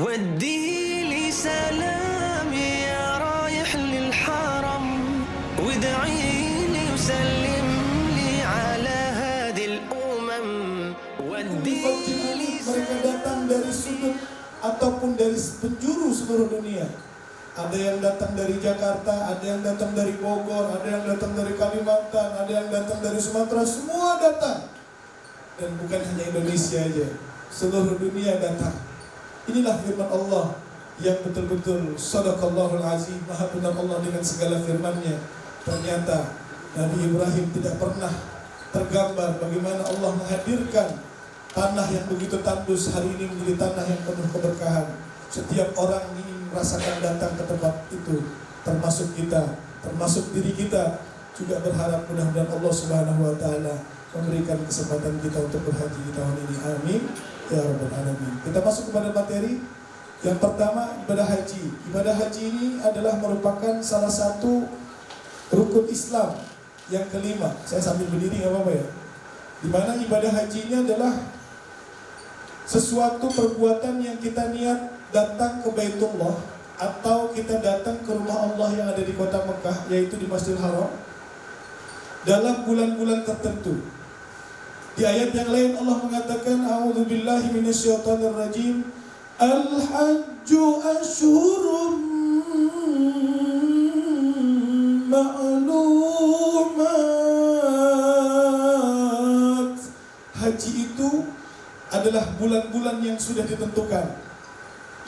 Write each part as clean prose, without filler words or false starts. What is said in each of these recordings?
ودي لي سلامي يا رايح للحرم وادعي لي وسلم لي على هذه الأمم ودي لي mereka datang dari sudut ataupun dari penjuru seluruh dunia. Ada yang datang dari Jakarta, ada yang datang dari Bogor, ada yang datang dari Kalimantan, ada yang datang dari Sumatera, semua datang. Dan bukan hanya Indonesia aja, seluruh dunia datang. Inilah firman Allah yang betul-betul Sadaqallahul Azim, maha benar Allah dengan segala firman-Nya. Ternyata Nabi Ibrahim tidak pernah tergambar bagaimana Allah menghadirkan tanah yang begitu tandus hari ini menjadi tanah yang penuh keberkahan. Setiap orang ingin merasakan datang ke tempat itu, termasuk kita, termasuk diri kita, juga berharap mudah-mudahan Allah Subhanahu wa Ta'ala memberikan kesempatan kita untuk berhaji di tahun ini. Amin ya rabbal alamin. Kita masuk kepada materi. Yang pertama, ibadah haji. Ibadah haji ini adalah merupakan salah satu rukun Islam yang kelima. Saya sambil berdiri nggak apa-apa ya. Di mana ibadah haji ini adalah sesuatu perbuatan yang kita niat datang ke Baitullah atau kita datang ke rumah Allah yang ada di kota Mekah, yaitu di Masjidil Haram, dalam bulan-bulan tertentu. Di ayat yang lain Allah mengatakan, A'udzubillahi minasyaitonir rajim, Al-hajju ashhurum ma'lumat. Haji itu adalah bulan-bulan yang sudah ditentukan.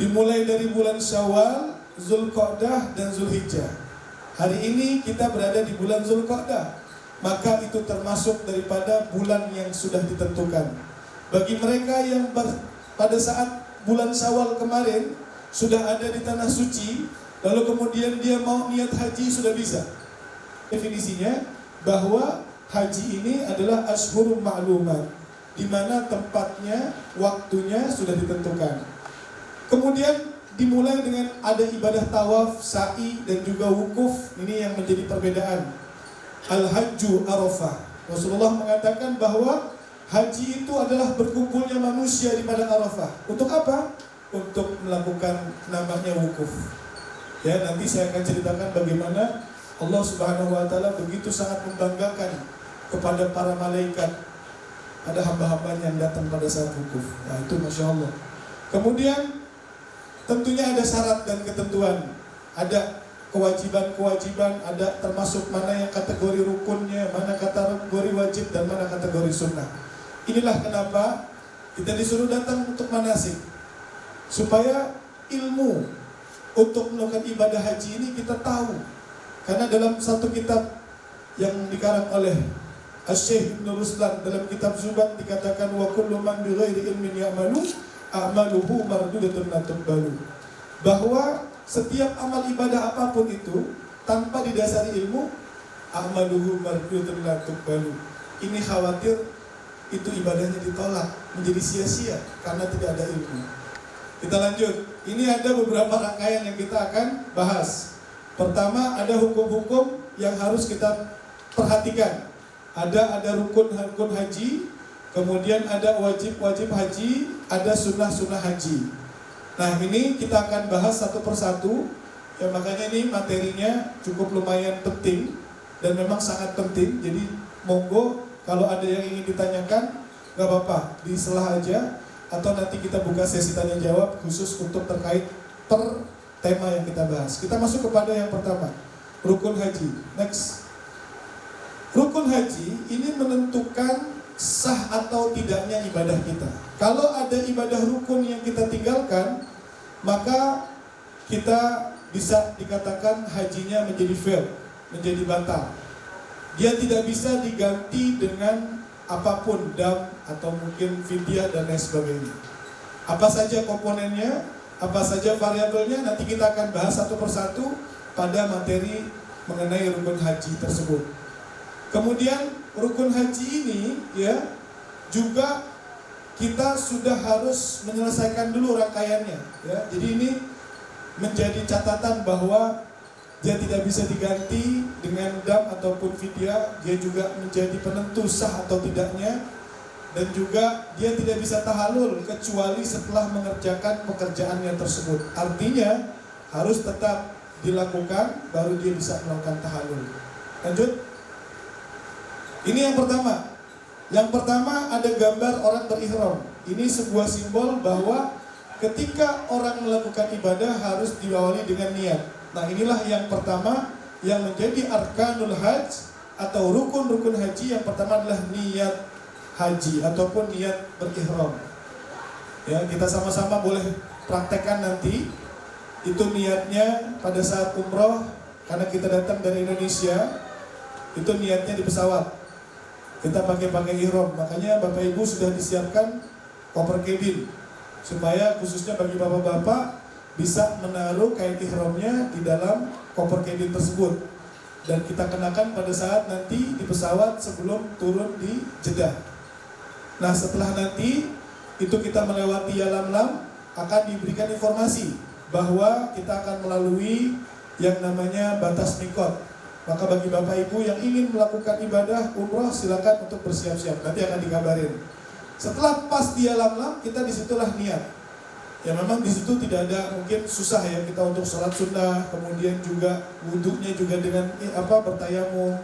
Dimulai dari bulan Syawal, Zulqa'dah dan Zulhijjah. Hari ini kita berada di bulan Zulqa'dah, maka itu termasuk daripada bulan yang sudah ditentukan. Bagi mereka yang pada saat bulan Syawal kemarin sudah ada di tanah suci, lalu kemudian dia mau niat haji, sudah bisa. Definisinya bahwa haji ini adalah ashhurun ma'lumat, di mana tempatnya, waktunya sudah ditentukan. Kemudian dimulai dengan ada ibadah tawaf, sa'i, dan juga wukuf. Ini yang menjadi perbedaan. Al-hajju Arafah. Rasulullah mengatakan bahwa haji itu adalah berkumpulnya manusia di padang Arafah. Untuk apa? Untuk melakukan namanya wukuf. Ya, nanti saya akan ceritakan bagaimana Allah Subhanahu wa Ta'ala begitu sangat membanggakan kepada para malaikat. Ada hamba-hambanya yang datang pada saat wukuf. Nah, itu Masya Allah. Kemudian tentunya ada syarat dan ketentuan, ada kewajiban-kewajiban, ada termasuk mana yang kategori rukunnya, mana kategori wajib, dan mana kategori sunnah. Inilah kenapa kita disuruh datang untuk manasik, supaya ilmu untuk melakukan ibadah haji ini kita tahu. Karena dalam satu kitab yang dikarang oleh Asy-Syaikh Ibnu Ruslan, dalam kitab Zubat dikatakan, wa kullu man bi ghairi ilmin ya'malu a'maluhu mardudatun la tuqbalu. Bahwa setiap amal ibadah apapun itu tanpa didasari ilmu, a'maluhu mardudatun la tuqbalu. Ini khawatir itu ibadahnya ditolak, menjadi sia-sia karena tidak ada ilmu. Kita lanjut. Ini ada beberapa rangkaian yang kita akan bahas. Pertama, ada hukum-hukum yang harus kita perhatikan. Ada rukun haji, kemudian ada wajib-wajib haji, ada sunnah-sunnah haji. Nah, ini kita akan bahas satu persatu. Ya, makanya ini materinya cukup lumayan penting dan memang sangat penting. Jadi monggo kalau ada yang ingin ditanyakan, gak apa-apa, diselah aja, atau nanti kita buka sesi tanya jawab khusus untuk terkait tema yang kita bahas. Kita masuk kepada yang pertama, rukun haji. Next. Rukun haji ini menentukan sah atau tidaknya ibadah kita. Kalau ada ibadah rukun yang kita tinggalkan, maka kita bisa dikatakan hajinya menjadi fail, menjadi batal. Dia tidak bisa diganti dengan apapun, dam atau mungkin fidyah dan lain sebagainya. Apa saja komponennya, apa saja variabelnya, nanti kita akan bahas satu persatu pada materi mengenai rukun haji tersebut. Kemudian rukun haji ini ya juga kita sudah harus menyelesaikan dulu rangkaiannya ya. Jadi ini menjadi catatan bahwa dia tidak bisa diganti dengan dam ataupun fidyah. Dia juga menjadi penentu sah atau tidaknya dan juga dia tidak bisa tahallul kecuali setelah mengerjakan pekerjaannya tersebut. Artinya harus tetap dilakukan baru dia bisa melakukan tahallul. Lanjut. Ini yang pertama. Yang pertama ada gambar orang berihram. Ini sebuah simbol bahwa ketika orang melakukan ibadah harus diawali dengan niat. Nah, inilah yang pertama yang menjadi arkanul hajj atau rukun-rukun haji. Yang pertama adalah niat haji ataupun niat berihram. Ya, kita sama-sama boleh praktekkan nanti. Itu niatnya pada saat umroh, karena kita datang dari Indonesia, itu niatnya di pesawat. Kita pakai ihram, makanya Bapak Ibu sudah disiapkan koper cabin supaya khususnya bagi bapak-bapak bisa menaruh kain ihramnya di dalam koper cabin tersebut dan kita kenakan pada saat nanti di pesawat sebelum turun di Jeddah. Nah, setelah nanti itu kita melewati Yalamlam, akan diberikan informasi bahwa kita akan melalui yang namanya batas mikot. Maka bagi Bapak Ibu yang ingin melakukan ibadah umroh, silakan untuk bersiap-siap. Nanti akan dikabarin. Setelah pas di Yalamlam, kita disitulah niat. Ya memang di situ tidak ada mungkin susah ya kita untuk sholat sunnah, kemudian juga wudhunya juga dengan bertayamum,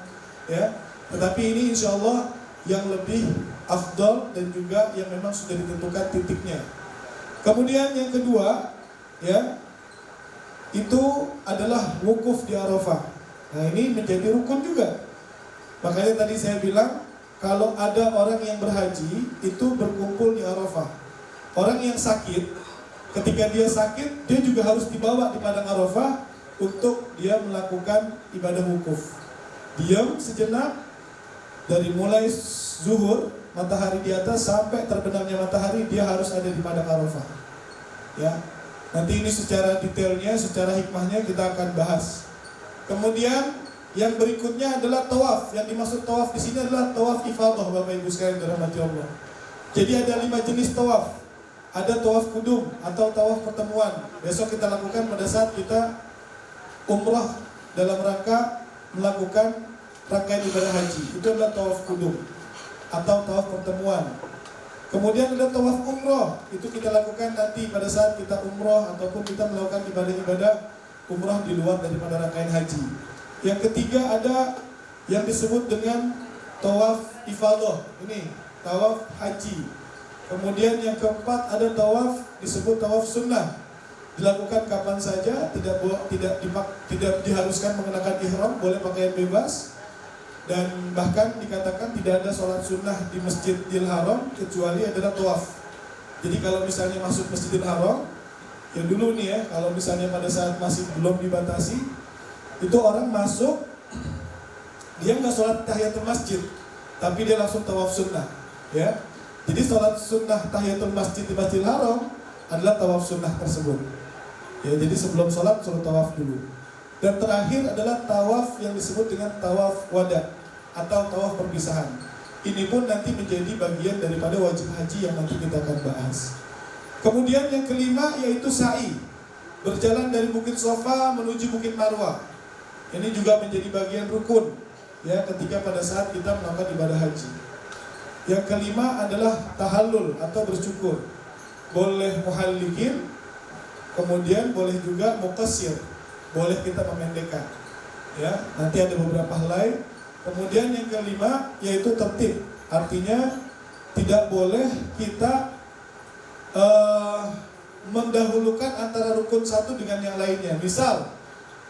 ya. Tetapi ini insya Allah yang lebih afdal dan juga yang memang sudah ditentukan titiknya. Kemudian yang kedua, ya, itu adalah wukuf di Arafah. Nah, ini menjadi rukun juga. Makanya tadi saya bilang kalau ada orang yang berhaji itu berkumpul di Arafah. Orang yang sakit, ketika dia sakit, dia juga harus dibawa di padang Arafah untuk dia melakukan ibadah wukuf. Diam sejenak dari mulai zuhur, matahari di atas sampai terbenamnya matahari, dia harus ada di padang Arafah. Ya. Nanti ini secara detailnya, secara hikmahnya kita akan bahas. Kemudian yang berikutnya adalah tawaf. Yang dimaksud tawaf di sini adalah tawaf ifadah, Bapak Ibu sekalian dirahmati Allah. Jadi ada 5 jenis tawaf. Ada tawaf kudum atau tawaf pertemuan. Besok kita lakukan pada saat kita umrah dalam rangka melakukan rangkaian ibadah haji. Itu adalah tawaf kudum atau tawaf pertemuan. Kemudian ada tawaf umrah. Itu kita lakukan nanti pada saat kita umrah ataupun kita melakukan ibadah-ibadah umrah di luar daripada rangkaian haji. Yang ketiga ada yang disebut dengan tawaf ifadah. Ini tawaf haji. Kemudian yang keempat ada tawaf disebut tawaf sunnah. Dilakukan kapan saja, tidak diharuskan mengenakan ihram, boleh pakaian bebas. Dan bahkan dikatakan tidak ada sholat sunnah di Masjidil Haram kecuali adalah tawaf. Jadi kalau misalnya masuk Masjidil Haram, ya dulu nih ya, kalau misalnya pada saat masih belum dibatasi, itu orang masuk, dia nggak sholat tahiyatul masjid, tapi dia langsung tawaf sunnah, ya. Jadi sholat sunnah tahiyatul masjid di Masjidil Haram adalah tawaf sunnah tersebut. Ya, jadi sebelum sholat suruh tawaf dulu. Dan terakhir adalah tawaf yang disebut dengan tawaf wada atau tawaf perpisahan. Ini pun nanti menjadi bagian daripada wajib haji yang nanti kita akan bahas. Kemudian yang kelima yaitu sa'i, berjalan dari Bukit Sofa menuju Bukit Marwah. Ini juga menjadi bagian rukun ya ketika pada saat kita melakukan ibadah haji. Yang kelima adalah tahallul atau bersyukur. Boleh muhallikin, kemudian boleh juga muqassir, boleh kita memendekkan. Ya, nanti ada beberapa hal lain. Kemudian yang kelima yaitu tertib, artinya tidak boleh kita mendahulukan antara rukun satu dengan yang lainnya. Misal,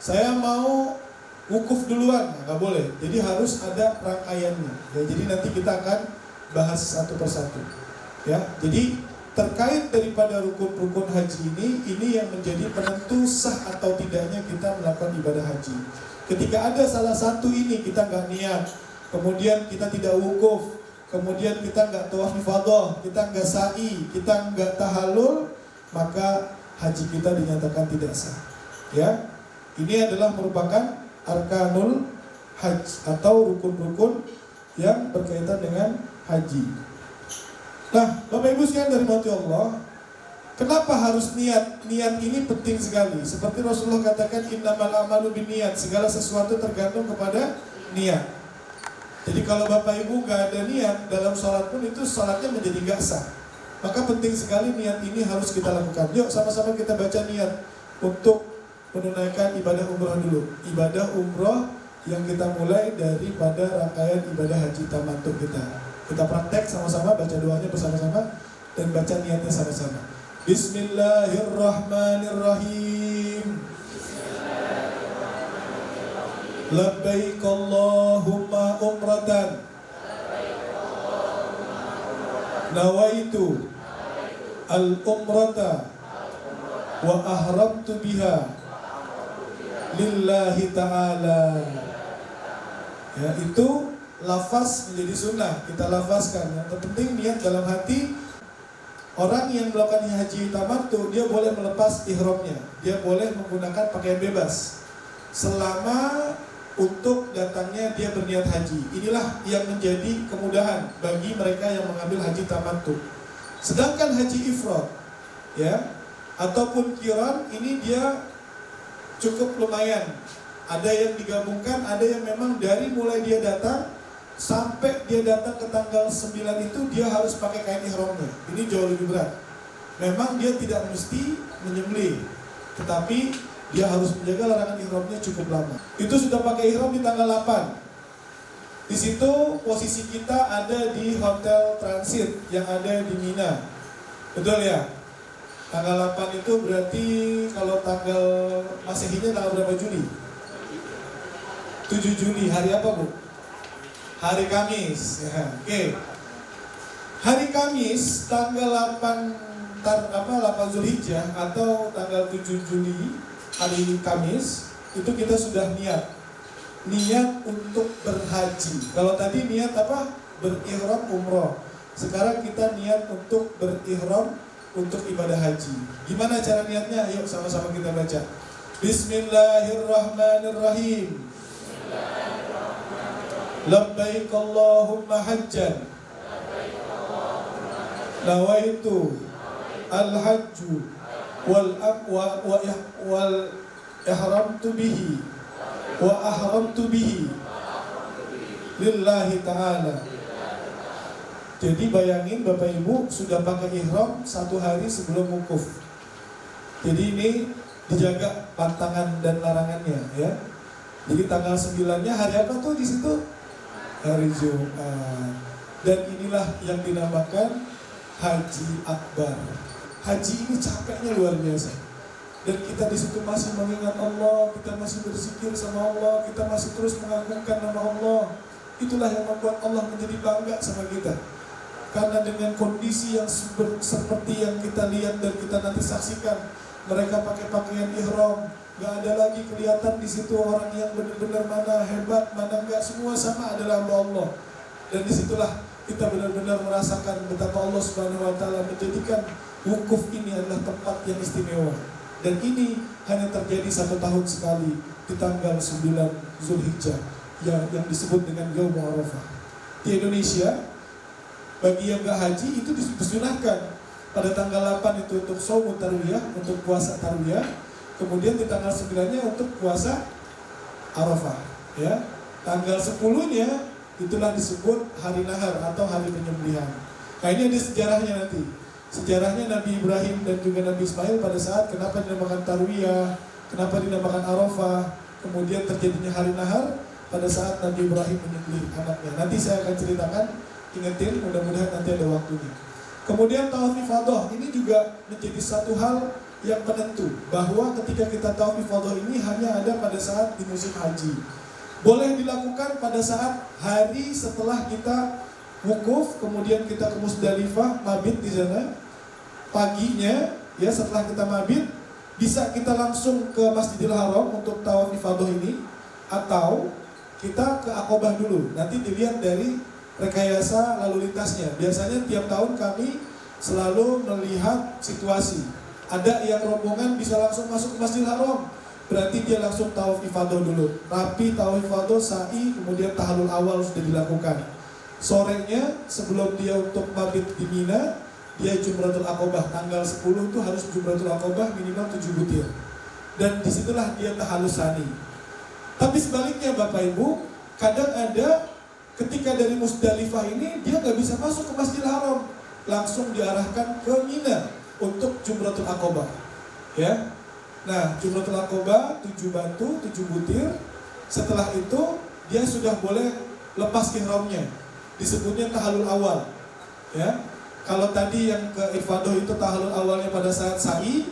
saya mau wukuf duluan, nggak boleh. Jadi harus ada rangkaiannya. Ya, jadi nanti kita akan bahas satu persatu. Ya, jadi terkait daripada rukun-rukun haji ini yang menjadi penentu sah atau tidaknya kita melakukan ibadah haji. Ketika ada salah satu ini kita nggak niat, kemudian kita tidak wukuf, kemudian kita nggak tawaf ifadah, kita nggak sa'i, kita nggak tahallul, maka haji kita dinyatakan tidak sah. Ya, ini adalah merupakan arkanul hajj atau rukun-rukun yang berkaitan dengan haji. Nah, Bapak Ibu sekalian dari rahmati Allah, kenapa harus niat? Niat ini penting sekali. Seperti Rasulullah katakan, innamal a'malu binniyat, segala sesuatu tergantung kepada niat. Jadi kalau Bapak Ibu nggak ada niat dalam sholat pun itu sholatnya menjadi nggak sah. Maka penting sekali niat ini harus kita lakukan. Yuk sama-sama kita baca niat untuk menunaikan ibadah umroh dulu. Ibadah umroh yang kita mulai daripada rangkaian ibadah haji tamattu kita. Kita praktek sama-sama, baca doanya bersama-sama dan baca niatnya sama-sama. Bismillahirrahmanirrahim. Labbaik Allahumma umratan nawaitu al-umrata wa ahramtu biha lillahi ta'ala. Ya, itu lafaz menjadi sunnah, kita lafazkan. Yang terpenting niat dalam hati. Orang yang melakukan haji tamattu, dia boleh melepas ihramnya, dia boleh menggunakan pakaian bebas selama untuk datangnya dia berniat haji. Inilah yang menjadi kemudahan bagi mereka yang mengambil haji tamattu. Sedangkan haji ifrad, ya, ataupun qiran, ini dia cukup lumayan. Ada yang digabungkan, ada yang memang dari mulai dia datang sampai dia datang ke tanggal 9 itu dia harus pakai kain ihramnya. Ini jauh lebih berat. Memang dia tidak mesti menyembelih, tetapi dia harus menjaga larangan ihramnya cukup lama. Itu sudah pakai ihram di tanggal 8. Di situ posisi kita ada di hotel transit yang ada di Mina. Betul ya? Tanggal 8 itu berarti kalau tanggal Masehinya tanggal berapa Juli? 7 Juli, hari apa Bu? Hari Kamis. Ya, oke. Hari Kamis tanggal 8 Zulhijjah atau tanggal 7 Juli, hari Kamis, itu kita sudah niat untuk berhaji. Kalau tadi niat apa? Berihram umroh. Sekarang kita niat untuk berihram untuk ibadah haji. Gimana cara niatnya? Yuk sama-sama kita baca. Bismillahirrahmanirrahim. Labbaik Allahumma hajjan nawaitu al-hajju wal ihramtu bihi wa ahramtu bihi lillahi ta'ala. Jadi bayangin Bapak Ibu sudah pakai ihram 1 hari sebelum wukuf. Jadi ini dijaga pantangan dan larangannya, ya. Jadi tanggal 9-nya hari apa tuh di situ? Hari Jumat. Dan inilah yang dinamakan Haji Akbar. Haji ini capeknya luar biasa. Dan kita di situ masih mengingat Allah, kita masih berzikir sama Allah, kita masih terus mengagungkan nama Allah. Itulah yang membuat Allah menjadi bangga sama kita. Karena dengan kondisi yang seperti yang kita lihat dan kita nanti saksikan, mereka pakai pakaian ihram, gak ada lagi kelihatan di situ orang yang benar-benar mana hebat, mana enggak, semua sama adalah hamba Allah. Dan disitulah kita benar-benar merasakan betapa Allah Subhanahu Wa Taala menjadikan wukuf ini adalah tempat yang istimewa. Dan ini hanya terjadi 1 tahun sekali di tanggal 9 Zulhijjah yang disebut dengan Yaum Arafah. Di Indonesia, bagi yang gak haji itu disunahkan pada tanggal 8 itu untuk shaum tarwiyah, untuk puasa tarwiyah. Kemudian di tanggal 9-nya untuk puasa Arafah, ya. Tanggal 10-nya itulah disebut hari nahar atau hari penyembelihan. Nah, ini ada sejarahnya nanti. Sejarahnya Nabi Ibrahim dan juga Nabi Ismail pada saat kenapa dinamakan tarwiyah, kenapa dinamakan Arafah, kemudian terjadinya hari nahar pada saat Nabi Ibrahim menyembelih anaknya. Nanti saya akan ceritakan, ingetin, mudah-mudahan nanti ada waktunya. Kemudian tawaf ifadah ini juga menjadi satu hal yang penentu, bahwa ketika kita tawaf ifadah ini hanya ada pada saat di musim haji. Boleh dilakukan pada saat hari setelah kita wukuf, kemudian kita ke Musdalifah, mabit di sana. Paginya, ya setelah kita mabit, bisa kita langsung ke Masjidil Haram untuk tawaf ifadah ini, atau kita ke Aqobah dulu. Nanti dilihat dari rekayasa lalu lintasnya. Biasanya tiap tahun kami selalu melihat situasi. Ada yang rombongan bisa langsung masuk ke Masjidil Haram, berarti dia langsung tawaf ifadah dulu. Rapi tawaf ifadah, sa'i, kemudian tahallul awal sudah dilakukan. Sorenya sebelum dia untuk mabit di Mina, dia Jumratul Aqobah. Tanggal 10 itu harus Jumratul Aqobah minimal 7 butir. Dan disitulah dia tahallul sani. Tapi sebaliknya Bapak Ibu, kadang ada ketika dari Musdalifah ini dia nggak bisa masuk ke Masjidil Haram, langsung diarahkan ke Mina untuk Jumratul Aqobah. Ya, nah Jumratul Aqobah 7 batu, 7 butir. Setelah itu dia sudah boleh lepas ihramnya, disebutnya tahallul awal. Ya, kalau tadi yang ke ifadah itu tahallul awalnya pada saat sa'i,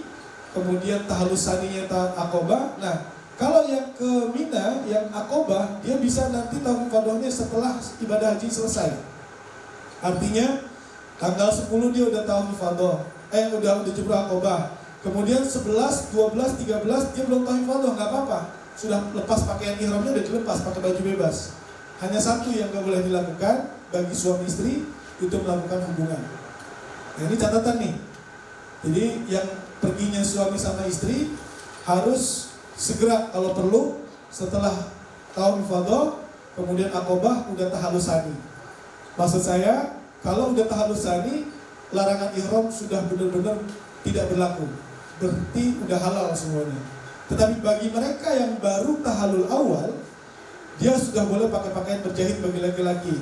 kemudian tahallul saninya Aqobah. Nah, kalau yang ke Mina, yang Aqobah, dia bisa nanti tahun ifadahnya setelah ibadah haji selesai. Artinya tanggal 10 dia udah tahun ifadah, udah jumrah Aqobah. Kemudian 11, 12, 13 dia belum tahun ifadah, nggak apa-apa. Sudah lepas pakaian ihramnya, udah dilepas pakai baju bebas. Hanya satu yang nggak boleh dilakukan bagi suami istri, itu melakukan hubungan. Nah ini catatan nih. Jadi yang perginya suami sama istri harus segera kalau perlu setelah tahun ifadah, kemudian Aqobah udah tahallul sani. Maksud saya, kalau udah tahallul sani, larangan ihram sudah benar-benar tidak berlaku. Berarti udah halal semuanya. Tetapi bagi mereka yang baru tahallul awal, dia sudah boleh pakai pakaian berjahit bagi laki-laki.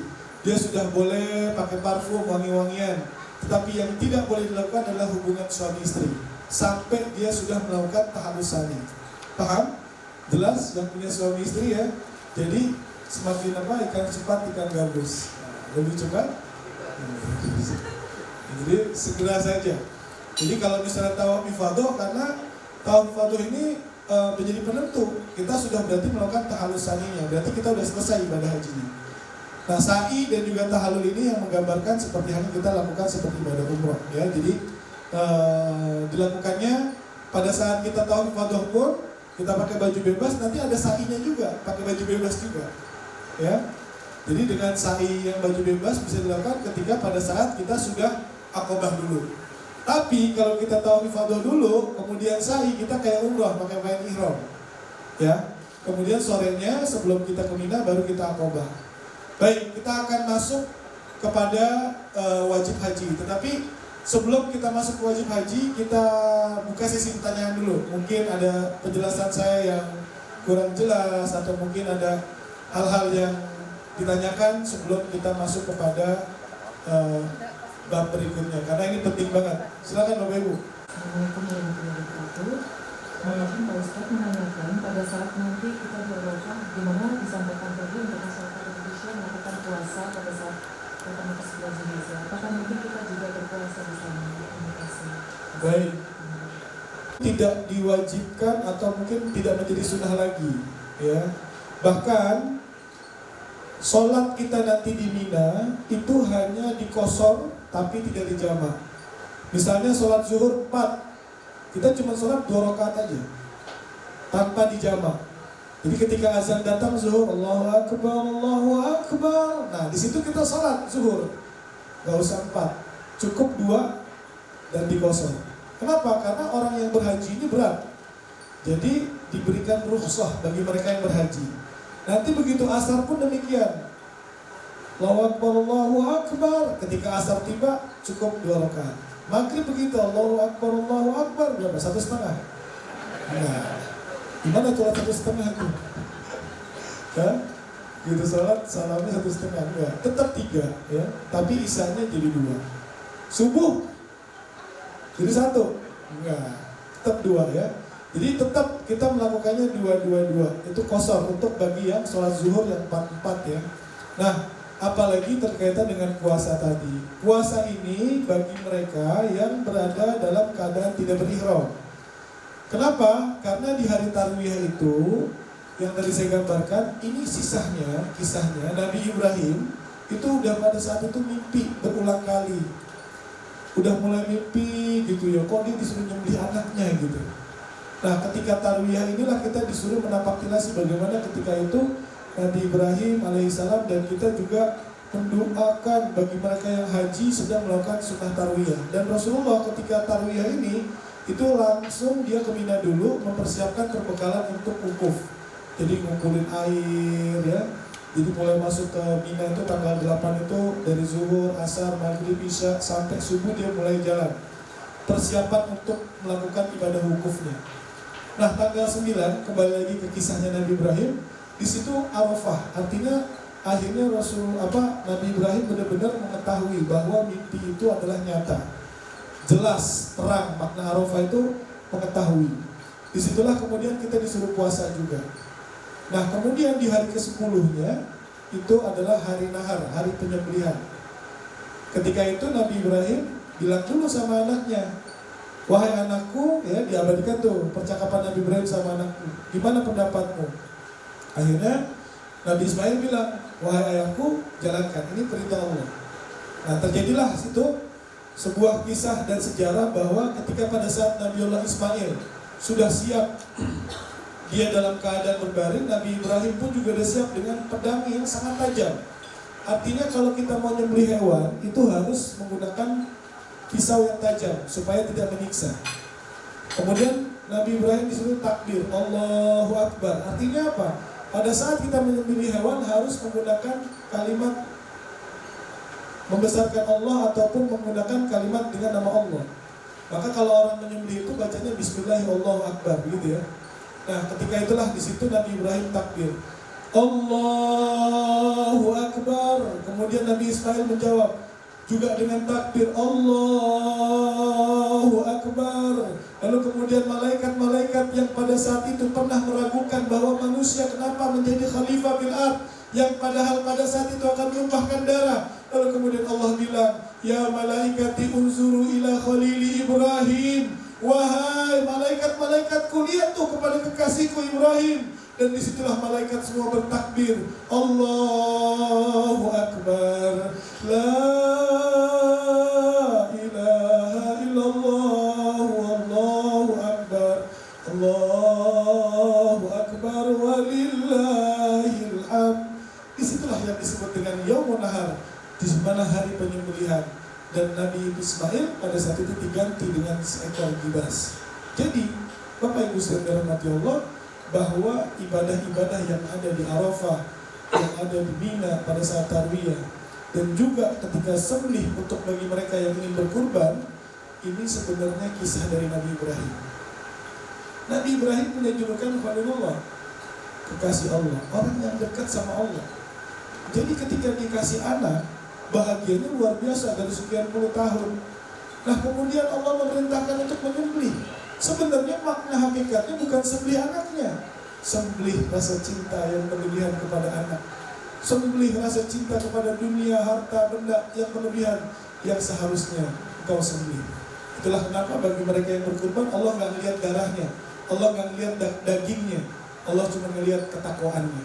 Dia sudah boleh pakai parfum, wangi-wangian. Tetapi yang tidak boleh dilakukan adalah hubungan suami istri sampai dia sudah melakukan tahallul sani. Paham? Jelas yang punya suami istri ya. Jadi semakin apa ikan cepat ikan gabus. Nah, lebih cepat. Jadi segera saja. Jadi kalau misalnya tawaf ifadah, karena tawaf ifadah ini menjadi penentu kita sudah berarti melakukan tahallul saninya. Berarti kita sudah selesai ibadah hajinya. Nah sa'i dan juga tahallul ini yang menggambarkan seperti halnya kita lakukan seperti ibadah umroh ya. Jadi dilakukannya pada saat kita tawaf ifadah pun kita pakai baju bebas, nanti ada sa'inya juga, pakai baju bebas juga, ya. Jadi dengan sa'i yang baju bebas bisa dilakukan ketika pada saat kita sudah Aqobah dulu. Tapi kalau kita tawaf ifadah dulu, kemudian sa'i, kita kayak umrah pakai pakaian ihram, ya. Kemudian sorenya sebelum kita ke Mina baru kita Aqobah. Baik, kita akan masuk kepada wajib haji. Tetapi sebelum kita masuk ke wajib haji, kita buka sesi pertanyaan dulu. Mungkin ada penjelasan saya yang kurang jelas, atau mungkin ada hal-hal yang ditanyakan sebelum kita masuk kepada bab berikutnya. Karena ini penting banget. Silakan Bapak Ibu. Assalamualaikum warahmatullahi wabarakatuh. Mungkin Pak Ustadz menanyakan pada saat nanti kita berdoa, di mana disampaikan tadi untuk masyarakat Indonesia melakukan puasa pada saat pertama ke 11 Zulhijjah. Apakah mungkin kita juga berpuasa di sana? Terima kasih. Baik. Tidak diwajibkan atau mungkin tidak menjadi sunnah lagi, ya. Bahkan sholat kita nanti di Mina itu hanya dikosor tapi tidak dijamak. Misalnya sholat zuhur 4, kita cuma sholat 2 rakaat aja tanpa dijamak. Jadi ketika azan datang zuhur, Allahu Akbar, Allahu Akbar. Nah di situ kita sholat zuhur, gak usah 4, cukup 2 dan dikosor. Kenapa? Karena orang yang berhaji ini berat. Jadi diberikan rukhsah bagi mereka yang berhaji. Nanti begitu asar pun demikian. Allahu Akbar, Allahu Akbar. Ketika asar tiba cukup 2 rakaat. Maghrib begitu, Allahu Akbar, Allahu Akbar. Berapa? 1,5. Nah, gimana sholat 1,5 tuh? Ya, gitu sholat salamnya 1,5. Enggak, tetap 3 ya. Tapi isanya jadi 2. Subuh jadi 1. Enggak, tetap 2 ya. Jadi tetap kita melakukannya 2. Itu kosor untuk bagi yang sholat zuhur yang 4 ya. Nah, apalagi terkaitan dengan puasa tadi. Puasa ini bagi mereka yang berada dalam keadaan tidak berihram. Kenapa? Karena di hari Tarwiyah itu yang tadi saya gambarkan, ini kisahnya Nabi Ibrahim itu udah pada saat itu mimpi berulang kali. Udah mulai mimpi gitu ya, kok dia disuruh nyembelih anaknya gitu. Nah ketika Tarwiyah inilah kita disuruh menapaktilasi bagaimana ketika itu Nabi Ibrahim alaihissalam dan kita juga mendoakan bagi mereka yang haji sedang melakukan sunnah tarwiyah. Dan Rasulullah ketika tarwiyah ini itu langsung dia ke Mina dulu mempersiapkan perbekalan untuk wukuf. Jadi ngumpulin air ya. Jadi mulai masuk ke Mina itu tanggal 8 itu dari zuhur, asar, maghrib, isya sampai subuh dia mulai jalan. Persiapan untuk melakukan ibadah wukufnya. Nah tanggal 9 kembali lagi ke kisahnya Nabi Ibrahim. Di situ Arafah, artinya akhirnya Nabi Ibrahim benar-benar mengetahui bahwa mimpi itu adalah nyata, jelas, terang. Makna Arafah itu mengetahui. Disitulah kemudian kita disuruh puasa juga. Nah kemudian di hari ke-10-nya itu adalah hari nahar, hari penyembelihan. Ketika itu Nabi Ibrahim bilang dulu sama anaknya, wahai anakku, ya diabadikan tuh percakapan Nabi Ibrahim sama anakku, gimana pendapatmu? Akhirnya Nabi Ismail bilang, wahai ayahku, jalankan, ini perintah Allah. Nah terjadilah situ sebuah kisah dan sejarah bahwa ketika pada saat Nabiullah Ismail sudah siap, dia dalam keadaan berbaring, Nabi Ibrahim pun juga sudah siap dengan pedang yang sangat tajam. Artinya kalau kita mau nyembelih hewan, itu harus menggunakan pisau yang tajam supaya tidak menyiksa. Kemudian Nabi Ibrahim disuruh takbir, Allahu Akbar. Artinya apa? Pada saat kita menyembelih hewan harus menggunakan kalimat membesarkan Allah ataupun menggunakan kalimat dengan nama Allah. Maka kalau orang menyembelih itu bacanya Bismillahirrahmanirrahim, Allahu Akbar, gitu ya. Nah, ketika itulah di situ Nabi Ibrahim takbir, Allahu Akbar. Kemudian Nabi Ismail menjawab juga dengan takbir, Allahu Akbar. Lalu kemudian malaikat-malaikat yang pada saat itu pernah meragukan bahwa manusia kenapa menjadi khalifah fil ardh, yang padahal pada saat itu akan menumpahkan darah. Lalu kemudian Allah bilang, ya malaikati unzuru ila khalili Ibrahim. Wahai malaikat-malaikatku, lihat tuh kepada kekasihku Ibrahim. Dan disitulah malaikat semua bertakbir, Allahu Akbar, la ilaha illallah, Allahu Akbar, Allahu Akbar, walillahil hamd. Disitulah yang disebut dengan Yaumun Nahar, di mana hari penyembelihan. Dan Nabi Ismail pada saat itu diganti dengan seekor gibas. Jadi Bapak Ibu saudara rahmati Allah, bahwa ibadah-ibadah yang ada di Arafah, yang ada di Mina pada saat tarwiyah, dan juga ketika sembelih untuk bagi mereka yang ingin berkurban, ini sebenarnya kisah dari Nabi Ibrahim. Nabi Ibrahim punya julukan Khalilullah, kekasih Allah, orang yang dekat sama Allah. Jadi ketika dikasih anak, bahagianya luar biasa dari sekian puluh tahun. Nah kemudian Allah memerintahkan untuk menyembelih. Sebenarnya makna hakikatnya bukan sembelih anaknya, sembelih rasa cinta yang berlebihan kepada anak, sembelih rasa cinta kepada dunia, harta, benda yang berlebihan yang seharusnya kau sembelih. Itulah kenapa bagi mereka yang berkurban, Allah nggak melihat darahnya, Allah nggak melihat dagingnya, Allah cuma melihat ketakwaannya.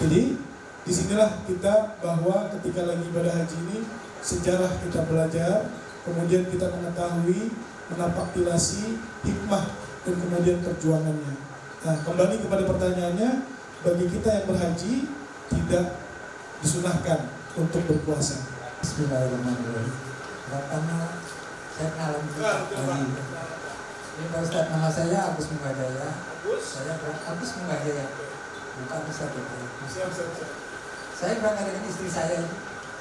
Jadi disinilah kita bahwa ketika lagi ibadah haji ini, sejarah kita belajar, kemudian kita mengetahui, menapaktilasi hikmah dan kemudian perjuangannya. Nah, kembali kepada pertanyaannya, bagi kita yang berhaji tidak disunahkan untuk berpuasa. Bismillahirrahmanirrahim. Pertama, saya kenalan lagi. Ini Pak Ustadz, nama saya Agus Munggajaya. Saya Agus Munggajaya, bukan Ustadz Dr. Saya berangkat dengan istri saya,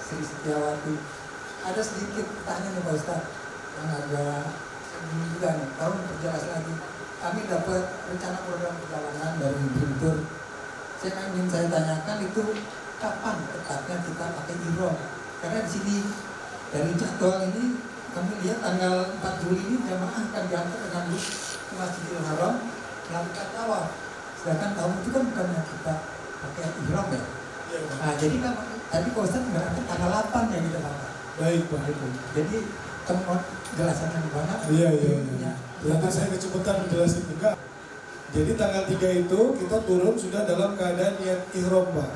Sri Setiawati. Ada sedikit pertanyaan nih Pak Ustadz, yang agak juga nih, tahun perjelas lagi. Kami dapat rencana program perjalanan dari Guntur. Saya ingin saya tanyakan itu kapan tepatnya kita pakai ihram? Karena di sini dari jadwal ini kami lihat tanggal 4 Juli ini jamaah akan diantar dengan bus ke Masjidil Haram melakukan tawaf. Sedangkan tahun itu kan bukannya kita pakai ihram ya. Nah jadi kan tadi Pak Ustadz berangkat tanggal 8 ya kita pakai. Baik Pak. Jadi temuan jelasannya gimana? Iya. Berarti saya kecepatan menjelasin juga. Jadi tanggal 3 itu kita turun sudah dalam keadaan niat ihram Pak,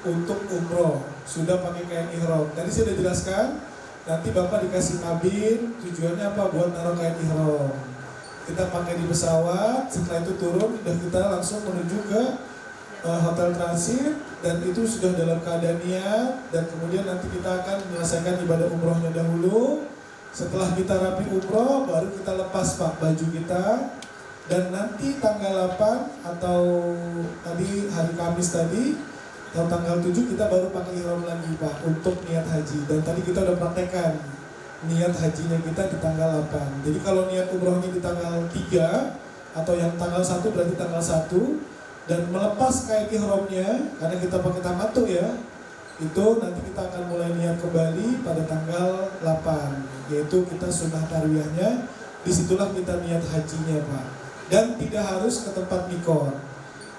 untuk umroh, sudah pakai kain ihram. Tadi saya sudah jelaskan, nanti Bapak dikasih kabin, tujuannya apa? Buat naruh kain ihram. Kita pakai di pesawat, setelah itu turun, dan kita langsung menuju ke hotel transit, dan itu sudah dalam keadaan niat, dan kemudian nanti kita akan menyelesaikan ibadah umrohnya dahulu. Setelah kita rapi umroh, baru kita lepas Pak baju kita, dan nanti tanggal 8 atau tadi hari Kamis tadi, atau tanggal 7 kita baru pakai ihram lagi Pak untuk niat haji. Dan tadi kita udah praktekkan niat hajinya kita di tanggal 8. Jadi kalau niat umrohnya di tanggal 3 atau yang tanggal 1 berarti tanggal 1, dan melepas kain ihramnya karena kita pakai tamattu ya. itu nanti kita akan mulai niat kembali pada tanggal 8, yaitu kita sunnah tarwiyahnya. Disitulah kita niat hajinya Pak. Dan tidak harus ke tempat mikot,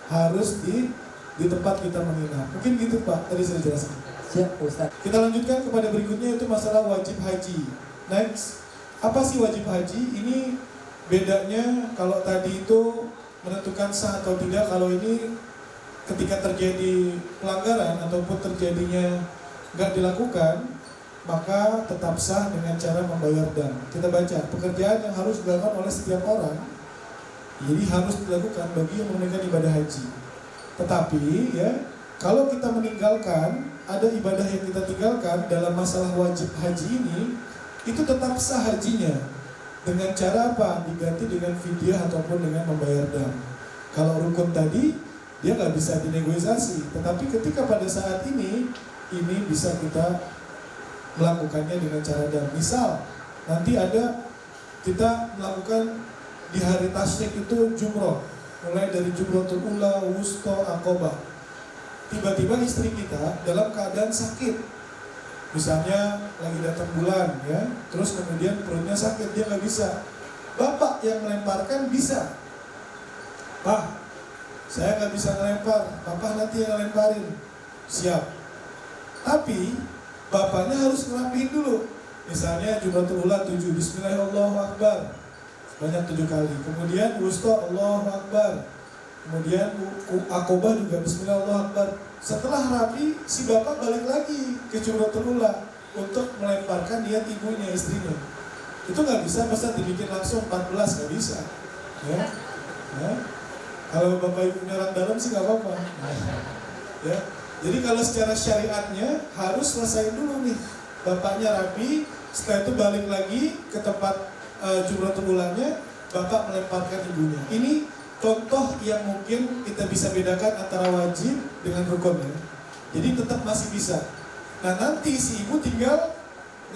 harus di tempat kita menginap. Mungkin gitu Pak, tadi saya jelaskan. Siap Ustaz. Kita lanjutkan kepada berikutnya, yaitu masalah wajib haji. Next, apa sih wajib haji? Ini bedanya kalau tadi itu menentukan sah atau tidak, kalau ini ketika terjadi pelanggaran ataupun terjadinya nggak dilakukan, maka tetap sah dengan cara membayar dam. Kita baca, pekerjaan yang harus dilakukan oleh setiap orang, jadi harus dilakukan bagi yang menunaikan ibadah haji. Tetapi ya, kalau kita meninggalkan, ada ibadah yang kita tinggalkan dalam masalah wajib haji ini, itu tetap sah hajinya. Dengan cara apa? Diganti dengan fidyah ataupun dengan membayar dam. Kalau rukun tadi, dia nggak bisa dinegosiasi. Tetapi ketika pada saat ini bisa kita melakukannya dengan cara dam. Misal, nanti ada kita melakukan di hari tasyrik itu jumroh, mulai dari jumrotul ula, wusto, akobah. Tiba-tiba istri kita dalam keadaan sakit, misalnya lagi datang bulan ya, terus kemudian perutnya sakit, dia nggak bisa. Bapak yang melemparkan bisa. Pak, saya nggak bisa ngelempar, bapak nanti yang ngelemparin. Siap. Tapi bapaknya harus ngerapiin dulu. Misalnya jumratul ula 7, Bismillahirrahmanirrahim, sebanyak 7 kali. Kemudian wusto, Allahu Akbar. Kemudian akobah juga Bismillahirrahmanirrahim. Setelah rapi, si bapak balik lagi ke jumratul ula untuk melemparkan niat ibunya, istrinya. Itu nggak bisa, masa dibikin langsung 14, nggak bisa. Ya. Ya. Kalau bapak ibu nyerang dalam sih nggak apa-apa. Ya. Jadi kalau secara syariatnya harus selesai dulu nih, bapaknya rapi, setelah itu balik lagi ke tempat jumratul ulanya, bapak melemparkan ibunya. Ini contoh yang mungkin kita bisa bedakan antara wajib dengan rukun ya. Jadi tetap masih bisa. Nah nanti si ibu tinggal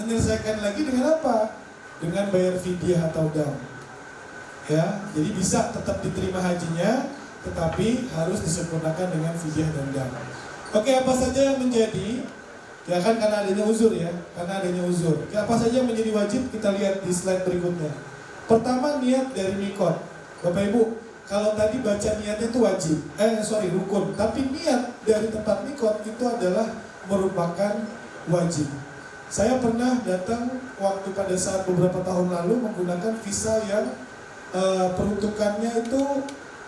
menyelesaikan lagi dengan apa? Dengan bayar fidyah atau dam. Ya, jadi bisa tetap diterima hajinya, tetapi harus disempurnakan dengan fidyah dan dam. Oke, apa saja yang menjadi? Ya kan karena adanya uzur ya, karena adanya uzur. Apa saja yang menjadi wajib kita lihat di slide berikutnya. Pertama, niat dari mikot. Bapak Ibu, kalau tadi baca niatnya itu wajib, rukun. Tapi niat dari tempat mikot itu adalah merupakan wajib. Saya pernah datang waktu pada saat beberapa tahun lalu menggunakan visa yang peruntukannya itu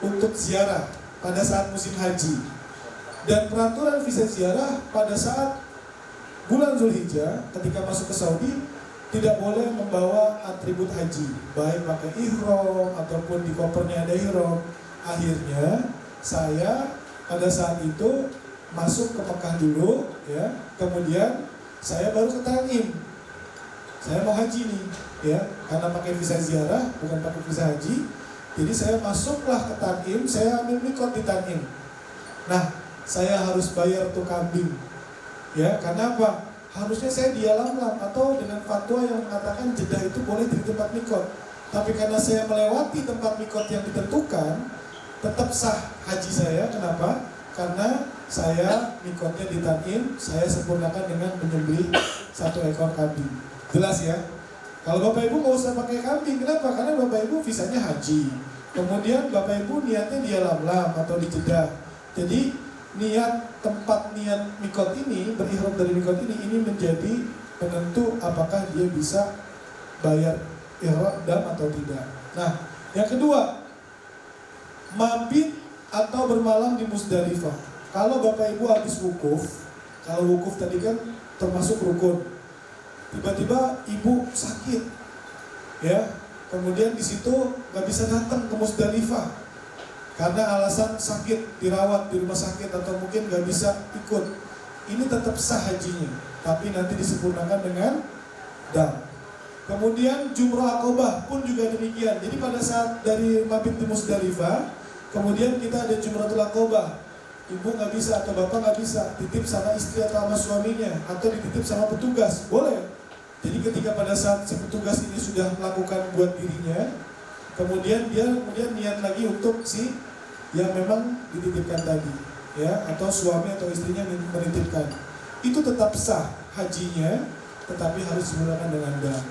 untuk ziarah pada saat musim haji. Dan peraturan visa ziarah pada saat bulan Zulhijjah ketika masuk ke Saudi tidak boleh membawa atribut haji, baik pakai ihram ataupun di kopernya ada ihram. Akhirnya saya pada saat itu masuk ke Mekah dulu ya, kemudian saya baru ke Tanim. Saya mau haji nih ya, karena pakai visa ziarah bukan pakai visa haji. Jadi saya masuklah ke Tanim, saya ambil mikot di Tanim. Nah, saya harus bayar tuh kambing. Ya, karena apa? Harusnya saya di Yalamlam atau dengan fatwa yang mengatakan Jeddah itu boleh di tempat mikot. Tapi karena saya melewati tempat mikot yang ditentukan, tetap sah haji saya. Kenapa? Karena saya mikotnya di Tanim, saya sempurnakan dengan menyembelih 1 ekor kambing. Jelas ya? Kalau Bapak Ibu nggak usah pakai kambing, kenapa? Karena Bapak Ibu visanya haji. Kemudian Bapak Ibu niatnya di Yalamlam atau di Jeddah. Jadi tempat niat mikot ini, berihram dari mikot ini menjadi penentu apakah dia bisa bayar ihram dam atau tidak. Nah, yang kedua, mabit atau bermalam di Musdalifah. Kalau Bapak Ibu habis wukuf, kalau wukuf tadi kan termasuk rukun, tiba-tiba ibu sakit, ya, kemudian di situ nggak bisa datang ke Musdalifah karena alasan sakit, dirawat di rumah sakit atau mungkin nggak bisa ikut. Ini tetap sah hajinya, tapi nanti disempurnakan dengan dam. Kemudian jumroh akobah pun juga demikian. Jadi pada saat dari mabit di Musdalifah, kemudian kita ada jumratul akobah. Ibu nggak bisa atau bapak nggak bisa, titip sama istri atau sama suaminya, atau dititip sama petugas, boleh. Jadi ketika pada saat si petugas ini sudah melakukan buat dirinya, kemudian dia niat lagi untuk si yang memang dititipkan tadi, ya, atau suami atau istrinya menitipkan. itu tetap sah hajinya, tetapi harus digunakan dengan dam.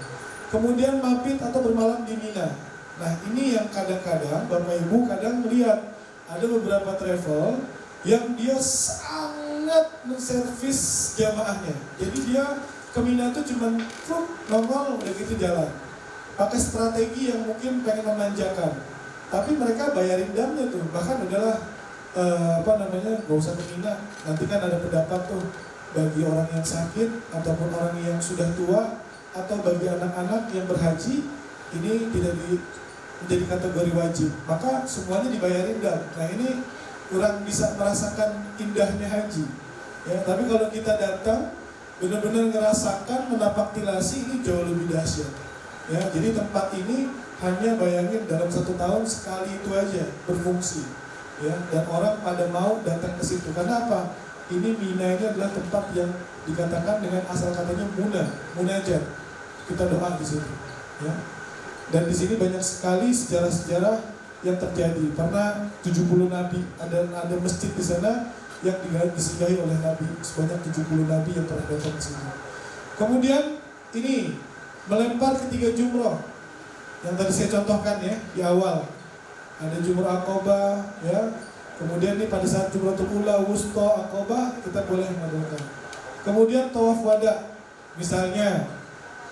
Kemudian mabit atau bermalam di Mina. Nah ini yang kadang-kadang Bapak Ibu kadang melihat ada beberapa travel yang dia sangat menservis jamaahnya. Jadi dia ke Mina tuh cuma nongol udah gitu jalan. Pakai strategi yang mungkin pengen memanjakan. Tapi mereka bayarin damnya tuh. Bahkan adalah gak usah ke Mina. Nanti kan ada pendapat tuh bagi orang yang sakit ataupun orang yang sudah tua atau bagi anak-anak yang berhaji, ini tidak menjadi kategori wajib, maka semuanya dibayarin dam. Nah ini kurang bisa merasakan indahnya haji ya. Tapi kalau kita datang benar-benar ngerasakan menapaktilasi, ini jauh lebih dahsyat ya. Jadi tempat ini hanya bayangin dalam 1 tahun sekali itu aja berfungsi ya, dan orang pada mau datang ke situ. Karena apa? Ini Mina ini adalah tempat yang dikatakan dengan asal katanya munajat. Kita doa di situ, ya. Dan di sini banyak sekali sejarah-sejarah yang terjadi. Pernah 70 nabi, ada masjid di sana yang disinggahi oleh nabi, sebanyak 70 nabi yang pernah datang di sini. Kemudian ini melempar ketiga jumroh yang tadi saya contohkan ya di awal. Ada jumroh Aqobah, ya. Kemudian nih pada saat jumrotul ula, wusta, Aqobah kita boleh melakukan. Kemudian tawaf wada, misalnya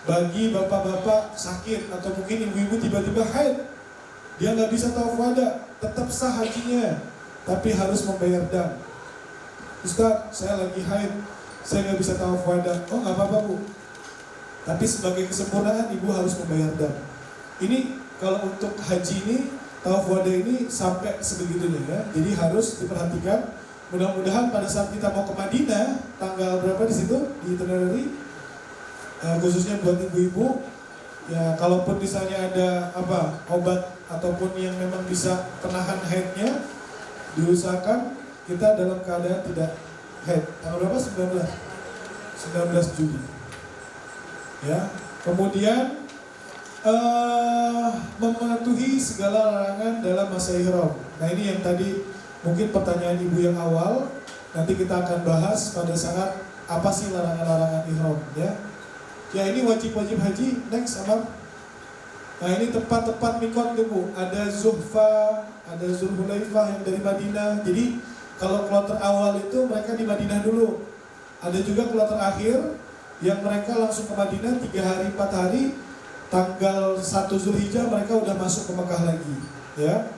bagi bapak-bapak sakit atau mungkin ibu-ibu tiba-tiba haid, dia nggak bisa tawaf wada, tetap sah hajinya, tapi harus membayar dam. Ustaz, saya lagi haid, saya nggak bisa tawaf wada. Oh nggak apa-apa bu, tapi sebagai kesempurnaan ibu harus membayar dam. Ini kalau untuk haji ini, tawaf wada ini sampai sebegitunya ya. Jadi harus diperhatikan. Mudah-mudahan pada saat kita mau ke Madinah, tanggal berapa di situ di itinerary? Khususnya buat ibu-ibu ya, kalaupun misalnya ada obat ataupun yang memang bisa penahan haidnya, diusahakan kita dalam keadaan tidak haid. Tanggal berapa? 19 Juli ya. Kemudian mematuhi segala larangan dalam masa ihram. Nah ini yang tadi mungkin pertanyaan ibu yang awal, nanti kita akan bahas pada saat apa sih larangan-larangan ihram ya. Ya ini wajib-wajib haji, next Amar. Nah ini tempat-tempat mikot tuh bu, ada Zuhfa, ada Zulhulaifah yang dari Madinah. Jadi kalau kloter awal itu mereka di Madinah dulu. Ada juga kloter akhir yang mereka langsung ke Madinah 3 hari 4 hari. Tanggal 1 Zulhijjah mereka udah masuk ke Mekah lagi ya.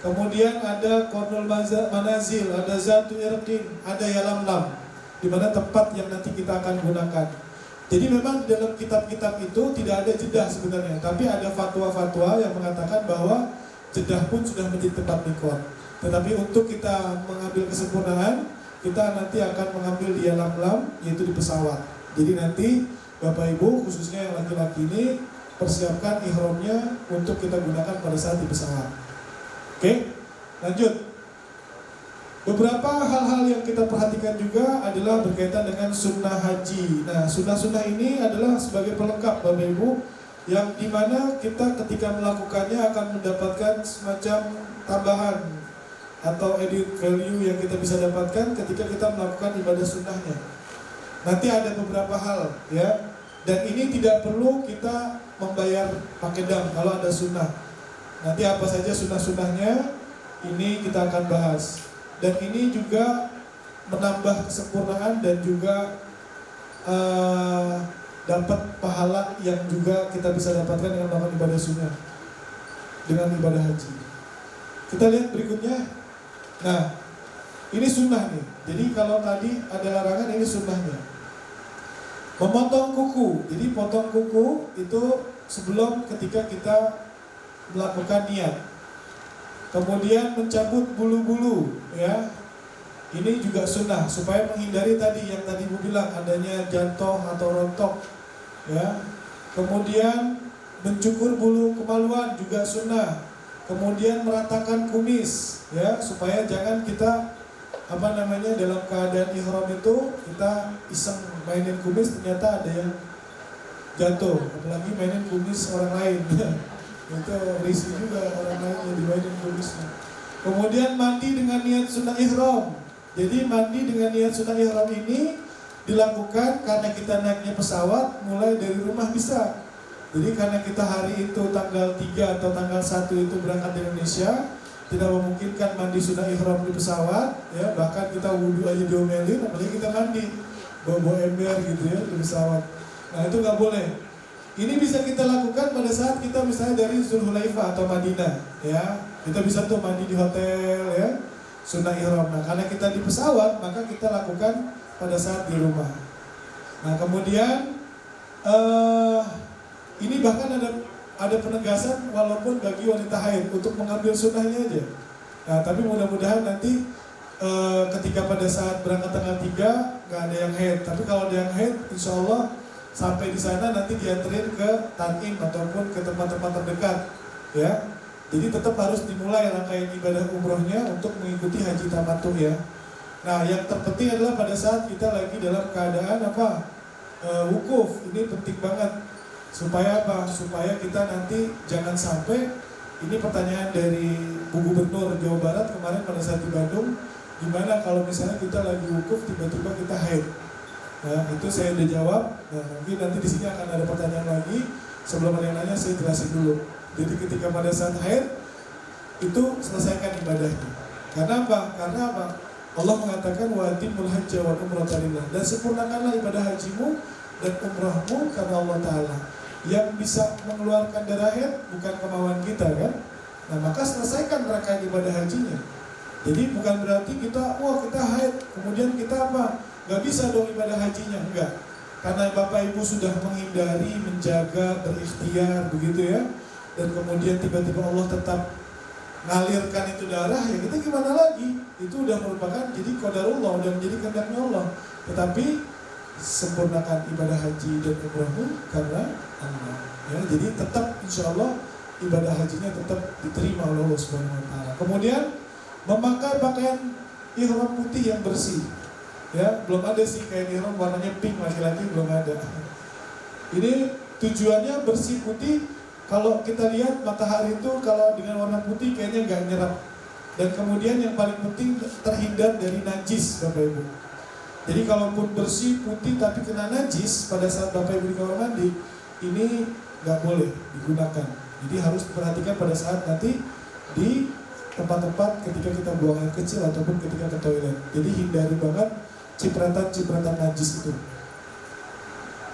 Kemudian ada Qarnul Manazil, ada Zatu Irqin, ada Yalamlam, di mana tempat yang nanti kita akan gunakan. Jadi memang di dalam kitab-kitab itu tidak ada jedah sebenarnya, tapi ada fatwa-fatwa yang mengatakan bahwa jedah pun sudah menjadi tempat mikot. Tetapi untuk kita mengambil kesempurnaan, kita nanti akan mengambil di Yalamlam, yaitu di pesawat. Jadi nanti Bapak Ibu khususnya yang laki-laki ini persiapkan ihramnya untuk kita gunakan pada saat di pesawat. Oke, lanjut. Beberapa hal-hal yang kita perhatikan juga adalah berkaitan dengan sunnah haji. Nah, sunnah-sunnah ini adalah sebagai pelengkap Bapak Ibu, yang dimana kita ketika melakukannya akan mendapatkan semacam tambahan atau added value yang kita bisa dapatkan ketika kita melakukan ibadah sunnahnya. Nanti ada beberapa hal ya, dan ini tidak perlu kita membayar pakai dam kalau ada sunnah. Nanti apa saja sunnah-sunnahnya ini kita akan bahas. Dan ini juga menambah kesempurnaan dan juga dapat pahala yang juga kita bisa dapatkan dengan melakukan ibadah sunnah, dengan ibadah haji. Kita lihat berikutnya. Nah, ini sunnah nih. Jadi kalau tadi ada larangan, ini sunnahnya. Memotong kuku. Jadi potong kuku itu sebelum ketika kita melakukan niat. Kemudian mencabut bulu-bulu ya. Ini juga sunnah supaya menghindari tadi yang tadi Ibu bilang adanya jantoh atau rontok ya. Kemudian mencukur bulu kemaluan juga sunnah. Kemudian meratakan kumis ya, supaya jangan kita dalam keadaan ihram itu kita iseng mainin kumis, ternyata ada yang jatuh, apalagi mainin kumis orang lain. Itu risih juga orang lain yang dimainin kumisnya. Kemudian mandi dengan niat sunnah ihram. Jadi mandi dengan niat sunnah ihram ini dilakukan karena kita naiknya pesawat mulai dari rumah bisa. Jadi karena kita hari itu tanggal 3 atau tanggal 1 itu berangkat dari Indonesia, tidak memungkinkan mandi sunnah ihram di pesawat, ya, bahkan kita wudhu aja diomelin, apalagi kita mandi bawa ember gitu ya di pesawat. Nah itu nggak boleh. Ini bisa kita lakukan pada saat kita misalnya dari Zulhulaifah atau Madinah, ya, kita bisa tuh mandi di hotel, ya, sunnah ihram. Nah karena kita di pesawat, maka kita lakukan pada saat di rumah. Nah kemudian ini bahkan ada penegasan walaupun bagi wanita haid untuk mengambil sunnahnya aja. Nah tapi mudah-mudahan nanti ketika pada saat berangkat tanggal 3 nggak ada yang haid. Tapi kalau ada yang haid, insya Allah sampai di sana nanti dianterin ke Tan'im ataupun ke tempat-tempat terdekat, ya. Jadi tetap harus dimulai rangkaian ibadah umrohnya untuk mengikuti haji tamattu, ya. Nah yang terpenting adalah pada saat kita lagi dalam keadaan apa? Wukuf. Ini penting banget. Supaya apa? Supaya kita nanti jangan sampai, ini pertanyaan dari Bu Gubernur Jawa Barat kemarin pada saat di Bandung, gimana kalau misalnya kita lagi wukuf tiba-tiba kita haid. Nah itu saya udah jawab. Nah mungkin nanti di sini akan ada pertanyaan lagi. Sebelum ada yang nanya saya jelasin dulu. Jadi ketika pada saat haid itu selesaikan ibadahnya. Karena apa? Karena apa? Allah mengatakan wa atimul hajja wal umrata lillah, dan sempurnakanlah ibadah hajimu dan umrahmu karena Allah Ta'ala. Yang bisa mengeluarkan darah haid bukan kemauan kita, kan? Nah maka selesaikan rangkaian ibadah hajinya. Jadi bukan berarti kita, wah kita haid, kemudian kita apa? Gak bisa dong ibadah hajinya, enggak. Karena Bapak Ibu sudah menghindari, menjaga, berikhtiar, begitu ya. Dan kemudian tiba-tiba Allah tetap ngalirkan itu darah, ya kita gimana lagi? Itu udah merupakan jadi qadarullah, udah menjadi kehendaknya Allah. Tetapi sempurnakan ibadah haji dan umrahmu karena Allah. Ya, jadi tetap insya Allah ibadah hajinya tetap diterima oleh Allah Subhanahu Wa Taala. Kemudian memakai pakaian ihram putih yang bersih. Ya, belum ada sih kain ihram warnanya pink laki-laki, belum ada. Ini tujuannya bersih putih. Kalau kita lihat matahari itu kalau dengan warna putih kayaknya nggak nyerap. Dan kemudian yang paling penting terhindar dari najis, Bapak Ibu. Jadi kalaupun bersih putih tapi kena najis pada saat Bapak Ibu di kamar mandi, ini nggak boleh digunakan. Jadi harus diperhatikan pada saat nanti di tempat-tempat ketika kita buang air kecil ataupun ketika ke toilet. Jadi hindari banget cipratan-cipratan najis itu.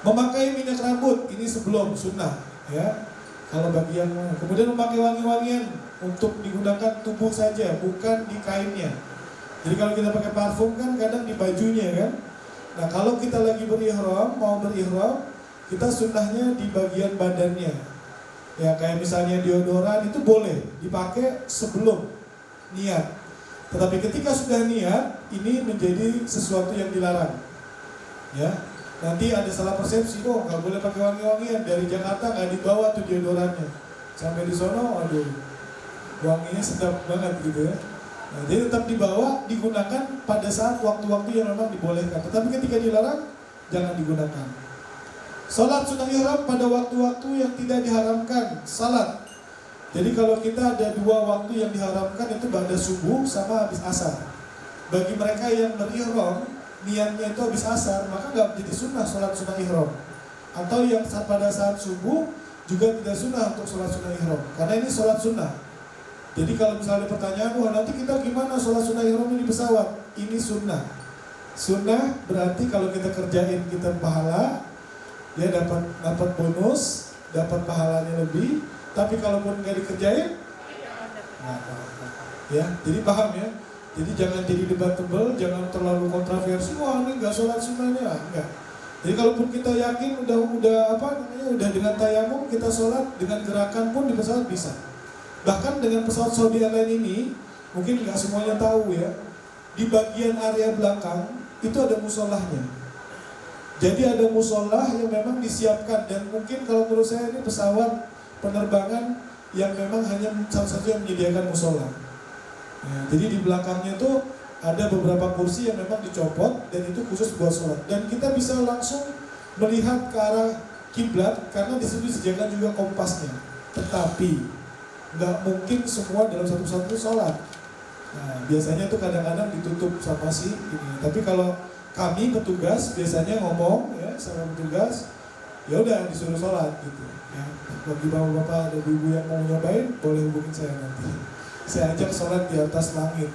Memakai minyak rambut ini sebelum sunnah, ya. Kalau bagi yang kemudian memakai wangi-wangian untuk digunakan tubuh saja, bukan di kainnya. Jadi kalau kita pakai parfum kan kadang di bajunya kan. Nah kalau kita lagi berihram, mau berihram, kita sunnahnya di bagian badannya. Ya kayak misalnya deodoran itu boleh dipakai sebelum niat. Tetapi ketika sudah niat, ini menjadi sesuatu yang dilarang. Ya, nanti ada salah persepsi, oh nggak boleh pakai wangi-wangian, dari Jakarta nggak dibawa tuh deodorannya, sampai di sono, aduh, wanginya sedap banget gitu ya. Nah, jadi tetap dibawa, digunakan pada saat waktu-waktu yang memang dibolehkan. Tetapi ketika dilarang, jangan digunakan. Salat sunnah ihram pada waktu-waktu yang tidak diharamkan, salat. Jadi kalau kita ada dua waktu yang diharamkan itu ba'da subuh sama habis asar. Bagi mereka yang berihram, niatnya itu habis asar, maka nggak menjadi sunnah sholat sunnah ihram. Atau yang pada saat subuh juga tidak sunnah untuk sholat sunnah ihram, karena ini sholat sunnah. Jadi kalau misalnya ada pertanyaan, wah nanti kita gimana sholat sunnah ihram ini di pesawat? Ini sunnah. Sunnah berarti kalau kita kerjain kita pahala, dia dapat bonus, dapat pahalanya lebih. Tapi kalaupun nggak dikerjain, nggak apa-apa. Ya, jadi paham ya. Jadi jangan jadi debatable, jangan terlalu kontroversi. Wah ini nggak sholat sunnahnya, enggak. Jadi kalaupun kita yakin udah dengan tayamum kita sholat dengan gerakan pun di pesawat bisa. Bahkan dengan pesawat Saudi Airlines ini, mungkin nggak semuanya tahu ya. Di bagian area belakang itu ada musolahnya. Jadi ada musolah yang memang disiapkan, dan mungkin kalau menurut saya ini pesawat penerbangan yang memang hanya satu-satu yang menyediakan musola. Ya, jadi di belakangnya itu ada beberapa kursi yang memang dicopot dan itu khusus buat sholat. Dan kita bisa langsung melihat ke arah kiblat karena di situ disediakan juga kompasnya. Tetapi nggak mungkin semua dalam satu sholat. Nah, biasanya itu kadang-kadang ditutup sama si ini. Tapi kalau kami petugas biasanya ngomong ya sama petugas, ya udah disuruh sholat gitu. Ya, bagi bapak-bapak ada ibu yang mau nyobain, boleh hubungin saya nanti. Saya ajak sholat di atas langit.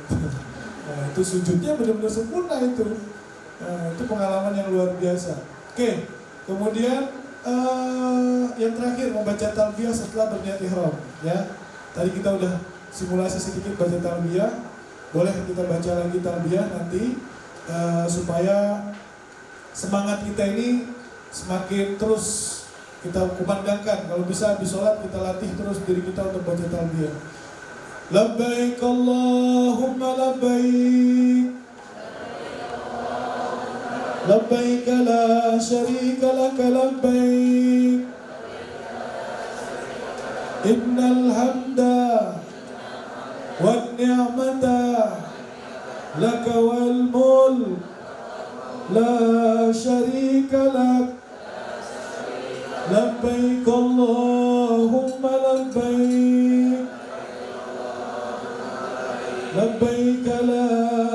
Nah, itu sujudnya benar-benar sempurna itu. Nah, itu pengalaman yang luar biasa. Oke, kemudian yang terakhir membaca talbiyah setelah berniat ihram. Ya, tadi kita udah simulasi sedikit baca talbiyah. Boleh kita baca lagi talbiyah nanti supaya semangat kita ini semakin terus kita kumandangkan. Kalau bisa di sholat kita latih terus diri kita untuk baca talbiyah. Labbaik Allahumma labbaik, labbaik la syarika laka labbaik, innal hamda wan ni'mata laka wal mulk la syarika lak. Labbaik Allahumma labbaik, labbaik la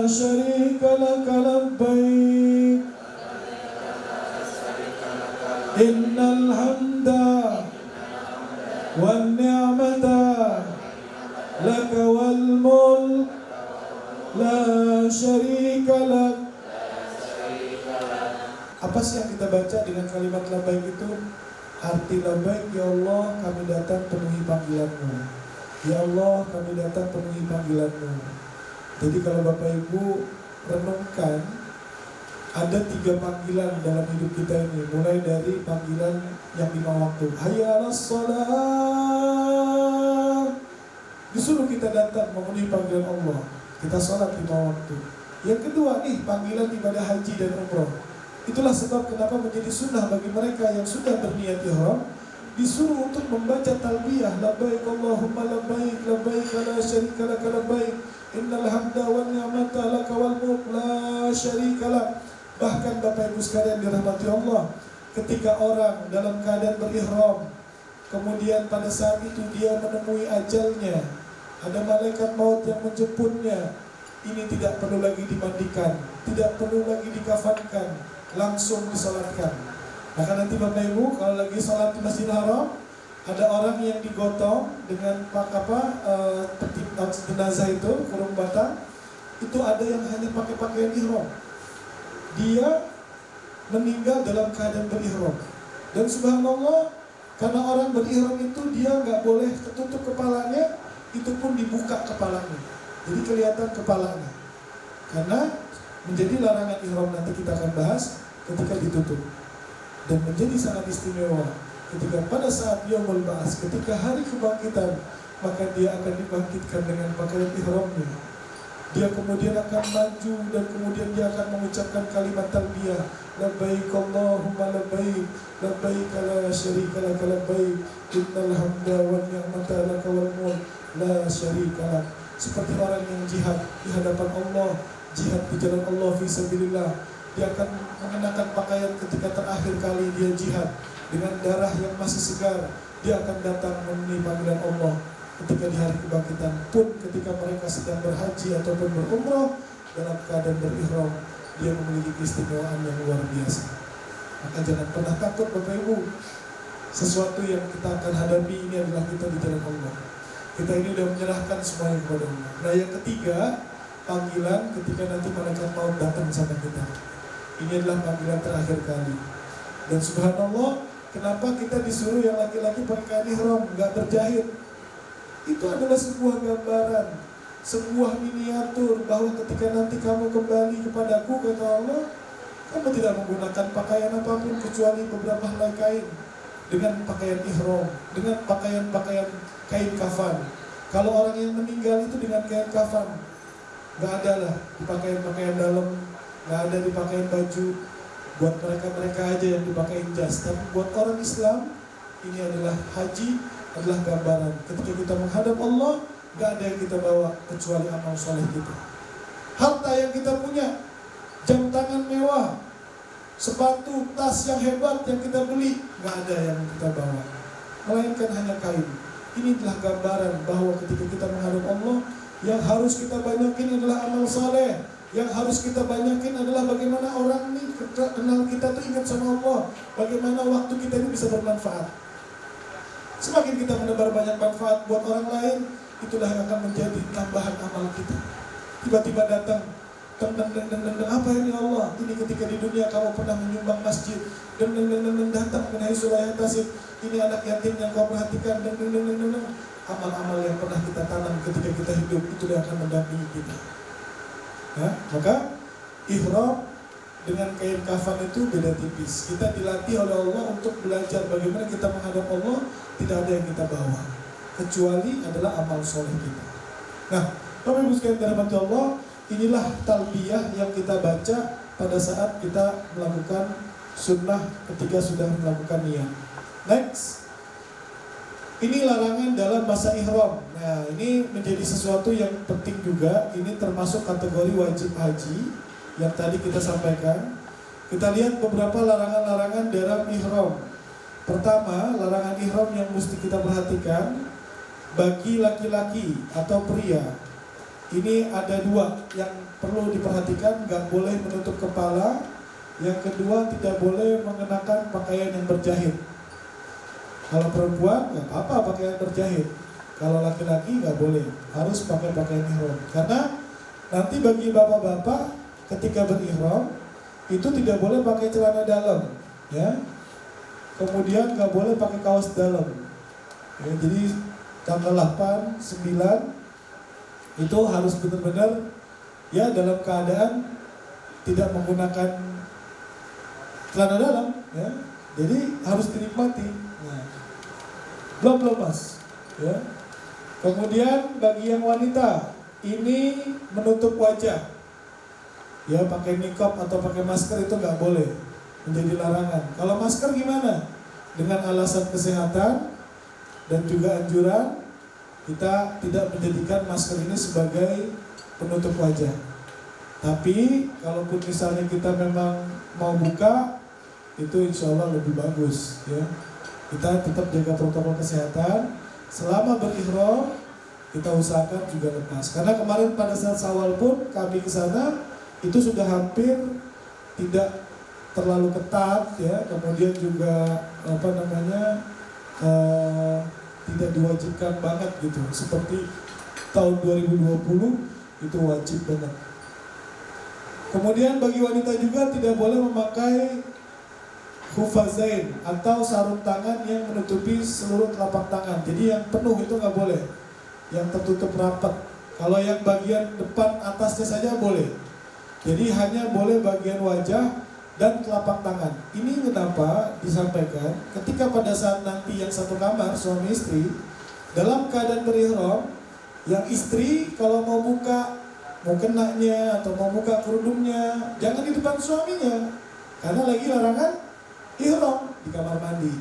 syarika laka labbaik, innal hamda wan ni'mata laka wal mulk la syarika lak. Apa sih yang kita baca dengan kalimat labbaik itu? Arti labbaik, ya Allah kami datang penuhi panggilan-Mu. Ya Allah kami datang penuhi panggilan-Mu. Jadi kalau Bapak Ibu renungkan, ada 3 panggilan dalam hidup kita ini. Mulai dari panggilan yang 5 waktu, hayya 'alas shalah, disuruh kita datang memenuhi panggilan Allah. Kita sholat 5 waktu. Yang kedua nih, panggilan ibadah haji dan umroh. Itulah sebab kenapa menjadi sunnah bagi mereka yang sudah berniat ihram, disuruh untuk membaca talbiyah, labbaik Allahumma labbaik, labbaik la syarika laka labbaik, innal hamda wan ni'mata laka wal mulk la syarika lak. Bahkan Bapak Ibu sekalian dirahmati Allah, ketika orang dalam keadaan berihram, kemudian pada saat itu dia menemui ajalnya, ada malaikat maut yang menjemputnya, ini tidak perlu lagi dimandikan, tidak perlu lagi dikafankan, langsung disolatkan. Maka nanti Bapak Ibu kalau lagi sholat di Masjidil Haram, ada orang yang digotong dengan peti jenazah itu, kurung batang, itu ada yang hanya pakai pakaian ihram. Dia meninggal dalam keadaan berihram. Dan subhanallah, karena orang berihram itu dia nggak boleh tertutup kepalanya, itu pun dibuka kepalanya, jadi kelihatan kepalanya. Karena menjadi larangan ihram, nanti kita akan bahas ketika ditutup. Dan menjadi sangat istimewa ketika pada saat Yaumul Ba'ats, ketika hari kebangkitan, maka dia akan dibangkitkan dengan pakaian ihramnya. Dia kemudian akan maju dan kemudian dia akan mengucapkan kalimat talbiyah, labbaik Allahumma labbaik, labbaik la syarika laka labbaik, innal hamda wan ni'mata laka wal mulk la syarika lak. Seperti orang yang jihad di hadapan Allah, jihad di jalan Allah fisabilillah. Dia akan mengenakan pakaian ketika terakhir kali dia jihad dengan darah yang masih segar. Dia akan datang memenuhi panggilan Allah ketika di hari kebangkitan. Pun ketika mereka sedang berhaji ataupun berumrah dalam keadaan berihram, dia memiliki keistimewaan yang luar biasa. Maka jangan pernah takut Bapak Ibu. Sesuatu yang kita akan hadapi ini adalah kita di jalan Allah. Kita ini sudah menyerahkan semuanya kepada Allah. Nah yang ketiga, panggilan ketika nanti malaikat maut datang sama kita. Ini adalah panggilan terakhir kali. Dan subhanallah, kenapa kita disuruh yang laki-laki pakai kain ihram, nggak berjahit? Itu adalah sebuah gambaran, sebuah miniatur bahwa ketika nanti kamu kembali kepadaku, kata Allah, kamu tidak menggunakan pakaian apapun kecuali beberapa helai kain dengan pakaian ihram, dengan pakaian kain kafan. Kalau orang yang meninggal itu dengan kain kafan, nggak ada lah di pakaian dalam, nggak ada di pakaian baju. Buat mereka aja yang dipakai jas. Tapi buat orang Islam, ini adalah haji, adalah gambaran. Ketika kita menghadap Allah, nggak ada yang kita bawa kecuali amal soleh kita. Harta yang kita punya, jam tangan mewah, sepatu, tas yang hebat yang kita beli, nggak ada yang kita bawa, melainkan hanya kain. Ini adalah gambaran bahwa ketika kita menghadap Allah, yang harus kita banyakin adalah amal soleh, Yang harus kita banyakin adalah bagaimana orang nih kenal kita tuh ingat sama Allah. Bagaimana waktu kita ini bisa bermanfaat. Semakin kita menebar banyak manfaat buat orang lain, itulah yang akan menjadi tambahan amal kita. Tiba-tiba datang, apa ini Allah? Ini ketika di dunia kamu pernah menyumbang masjid, datang mengenai Suraya Tasib. Ini anak yatim yang kau perhatikan, amal-amal yang pernah kita tanam ketika kita hidup, itu yang akan mendampingi kita. Nah, maka ihram dengan kain kafan itu beda tipis. Kita dilatih oleh Allah untuk belajar bagaimana kita menghadap Allah. Tidak ada yang kita bawa kecuali adalah amal soleh kita. Nah, Bapak Ibu sekalian dirahmati Allah, inilah talbiyah yang kita baca pada saat kita melakukan sunnah ketika sudah melakukan niat. Next, ini larangan dalam masa ihram. Nah, ini menjadi sesuatu yang penting juga. Ini termasuk kategori wajib haji yang tadi kita sampaikan. Kita lihat beberapa larangan-larangan dalam ihram. Pertama, larangan ihram yang mesti kita perhatikan bagi laki-laki atau pria. Ini ada dua yang perlu diperhatikan, nggak boleh menutup kepala. Yang kedua, tidak boleh mengenakan pakaian yang berjahit. Kalau perempuan nggak apa-apa pakaian berjahit. Kalau laki-laki nggak boleh, harus pakai pakaian ihram. Karena nanti bagi bapak-bapak ketika berihram itu tidak boleh pakai celana dalam, ya. Kemudian nggak boleh pakai kaos dalam. Ya, jadi tanggal 8, 9 itu harus benar-benar ya dalam keadaan tidak menggunakan celana dalam, ya. Jadi harus dinikmati. Nah, belum mas, ya. Kemudian bagi yang wanita ini menutup wajah, ya pakai niqab atau pakai masker itu nggak boleh, menjadi larangan. Kalau masker gimana? Dengan alasan kesehatan dan juga anjuran, kita tidak menjadikan masker ini sebagai penutup wajah. Tapi kalaupun misalnya kita memang mau buka, itu insya Allah lebih bagus, ya. Kita tetap jaga protokol kesehatan. Selama berihram kita usahakan juga lepas. Karena kemarin pada saat Syawal pun kami ke sana itu sudah hampir tidak terlalu ketat, ya. Kemudian juga tidak diwajibkan banget gitu. Seperti tahun 2020 itu wajib banget. Kemudian bagi wanita juga tidak boleh memakai hufazain atau sarung tangan yang menutupi seluruh telapak tangan. Jadi yang penuh itu nggak boleh, yang tertutup rapat. Kalau yang bagian depan atasnya saja boleh. Jadi hanya boleh bagian wajah dan telapak tangan. Ini kenapa disampaikan ketika pada saat nanti yang satu kamar suami istri dalam keadaan berihram, yang istri kalau mau buka kenanya atau mau buka kerudungnya jangan di depan suaminya, karena lagi larangan ihram di kamar mandi.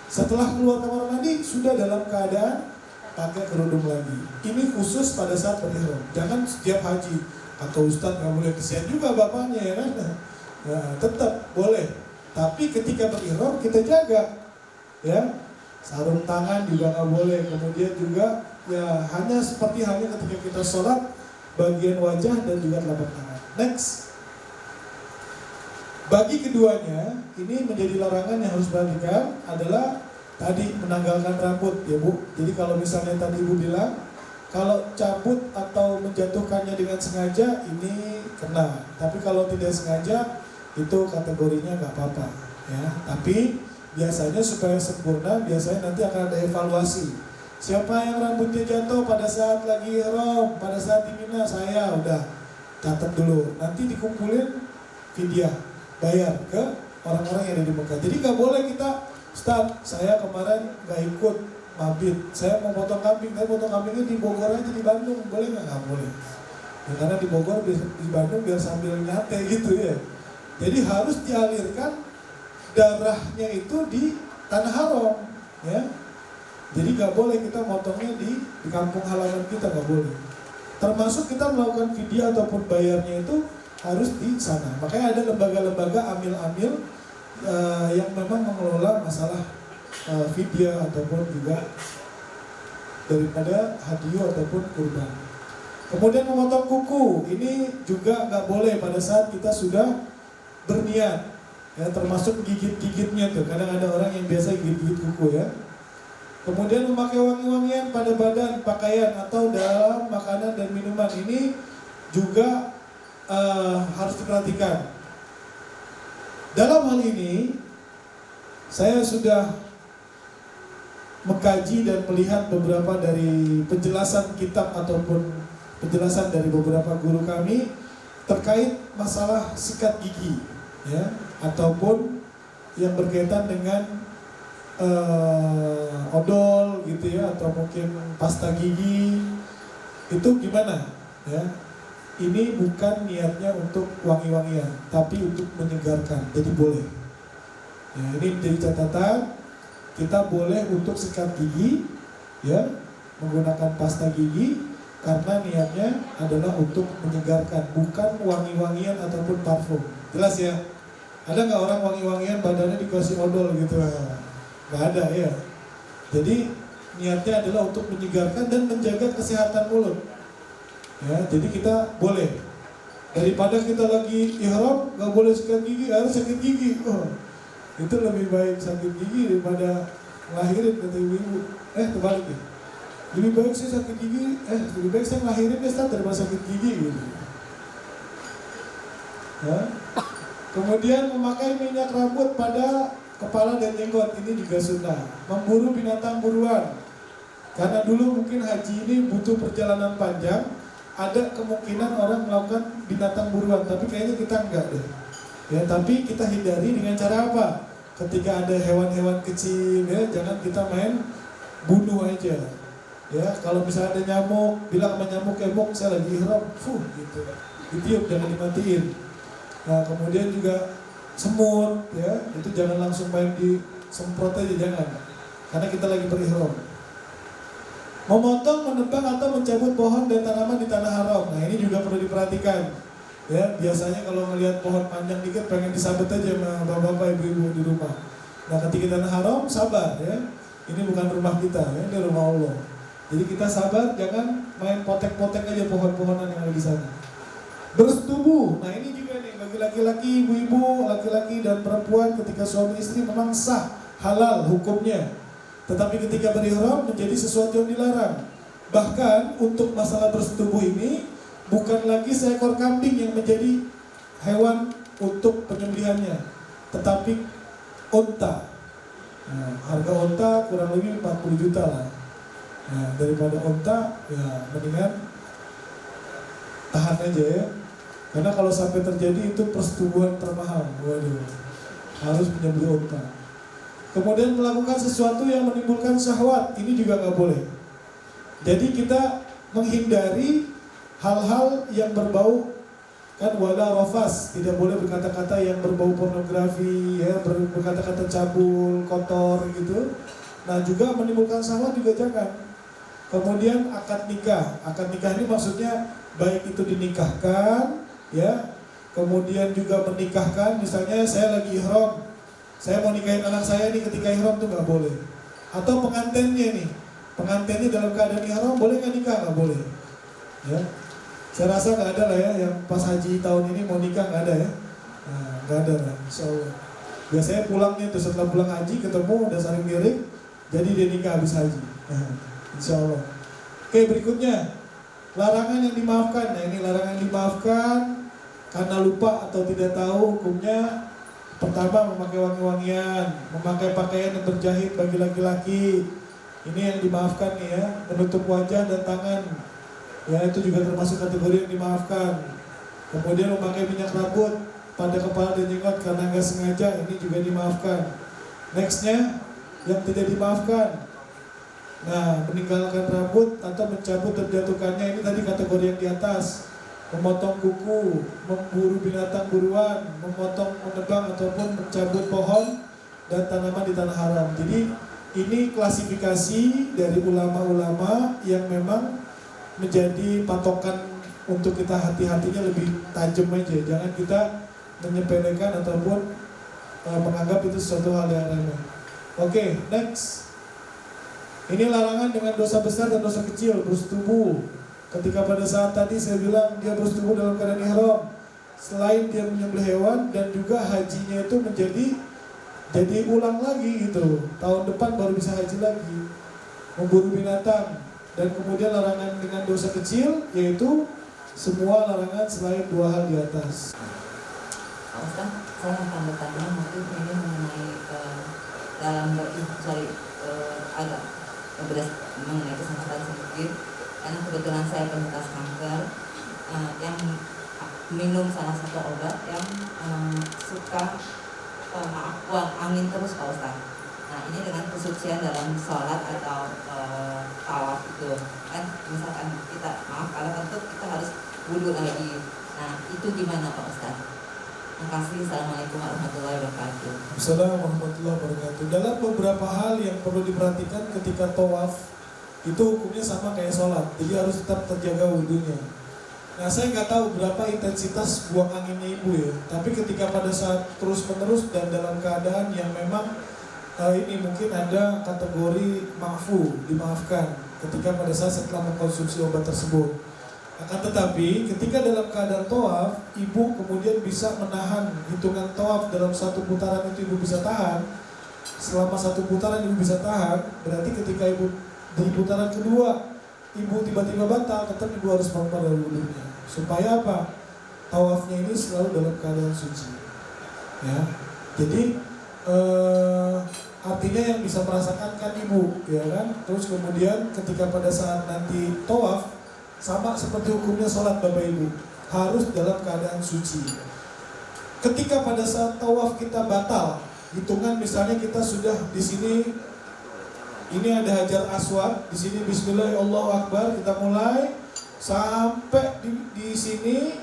Setelah keluar kamar mandi sudah dalam keadaan pakai kerudung lagi. Ini khusus pada saat berihram. Jangan setiap haji atau ustadz nggak boleh, kesian juga bapaknya, ya kan? Nah, tetap boleh. Tapi ketika berihram kita jaga, ya. Sarung tangan juga nggak boleh. Kemudian juga ya hanya seperti halnya ketika kita sholat, bagian wajah dan juga telapak tangan. Next. Bagi keduanya, ini menjadi larangan yang harus diperhatikan adalah tadi menanggalkan rambut, ya Bu. Jadi kalau misalnya tadi Ibu bilang, kalau cabut atau menjatuhkannya dengan sengaja, ini kena. Tapi kalau tidak sengaja, itu kategorinya nggak apa-apa, ya. Tapi biasanya supaya sempurna, biasanya nanti akan ada evaluasi. Siapa yang rambutnya jatuh pada saat lagi ihram, pada saat di Mina, saya udah catat dulu. Nanti dikumpulin fidyah, bayar ke orang-orang yang ada di Mekah. Jadi nggak boleh kita, Ustaz, saya kemarin nggak ikut mabit, saya mau potong kambing, tapi potong kambingnya di Bogor aja, di Bandung, boleh nggak? Nggak boleh. Ya, karena di Bogor, di Bandung biar sambil nyate gitu, ya. Jadi harus dialirkan darahnya itu di tanah haram, ya. Jadi nggak boleh kita motongnya di kampung halaman kita, nggak boleh. Termasuk kita melakukan fidyah ataupun bayarnya itu harus di sana. Makanya ada lembaga-lembaga amil-amil yang memang mengelola masalah fidyah ataupun juga daripada hadiah ataupun kurban. Kemudian memotong kuku, ini juga nggak boleh pada saat kita sudah berniat. Ya, termasuk gigit-gigitnya tuh. Kadang ada orang yang biasa gigit-gigit kuku ya. Kemudian memakai wangi-wangian pada badan, pakaian atau dalam makanan dan minuman, ini juga harus diperhatikan. Dalam hal ini saya sudah mengkaji dan melihat beberapa dari penjelasan kitab ataupun penjelasan dari beberapa guru kami terkait masalah sikat gigi, ya, ataupun yang berkaitan dengan odol gitu ya, atau mungkin pasta gigi. Itu gimana ya? Ini bukan niatnya untuk wangi-wangian, tapi untuk menyegarkan, jadi boleh ya. Ini menjadi catatan, kita boleh untuk sikat gigi ya, menggunakan pasta gigi, karena niatnya adalah untuk menyegarkan, bukan wangi-wangian ataupun parfum. Jelas ya? Ada nggak orang wangi-wangian badannya dikasih odol gitu? Nggak ada ya. Jadi niatnya adalah untuk menyegarkan dan menjaga kesehatan mulut. Ya, jadi kita boleh. Daripada kita lagi ihram nggak boleh sikat gigi, harus sakit gigi. Itu lebih baik sakit gigi daripada ngelahirin, kata ibu-ibu. Terbalik ya. Lebih baik saya sakit gigi, lebih baik saya ngelahirin daripada sakit gigi gitu. Ya. Kemudian memakai minyak rambut pada kepala dan jenggot, ini juga sunnah. Memburu binatang buruan, karena dulu mungkin haji ini butuh perjalanan panjang, ada kemungkinan orang melakukan binatang buruan, tapi kayaknya kita enggak deh. Ya, tapi kita hindari dengan cara apa? Ketika ada hewan-hewan kecil ya, jangan kita main bunuh aja. Ya, kalau misalnya ada nyamuk, bilang sama nyamuk, saya lagi ihram, gitu. Ditiup, jangan dimatiin. Nah, kemudian juga semut ya, itu jangan langsung main disemprot aja, jangan, karena kita lagi berihram. Memotong, menebang atau mencabut pohon dan tanaman di tanah haram, nah ini juga perlu diperhatikan ya. Biasanya kalau melihat pohon panjang dikit pengen disabet aja sama bapak-bapak, ibu-ibu di rumah. Nah, ketika tanah haram sabar ya, ini bukan rumah kita ya, ini rumah Allah. Jadi kita sabar, jangan main potek-potek aja pohon-pohonan yang ada di sana. Bersetubuh, nah ini juga nih bagi laki-laki, ibu-ibu, laki-laki dan perempuan, ketika suami istri memang sah, halal hukumnya. Tetapi ketika berihram menjadi sesuatu yang dilarang. Bahkan untuk masalah bersetubuh ini bukan lagi seekor kambing yang menjadi hewan untuk penyembelihannya, tetapi onta. Nah, harga onta kurang lebih 40 juta lah. Nah, daripada onta ya mendingan tahan aja ya. Karena kalau sampai terjadi itu persetubuhan termahal. Waduh, harus menyembelih unta. Kemudian melakukan sesuatu yang menimbulkan syahwat, ini juga nggak boleh. Jadi kita menghindari hal-hal yang berbau, kan wala rafas, tidak boleh berkata-kata yang berbau pornografi ya, berkata-kata cabul, kotor gitu. Nah, juga menimbulkan syahwat juga jangan. Kemudian akad nikah ini maksudnya baik itu dinikahkan ya, kemudian juga menikahkan. Misalnya saya lagi ihram, saya mau nikahin anak saya nih, ketika ihram tuh nggak boleh. Atau pengantinnya dalam keadaan ihram boleh nggak nikah? Nggak boleh ya. Saya rasa nggak ada lah ya yang pas haji tahun ini mau nikah, nggak ada ya. Nah, nggak ada lah, insyaallah. Biasanya pulangnya tuh setelah pulang haji ketemu udah saling lirik, jadi dia nikah habis haji. Nah, insyaallah. Oke, berikutnya larangan yang dimaafkan. Nah, ini larangan yang dimaafkan karena lupa atau tidak tahu hukumnya. Pertama, memakai wangi-wangian, memakai pakaian yang berjahit bagi laki-laki. Ini yang dimaafkan nih ya, menutup wajah dan tangan. Ya, itu juga termasuk kategori yang dimaafkan. Kemudian memakai minyak rambut pada kepala dan jenggot karena nggak sengaja, ini juga dimaafkan. Nextnya, yang tidak dimaafkan. Nah, meninggalkan rambut atau mencabut dan menjatuhkannya, ini tadi kategori yang di atas. Memotong kuku, memburu binatang buruan, memotong, menebang ataupun mencabut pohon dan tanaman di tanah haram. Jadi ini klasifikasi dari ulama-ulama yang memang menjadi patokan untuk kita hati-hatinya lebih tajam aja. Jangan kita menyepelekan ataupun menganggap itu sesuatu hal yang remeh. Oke, next. Ini larangan dengan dosa besar dan dosa kecil, bersetubuh. Ketika pada saat tadi saya bilang dia bersetubuh dalam keadaan ihram, selain dia menyembelih hewan dan juga hajinya itu jadi ulang lagi gitu. Tahun depan baru bisa haji lagi. Memburu binatang dan kemudian larangan dengan dosa kecil, yaitu semua larangan selain 2 hal di atas. Pak Ustaz, saya akan bertanya mungkin ini mengenai dalam agak mengenai kesempatan sedikit, karena kebetulan saya penyintas kanker yang minum salah satu obat yang suka buang angin terus Pak Ustaz. Nah ini dengan kesucian dalam sholat atau tawaf itu kan, misalkan kita kalau tentu kita harus wudu lagi. Nah itu gimana Pak Ustaz? Terima kasih. Assalamualaikum warahmatullahi wabarakatuh. Assalamualaikum warahmatullahi wabarakatuh. Dalam beberapa hal yang perlu diperhatikan ketika tawaf, itu hukumnya sama kayak sholat, jadi harus tetap terjaga wudhunya. Nah saya nggak tahu berapa intensitas buang anginnya ibu ya, tapi ketika pada saat terus menerus dan dalam keadaan yang memang ini mungkin ada kategori dimaafkan ketika pada saat setelah mengkonsumsi obat tersebut. Akan tetapi ketika dalam keadaan tawaf, ibu kemudian bisa menahan hitungan tawaf dalam 1 putaran itu ibu bisa tahan. Selama 1 putaran ibu bisa tahan, berarti ketika ibu di putaran kedua ibu tiba-tiba batal, tetap ibu harus pada wudhunya. Supaya apa? Tawafnya ini selalu dalam keadaan suci. Ya, jadi artinya yang bisa merasakan kan ibu, ya kan? Terus kemudian ketika pada saat nanti tawaf, sama seperti hukumnya sholat Bapak Ibu, harus dalam keadaan suci. Ketika pada saat tawaf kita batal, hitungan misalnya kita sudah di sini, ini ada Hajar Aswad, di sini Bismillah Allahu Akbar, kita mulai sampai di sini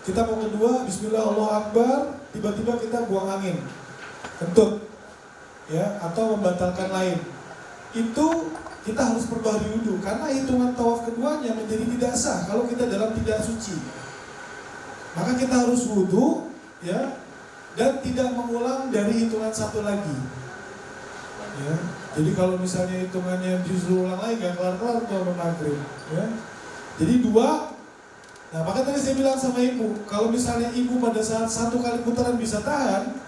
kita mau kedua Bismillah Allahu Akbar, tiba-tiba kita buang angin, kentut, ya, atau membatalkan lain. Itu kita harus perbaharui wudhu, karena hitungan tawaf keduanya menjadi tidak sah kalau kita dalam tidak suci. Maka kita harus wudhu, ya, dan tidak mengulang dari hitungan 1 lagi. Ya, jadi kalau misalnya hitungannya justru ulang lagi, gak kelar-kelar tuh maghrib. Ya. Jadi 2. Nah maka tadi saya bilang sama ibu, kalau misalnya ibu pada saat 1 kali putaran bisa tahan,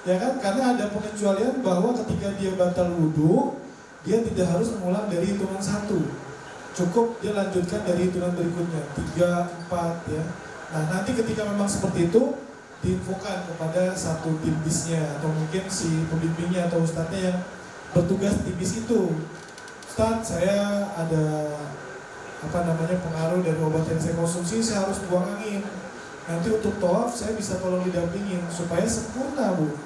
ya kan, karena ada pengecualian bahwa ketika dia batal wudhu, dia tidak harus mengulang dari hitungan 1. Cukup dia lanjutkan dari hitungan berikutnya 3, 4 ya. Nah nanti ketika memang seperti itu, diinfokan kepada satu tim bisnya atau mungkin si pembimbingnya atau ustadznya yang bertugas di bis itu. Ustadz, saya ada pengaruh dari obat yang saya konsumsi, saya harus buang angin. Nanti untuk tawaf saya bisa tolong didampingin supaya sempurna Bu.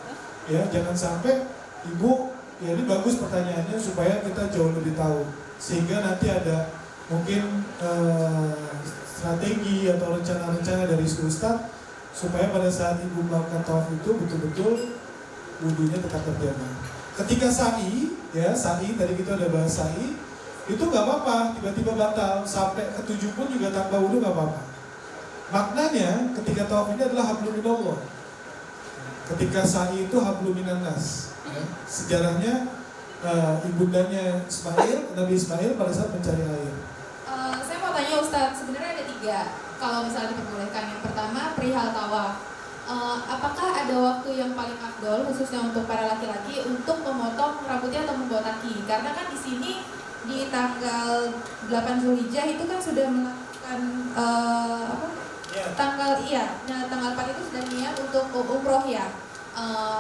Ya, jangan sampai ibu. Ya ini bagus pertanyaannya supaya kita jauh lebih tahu, sehingga nanti ada mungkin strategi atau rencana-rencana dari si Ustadz supaya pada saat ibu melakukan tawaf itu betul-betul wudhunya tetap terjaga. Ketika sa'i, ya sa'i tadi kita ada bahas sa'i, itu nggak apa-apa, tiba-tiba batal sampai ke 7 pun juga tanpa wudhu nggak apa-apa. Maknanya ketika tawaf ini adalah hablum minallah. Ketika sa'i itu hablum minannas. Ya, sejarahnya ibundanya Nabi Ismail pada saat mencari air. Saya mau tanya Ustadz, sebenarnya ada 3 kalau misalnya diperbolehkan. Yang pertama perihal tawaf. Apakah ada waktu yang paling afdol khususnya untuk para laki-laki untuk memotong rambutnya atau membotaki? Karena kan di sini di tanggal 8 Zulhijjah itu kan sudah melakukan tanggal 4 itu sudah niat untuk umroh ya.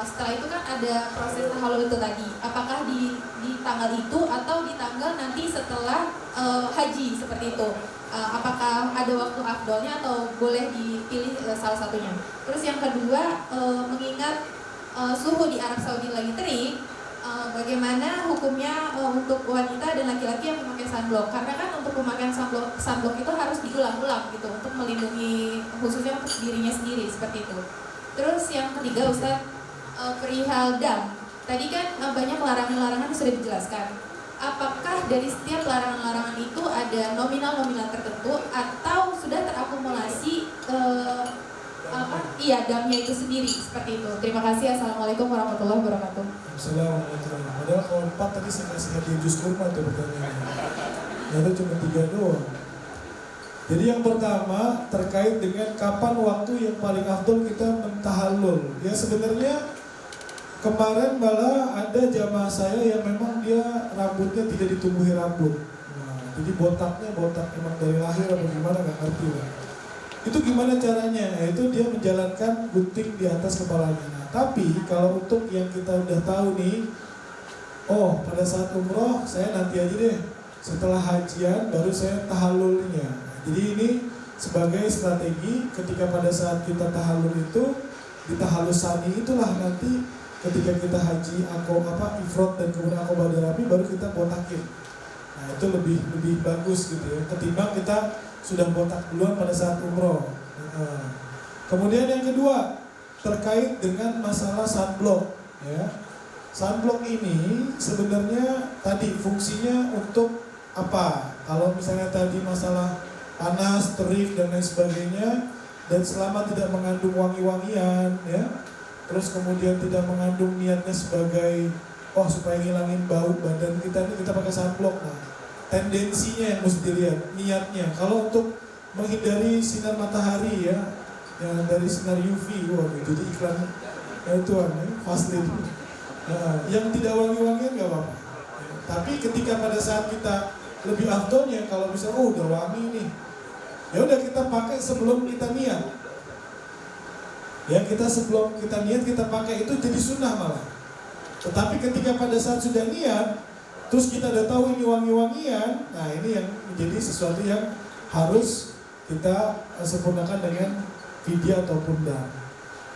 Setelah itu kan ada proses tahalul itu tadi. Apakah di tanggal itu atau di tanggal nanti setelah haji seperti itu? Apakah ada waktu afdolnya atau boleh dipilih salah satunya? Terus yang kedua, mengingat suhu di Arab Saudi lagi terik, bagaimana hukumnya untuk wanita dan laki-laki yang memakai sunblock? Karena kan untuk pemakaian sunblock itu harus diulang-ulang gitu untuk melindungi khususnya untuk dirinya sendiri seperti itu. Terus yang ketiga Ustadz, perihal dam. Tadi kan banyak larangan-larangan yang sudah dijelaskan. Apakah dari setiap larangan-larangan itu ada nominal-nominal tertentu atau sudah terakumulasi damnya itu sendiri seperti itu? Terima kasih. Assalamualaikum warahmatullahi wabarakatuh. Assalamualaikum. Padahal kalau 4 tadi saya kasih hadiah jus kurma tuh pertanyaannya. Ternyata cuma 3 doang. Jadi yang pertama terkait dengan kapan waktu yang paling afdol kita mentahallul. Ya sebenarnya kemarin malah ada jamaah saya yang memang dia rambutnya tidak ditumbuhi rambut. Nah, jadi botak memang dari lahir atau gimana nggak ngerti lah. Itu gimana caranya? Itu dia menjalankan gunting di atas kepalanya. Nah, tapi kalau untuk yang kita udah tahu nih, oh pada saat umroh saya nanti aja deh, setelah hajian baru saya tahallulnya. Jadi ini sebagai strategi ketika pada saat kita tahallul itu, di tahallus sani itulah nanti ketika kita haji ifrad dan kemudian aqobah dan rabi baru kita botakin. Nah itu lebih bagus gitu ya, ketimbang kita sudah botak duluan pada saat umroh. Kemudian yang kedua terkait dengan masalah sunblock ya. Sunblock ini sebenarnya tadi fungsinya untuk apa? Kalau misalnya tadi masalah panas, terik dan lain sebagainya, dan selama tidak mengandung wangi-wangian ya, terus kemudian tidak mengandung niatnya sebagai supaya ngilangin bau badan kita, ini kita pakai sunblock. Nah tendensinya yang mesti dilihat niatnya. Kalau untuk menghindari sinar matahari ya, yang dari sinar UV, jadi iklan tuan ya, Vaseline. Nah, yang tidak wangi-wangian nggak apa-apa. Tapi ketika pada saat kita lebih afdolnya kalau misalnya udah wangi nih, ya udah kita pakai sebelum kita niat. Ya kita sebelum kita niat kita pakai, itu jadi sunnah malah. Tetapi ketika pada saat sudah niat, terus kita udah tahu ini wangi-wangian, nah ini yang menjadi sesuatu yang harus kita sempurnakan dengan fidyah ataupun dam.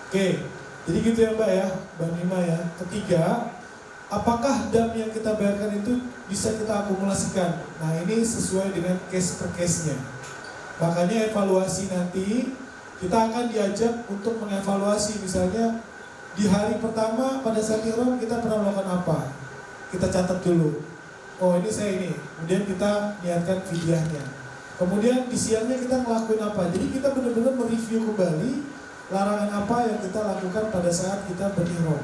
Oke, jadi gitu ya Mbak ya, Mbak Nima ya. Ketiga, apakah dam yang kita bayarkan itu bisa kita akumulasikan? Nah ini sesuai dengan case per case-nya. Makanya evaluasi nanti kita akan diajak untuk mengevaluasi, misalnya di hari pertama pada saat ihram kita pernah melakukan apa? Kita catat dulu. Oh ini saya ini. Kemudian kita niatkan fidyahnya. Kemudian di siangnya kita ngelakuin apa? Jadi kita benar-benar mereview kembali larangan apa yang kita lakukan pada saat kita berihram.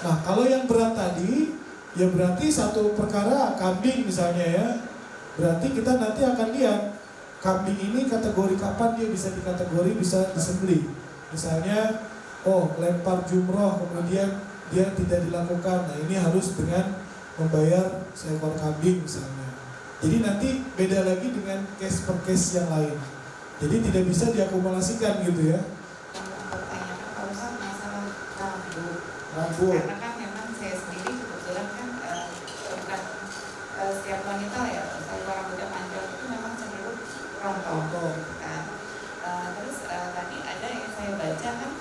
Nah kalau yang berat tadi, ya berarti satu perkara kambing misalnya ya, berarti kita nanti akan lihat kambing ini kategori kapan dia bisa dikategori bisa disembelih. Misalnya, lempar jumroh kemudian dia tidak dilakukan. Nah ini harus dengan membayar seekor kambing misalnya. Jadi nanti beda lagi dengan case per case yang lain. Jadi tidak bisa diakumulasikan gitu ya. Pertanyaan Pak Ustadz masalah Rambut. Karena kan memang saya sendiri kebetulan kan bukan setiap wanita ya, kalau rambutnya panjang itu memang cenderung rontok kan. Terus tadi ada yang saya baca kan,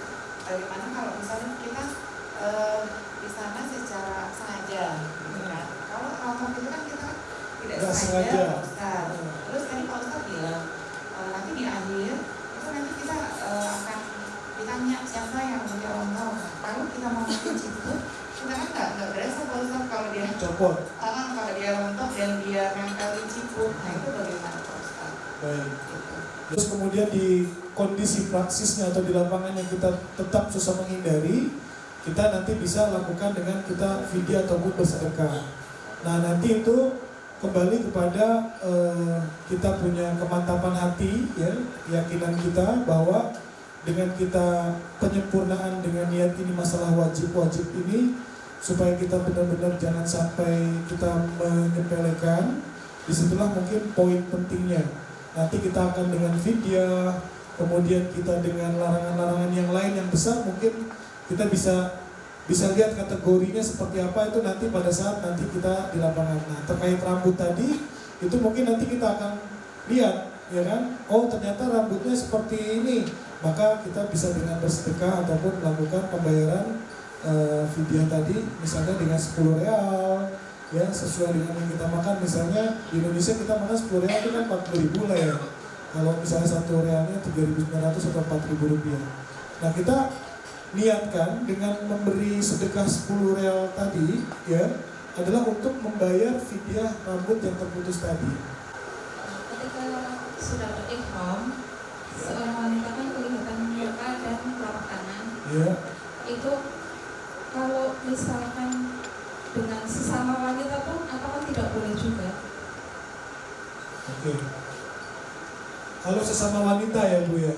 bagaimana kalau misalnya kita di sana secara sengaja, kan? Kalau rontok itu kan kita tidak sengaja, Pak Ustadz. Terus tadi Pak Ustadz bilang nanti di akhir itu nanti kita akan ditanya siapa yang punya rontok. Kalau kita mau menciput, kita kan nggak berasa Pak Ustadz kalau dia Copot. kalau dia rontok dan dia nempelin ciput. Nah itu bagaimana Pak Ustadz? Baik. Terus kemudian di kondisi praksisnya atau di lapangan yang kita tetap susah menghindari, kita nanti bisa lakukan dengan kita fidyah ataupun bersedekah. Nah nanti itu kembali kepada kita punya kemantapan hati ya, keyakinan kita bahwa dengan kita penyempurnaan dengan niat ini masalah wajib-wajib ini, supaya kita benar-benar jangan sampai kita menyepelekan. Disitulah mungkin poin pentingnya. Nanti kita akan dengan fidyah, kemudian kita dengan larangan-larangan yang lain yang besar, mungkin kita bisa lihat kategorinya seperti apa itu nanti pada saat nanti kita di lapangan. Nah terkait rambut tadi, itu mungkin nanti kita akan lihat ya kan, oh ternyata rambutnya seperti ini, maka kita bisa dengan bersedekah ataupun melakukan pembayaran fidyah tadi, misalnya dengan 10 real ya, sesuai dengan yang kita makan. Misalnya di Indonesia kita makan 10 real itu kan 40.000 lah ya, kalau misalnya 1 realnya 3.900 atau 4.000 rupiah. Nah kita niatkan dengan memberi sedekah 10 real tadi ya, adalah untuk membayar fidyah rambut yang terputus tadi. Ketika sudah berikhram, seorang wanita kan kelihatan muka dan telapak tangan. Ya. Itu kalau misalkan dengan sesama wanita pun apakah tidak boleh juga? Oke. Kalau sesama wanita ya Bu ya.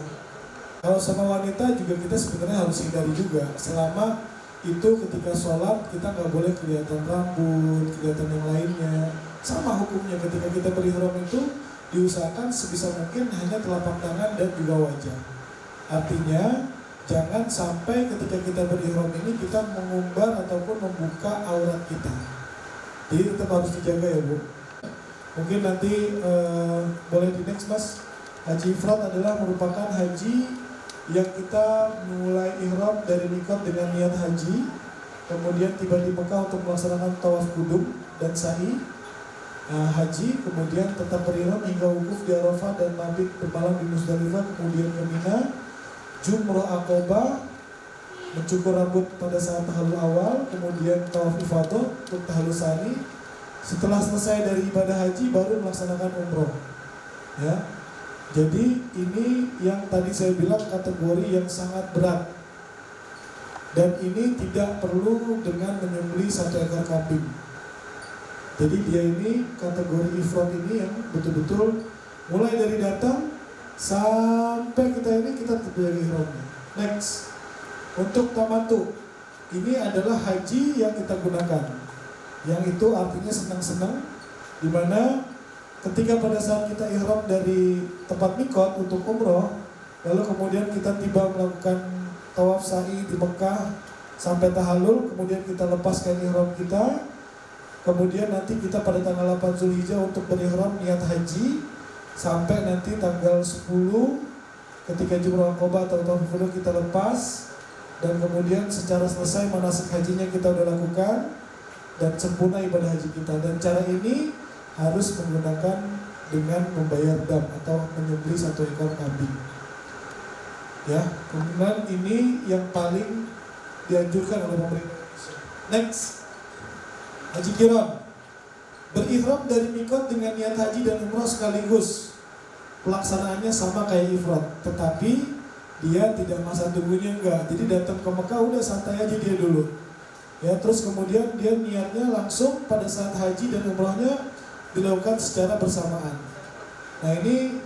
Kalau sama wanita juga kita sebenarnya harus hindari juga. Selama itu ketika sholat kita nggak boleh kelihatan rambut, kelihatan yang lainnya. Sama hukumnya ketika kita berihram itu diusahakan sebisa mungkin hanya telapak tangan dan juga wajah. Artinya jangan sampai ketika kita berihram ini kita mengumbar ataupun membuka aurat kita. Jadi tetap harus dijaga ya Bu. Mungkin nanti boleh di next Mas. Haji ifrad adalah merupakan haji yang kita mulai ihram dari mikot dengan niat haji, kemudian tiba di Mekah untuk melaksanakan tawaf kudum dan sa'i haji, kemudian tetap berihram hingga wukuf di Arafah dan mabit bermalam di Musdalifah, kemudian ke Mina, jumrah Aqabah, mencukur rambut pada saat tahallul awal, kemudian tawaf ifadah untuk tahallul tsani. Setelah selesai dari ibadah haji baru melaksanakan umroh. Ya. Jadi ini yang tadi saya bilang kategori yang sangat berat. Dan ini tidak perlu dengan menyembelih 1 ekor kambing. Jadi dia ini kategori ifrad ini yang betul-betul mulai dari datang sampai kita terjadi ihramnya. Next. Untuk tamattu, ini adalah haji yang kita gunakan. Yang itu artinya senang-senang, di mana ketika pada saat kita ihram dari tempat mikot untuk umroh, lalu kemudian kita tiba melakukan tawaf sa'i di Mekah sampai tahallul, kemudian kita lepaskan ihram kita, kemudian nanti kita pada tanggal 8 Zulhijjah untuk berihram niat haji sampai nanti tanggal 10 ketika jumrah Aqabah atau tawaf ifadah kita lepas, dan kemudian secara selesai manasik hajinya kita udah lakukan dan sempurna ibadah haji kita. Dan cara ini harus menggunakan dengan membayar dam atau menyembelih 1 ekor kambing. Ya, kemudian ini yang paling dianjurkan oleh pemerintah. Next, haji qiran. Berihram dari mikot dengan niat haji dan umrah sekaligus. Pelaksanaannya sama kayak ifrad, tetapi dia tidak masa tunggunya enggak. Jadi datang ke Mekah udah santai aja dia dulu. Ya, terus kemudian dia niatnya langsung pada saat haji dan umrahnya dilakukan secara bersamaan. Nah ini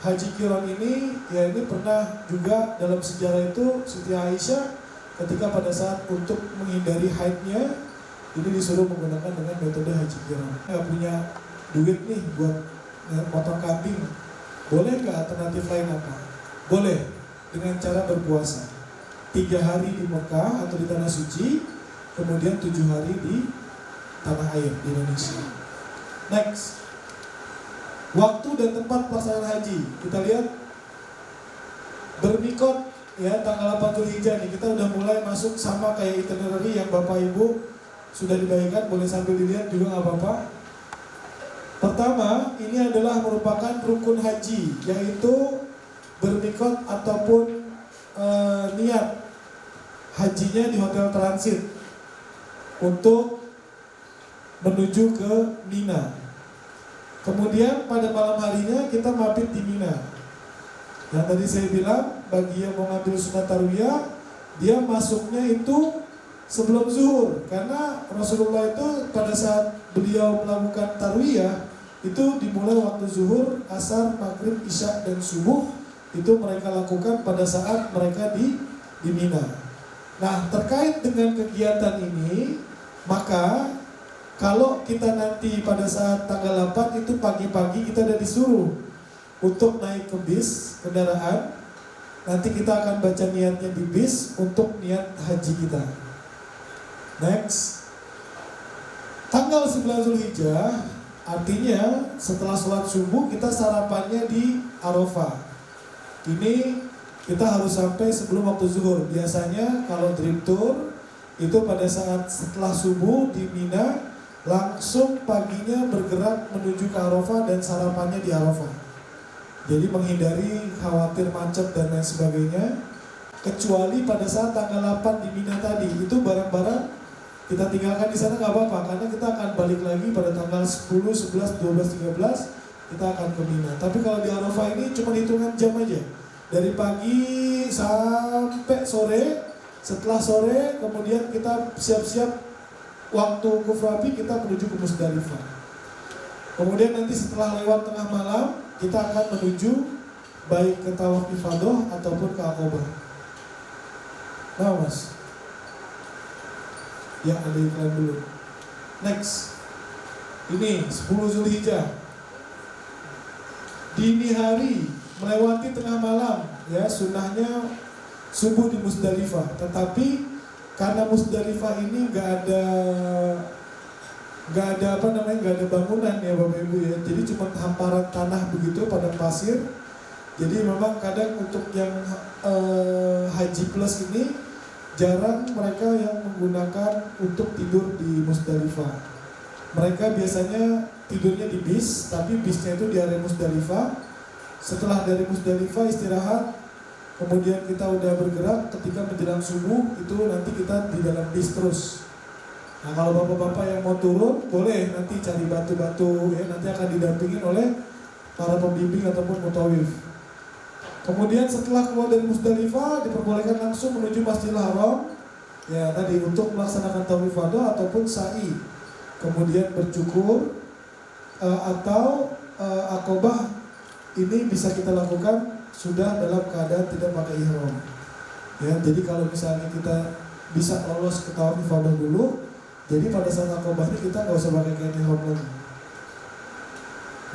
haji qiran ini, ya ini pernah juga dalam sejarah itu Siti Aisyah ketika pada saat untuk menghindari haidnya ini disuruh menggunakan dengan metode haji qiran. Nggak punya duit nih buat potong kambing, boleh nggak alternatif lain apa? Boleh, dengan cara berpuasa 3 hari di Mekah atau di Tanah Suci, kemudian 7 hari di tanah air di Indonesia. Next, waktu dan tempat pelaksanaan haji. Kita lihat bermikot ya tanggal 8 Zulhijjah nih. Kita udah mulai masuk sama kayak itinerary yang Bapak Ibu sudah dibagikan, boleh sambil dilihat juga nggak apa-apa. Pertama, ini adalah merupakan rukun haji, yaitu bermikot ataupun niat hajinya di hotel transit untuk menuju ke Mina. Kemudian pada malam harinya kita mabit di Mina. Yang tadi saya bilang, bagi yang mau ngambil sunat tarwiyah, dia masuknya itu sebelum zuhur. Karena Rasulullah itu pada saat beliau melakukan tarwiyah, itu dimulai waktu zuhur, asar, maghrib, isya, dan subuh. Itu mereka lakukan pada saat mereka di Mina. Nah, terkait dengan kegiatan ini, maka kalau kita nanti pada saat tanggal 8 itu pagi-pagi kita udah disuruh untuk naik ke bis, kendaraan. Nanti kita akan baca niatnya di bis untuk niat haji kita. Next, tanggal 9 Zulhijjah, artinya setelah sholat subuh kita sarapannya di Arafah. Ini kita harus sampai sebelum waktu zuhur. Biasanya kalau dream tour itu pada saat setelah subuh di Mina, langsung paginya bergerak menuju ke Arafah dan sarapannya di Arafah. Jadi menghindari khawatir macet dan lain sebagainya. Kecuali pada saat tanggal 8 di Mina tadi, itu barang-barang kita tinggalkan di sana nggak apa-apa, karena kita akan balik lagi pada tanggal 10, 11, 12, 13 kita akan ke Mina. Tapi kalau di Arafah ini cuma hitungan jam aja. Dari pagi sampai sore, setelah sore kemudian kita siap-siap waktu kufrabi kita menuju ke Musdalifah. Kemudian nanti setelah lewat tengah malam kita akan menuju baik ke tawaf ifadah ataupun ke Aqobah. Nah mas, ya ada iklan dulu. Next, ini 10 Zulhijjah, dini hari melewati tengah malam, ya sunnahnya subuh di Musdalifah. Tetapi karena Musdalifah ini nggak ada bangunan ya Bapak Ibu ya, jadi cuma hamparan tanah begitu, padang pasir. Jadi memang kadang untuk yang haji plus ini jarang mereka yang menggunakan untuk tidur di Musdalifah. Mereka biasanya tidurnya di bis, tapi bisnya itu di area Musdalifah. Setelah dari Musdalifah istirahat, kemudian kita udah bergerak, ketika menjelang subuh itu nanti kita di dalam bis terus. Nah kalau bapak-bapak yang mau turun boleh nanti cari batu-batu ya, nanti akan didampingin oleh para pembimbing ataupun mutawif. Kemudian setelah keluar dari Musdalifah diperbolehkan langsung menuju Masjidil Haram ya tadi untuk melaksanakan tawaf ifadah ataupun sa'i. Kemudian bercukur atau Aqobah ini bisa kita lakukan sudah dalam keadaan tidak pakai ihram. Ya, jadi kalau misalnya kita bisa lolos ke tawaf ifadah dulu, jadi pada saat Aqobah ini kita nggak usah pakai kain ihram lagi.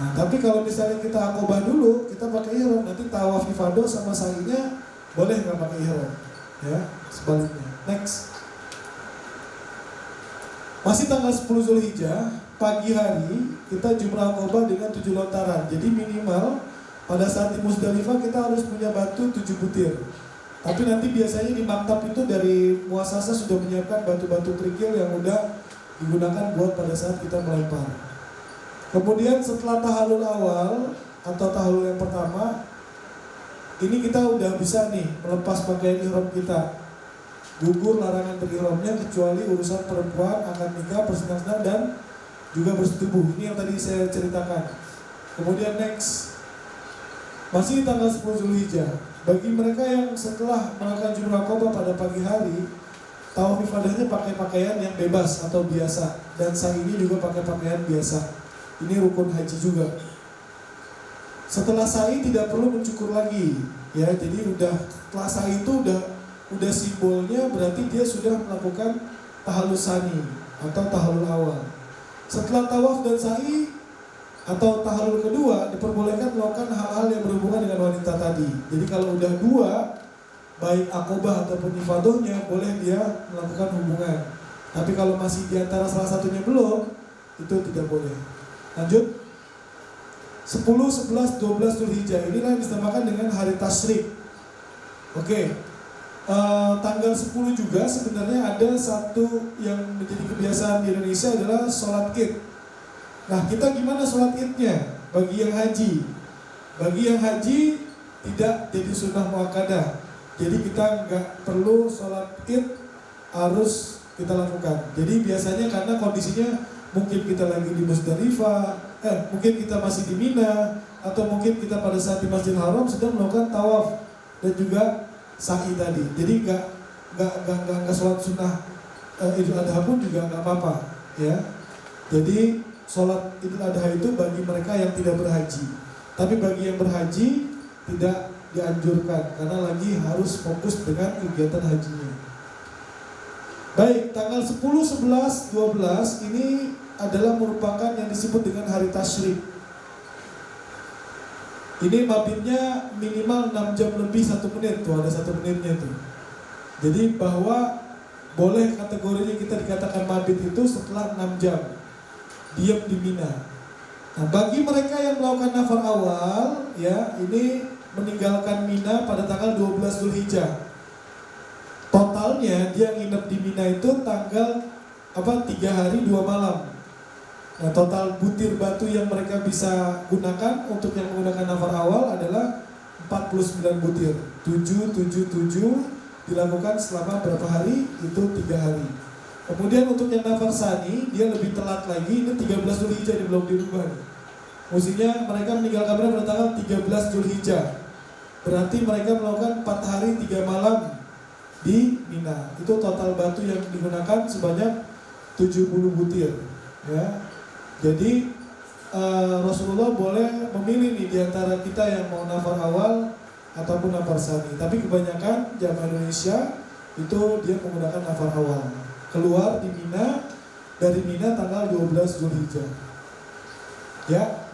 Nah, tapi kalau misalnya kita Aqobah dulu, kita pakai ihram, nanti tawaf ifadah sama sa'inya boleh nggak pakai ihram. Ya, sebaliknya. Next. Masih tanggal 10 Zulhijjah, pagi hari kita jumrah Aqobah dengan 7 lontaran. Jadi minimal pada saat di Musdalifah kita harus punya batu 7 butir. Tapi nanti biasanya di maktab itu dari muasasa sudah menyiapkan batu-batu kerikil yang udah digunakan buat pada saat kita melempar. Kemudian setelah tahallul awal atau tahallul yang pertama, ini kita udah bisa nih melepas pakaian ihram kita. Gugur larangan berihramnya kecuali urusan perempuan, akad nikah, persenang-senang dan juga bersetubuh. Ini yang tadi saya ceritakan. Kemudian next, masih di tanggal 10 Zulhijjah, bagi mereka yang setelah melakukan jumrah Aqobah pada pagi hari, tawaf ifadahnya pakai pakaian yang bebas atau biasa, dan sa'inya juga pakai pakaian biasa. Ini rukun haji juga. Setelah sa'i tidak perlu mencukur lagi, ya. Jadi setelah sa'i itu udah simbolnya berarti dia sudah melakukan tahallul tsani atau tahallul awal. Setelah tawaf dan sa'i atau tahallul kedua diperbolehkan melakukan hal-hal yang berhubungan dengan wanita tadi. Jadi kalau udah dua, baik Aqobah ataupun ifadahnya, boleh dia melakukan hubungan. Tapi kalau masih di antara salah satunya belum, itu tidak boleh. Lanjut. 10, 11, 12 Zulhijjah, inilah yang dinamakan dengan hari tasyrik. Oke. Tanggal 10 juga sebenarnya ada satu yang menjadi kebiasaan di Indonesia adalah sholat Id. Nah, kita gimana sholat Idnya bagi yang haji? Bagi yang haji tidak jadi sunnah muakkadah. Jadi kita nggak perlu sholat Id harus kita lakukan. Jadi biasanya karena kondisinya mungkin kita lagi di Musdalifah, mungkin kita masih di Mina, atau mungkin kita pada saat di Masjidil Haram sedang melakukan tawaf dan juga sa'i tadi. Jadi nggak sholat sunnah Idul Adha pun juga nggak apa-apa, ya. Jadi sholat Idul Adha itu bagi mereka yang tidak berhaji. Tapi bagi yang berhaji tidak dianjurkan karena lagi harus fokus dengan kegiatan hajinya. Baik, tanggal 10, 11, 12 ini adalah merupakan yang disebut dengan hari tasyrik. Ini mabitnya minimal 6 jam lebih 1 menit, tuh ada 1 menitnya tuh. Jadi bahwa boleh kategorinya kita dikatakan mabit itu setelah 6 jam diam di Mina. Nah, bagi mereka yang melakukan nafar awal, ya ini meninggalkan Mina pada tanggal 12 Zulhijjah. Totalnya dia nginep di Mina itu tanggal 3 hari 2 malam. Nah, total butir batu yang mereka bisa gunakan untuk yang menggunakan nafar awal adalah 49 butir. 7 dilakukan selama berapa hari? Itu 3 hari. Kemudian untuk yang nafar tsani, dia lebih telat lagi, ini 13 Zulhijjah, ini belum dirubah. Mestinya mereka meninggalkan Mina pada tanggal 13 Zulhijjah. Berarti mereka melakukan 4 hari 3 malam di Mina. Itu total batu yang digunakan sebanyak 70 butir, ya. Jadi Rasulullah boleh memilih nih di antara kita yang mau nafar awal ataupun nafar sani. Tapi kebanyakan jamaah Indonesia itu dia menggunakan nafar awal. Keluar di Mina, dari Mina tanggal 12 Zulhijjah. Ya.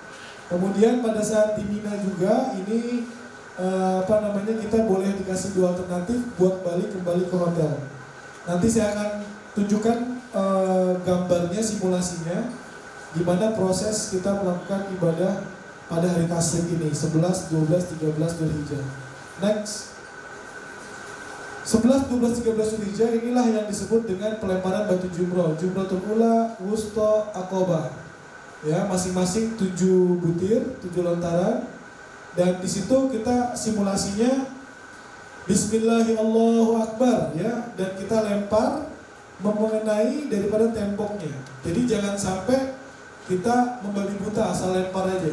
Kemudian pada saat di Mina juga ini kita boleh dikasih dua alternatif buat kembali ke hotel. Nanti saya akan tunjukkan gambarnya, simulasinya, di mana proses kita melakukan ibadah pada hari tasyrik ini 11, 12, 13 Zulhijjah. Next. 11, 12, 13 Zulhijjah inilah yang disebut dengan pelemparan batu jumroh, Jumratul Ula, Wusta, Aqobah. Ya, masing-masing 7 butir, 7 lontaran. Dan di situ kita simulasinya Bismillahirrahmanirrahim ya, dan kita lempar mengenai daripada temboknya. Jadi jangan sampai kita membabi buta asal lempar aja.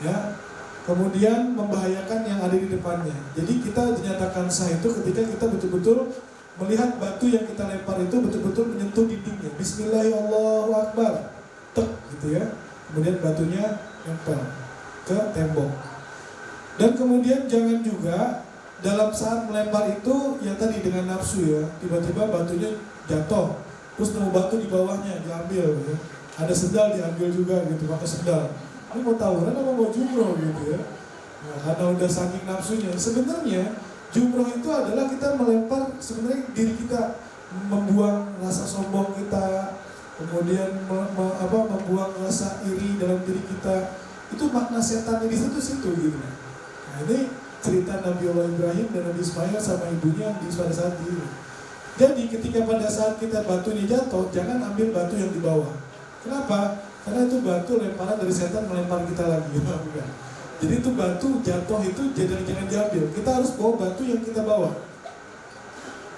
Ya. Kemudian membahayakan yang ada di depannya. Jadi kita dinyatakan sah itu ketika kita betul-betul melihat batu yang kita lempar itu betul-betul menyentuh dindingnya. Bismillahirrahmanirrahim. Tek gitu ya. Kemudian batunya nempel ke tembok. Dan kemudian jangan juga dalam saat melempar itu ya tadi dengan nafsu ya, tiba-tiba batunya jatuh, terus nemu batu di bawahnya diambil gitu. Ada sendal diambil juga gitu, pakai sendal. Ini mau tawuran apa mau jumroh gitu ya. Nah, karena udah saking nafsunya. Sebenarnya jumroh itu adalah kita melempar sebenarnya diri kita, membuang rasa sombong kita, kemudian membuang rasa iri dalam diri kita. Itu makna setannya di situ gitu. Nah, ini cerita Nabiullah Ibrahim dan Nabi Ismail sama ibunya pada saat ini. Jadi ketika pada saat kita batunya jatuh, jangan ambil batu yang di bawah. Kenapa? Karena itu batu lemparan dari setan melempar kita lagi. Jadi itu batu jatuh itu jangan diambil. Kita harus bawa batu yang kita bawa.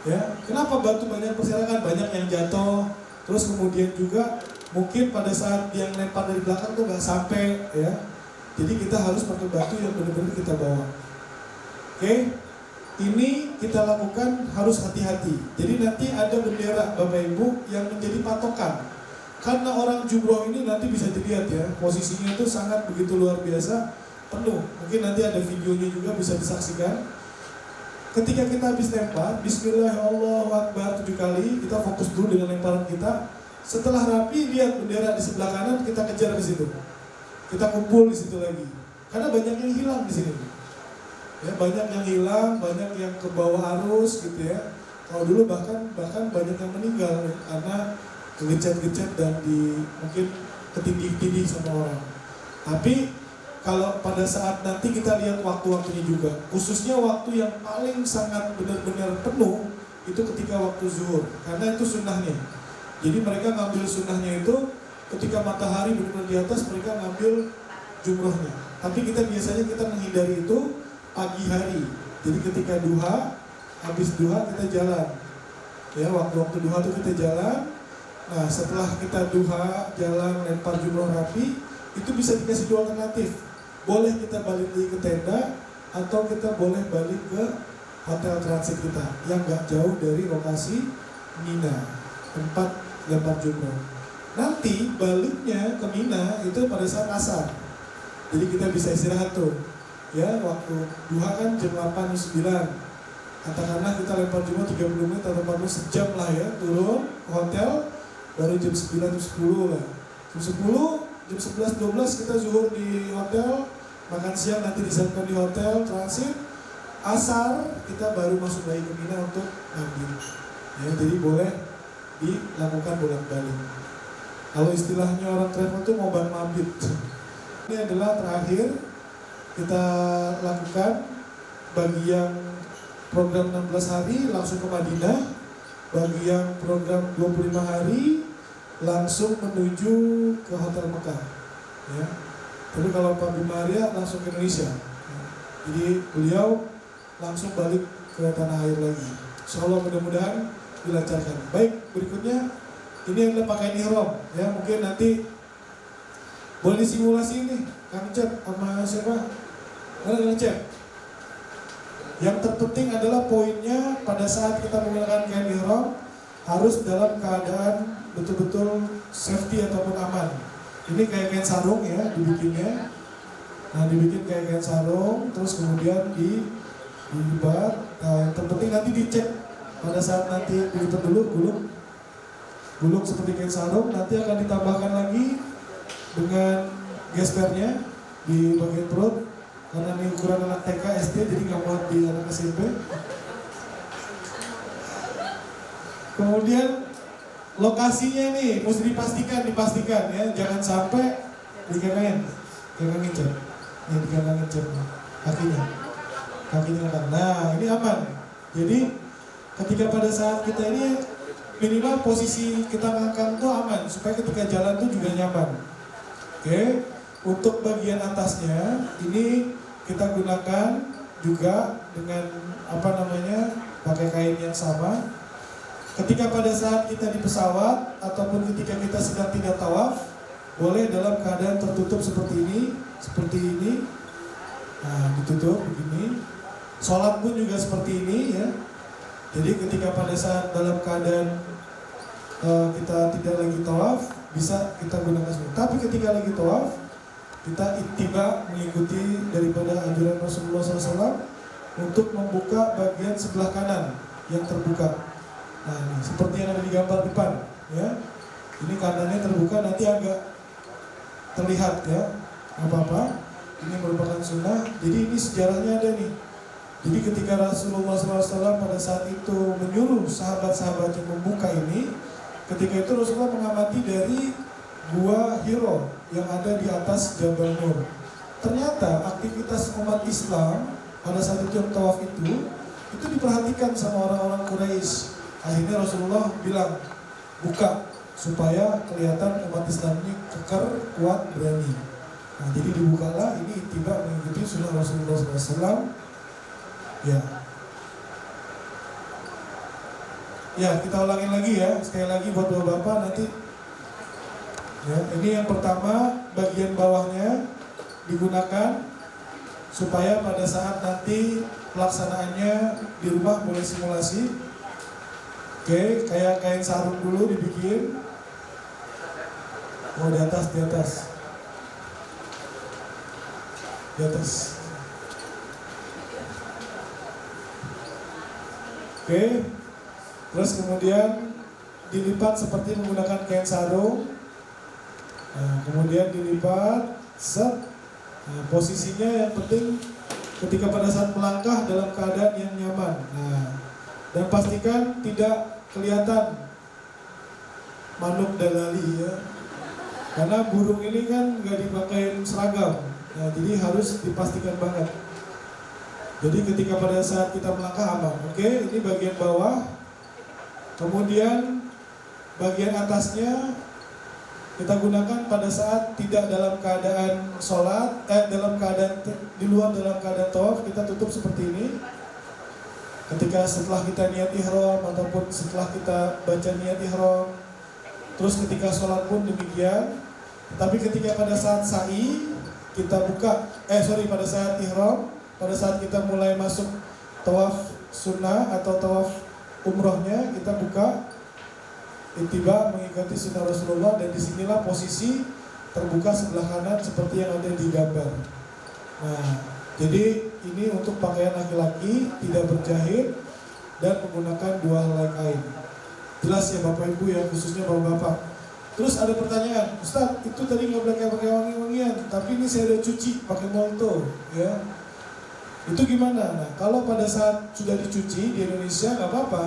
Ya, kenapa batu banyak berserakan, banyak yang jatuh. Terus kemudian juga mungkin pada saat yang lempar dari belakang tuh nggak sampai, ya. Jadi kita harus pakai batu yang benar-benar kita bawa. Oke, ini kita lakukan harus hati-hati. Jadi nanti ada bendera Bapak Ibu yang menjadi patokan. Karena orang jumroh ini nanti bisa dilihat ya, posisinya itu sangat begitu luar biasa, penuh. Mungkin nanti ada videonya juga bisa disaksikan. Ketika kita habis lempar, Bismillahirrahmanirrahim 7 kali, kita fokus dulu dengan lemparan kita. Setelah rapi, lihat bendera di sebelah kanan, kita kejar ke situ. Kita kumpul di situ lagi. Karena banyak yang hilang di sini. Ya, banyak yang hilang, banyak yang ke bawah arus gitu ya. Kalau dulu bahkan banyak yang meninggal ya, karena kegecet-gecet dan mungkin ketindih-tindih sama orang. Tapi kalau pada saat nanti kita lihat waktu-waktunya juga, khususnya waktu yang paling sangat benar-benar penuh itu ketika waktu zuhur, karena itu sunnahnya. Jadi mereka ngambil sunnahnya itu ketika matahari benar-benar di atas, mereka ngambil jumrohnya. Tapi kita biasanya menghindari itu pagi hari. Jadi ketika duha, habis duha kita jalan. Ya, waktu-waktu duha itu kita jalan. Nah, setelah kita duha, jalan, lempar jumroh rapi, itu bisa dikasih dua alternatif. Boleh kita balik lagi ke tenda, atau kita boleh balik ke hotel transit kita yang gak jauh dari lokasi Mina, tempat lempar jumroh. Nanti baliknya ke Mina itu pada saat asar. Jadi kita bisa istirahat tuh. Ya, waktu duha kan jam 8, 9. Katakanlah kita lempar jumroh 30 menit atau 40 sejam lah ya, turun ke hotel. Baru jam 9, jam 10 lah. Jam 10, jam 11, 12 kita zuhur di hotel. Makan siang nanti disiapkan di hotel, transit. Asar, kita baru masuk lagi ke Mina untuk mabit. Ya, jadi boleh dilakukan bolak-balik. Kalau istilahnya orang travel itu ngobat mabit. Ini adalah terakhir kita lakukan bagi yang program 16 hari langsung ke Madinah. Bagi yang program 25 hari langsung menuju ke Hotel Mekah, ya. Tapi kalau Pak Bimaria langsung ke Indonesia, ya. Jadi beliau langsung balik ke tanah air lagi. Insyaallah mudah-mudahan dilancarkan. Baik, berikutnya ini adalah pakaian ihram, ya. Mungkin nanti boleh disimulasi ini, Kang Cep sama siapa? Kang Cep. Yang terpenting adalah poinnya pada saat kita menggunakan kain ihram harus dalam keadaan betul-betul safety ataupun aman. Ini kayak kain sarung ya dibikinnya. Nah dibikin kayak kain sarung, terus kemudian dilipat. Nah yang terpenting nanti dicek pada saat nanti dilipat dulu gulung seperti kain sarung. Nanti akan ditambahkan lagi dengan gespernya di bagian perut. Karena ini ukuran anak TK SD, jadi nggak muat di anak SMP. Kemudian lokasinya nih mesti dipastikan ya, jangan sampai dikegangin jam, ya dikegangin jam kakinya kan. Nah ini aman. Jadi ketika pada saat kita ini minimal posisi kita ngangkat tuh aman supaya ketika jalan tuh juga nyaman. Oke, untuk bagian atasnya ini kita gunakan juga dengan pakai kain yang sama. Ketika pada saat kita di pesawat ataupun ketika kita sedang tidak tawaf, boleh dalam keadaan tertutup seperti ini. Nah, ditutup begini. Sholat pun juga seperti ini ya. Jadi ketika pada saat dalam keadaan kita tidak lagi tawaf, bisa kita gunakan seperti. Tapi ketika lagi tawaf, kita ittiba mengikuti daripada anjuran Rasulullah SAW untuk membuka bagian sebelah kanan yang terbuka. Nah ini seperti yang ada di gambar depan ya. Ini kanannya terbuka, nanti agak terlihat ya, nggak apa-apa. Ini merupakan sunnah. Jadi ini sejarahnya ada nih. Jadi ketika Rasulullah SAW pada saat itu menyuruh sahabat-sahabatnya membuka ini, ketika itu Rasulullah mengamati dari gua Hiro yang ada di atas Jabal Nur. Ternyata aktivitas umat Islam pada saat itu yang tawaf itu diperhatikan sama orang-orang Quraisy. Akhirnya Rasulullah bilang buka supaya kelihatan umat Islam ini kekar, kuat, berani. Nah jadi dibukalah, ini tiba mengikuti sunnah Rasulullah SAW. Ya kita ulangin lagi ya, sekali lagi buat bapak-bapak nanti. Ya, ini yang pertama bagian bawahnya digunakan supaya pada saat nanti pelaksanaannya di rumah boleh simulasi. Oke, kayak kain sarung dulu dibikin. Oh di atas. Oke, terus kemudian dilipat seperti menggunakan kain sarung. Nah, kemudian dilipat, set. Nah, posisinya yang penting ketika pada saat melangkah dalam keadaan yang nyaman. Nah, dan pastikan tidak kelihatan manuk dalali ya, karena burung ini kan nggak dipakai seragam. Nah, jadi harus dipastikan banget. Jadi ketika pada saat kita melangkah aman. Oke, ini bagian bawah. Kemudian bagian atasnya kita gunakan pada saat tidak dalam keadaan sholat, dalam keadaan di luar dalam keadaan tawaf, kita tutup seperti ini. Ketika setelah kita niat ihram ataupun setelah kita baca niat ihram, terus ketika sholat pun demikian. Tapi ketika pada saat sa'i kita buka, pada saat ihram, pada saat kita mulai masuk tawaf sunnah atau tawaf umrohnya, kita buka ittiba mengikuti sunnah Rasulullah, dan disinilah posisi terbuka sebelah kanan seperti yang ada di gambar. Nah, jadi ini untuk pakaian laki-laki tidak berjahit dan menggunakan dua helai kain. Jelas ya Bapak Ibu ya, khususnya Bapak-bapak. Terus ada pertanyaan, Ustaz itu tadi nggak boleh pakai wangi-wangian, tapi ini saya udah cuci pakai molto, ya. Itu gimana? Nah, kalau pada saat sudah dicuci di Indonesia nggak apa-apa.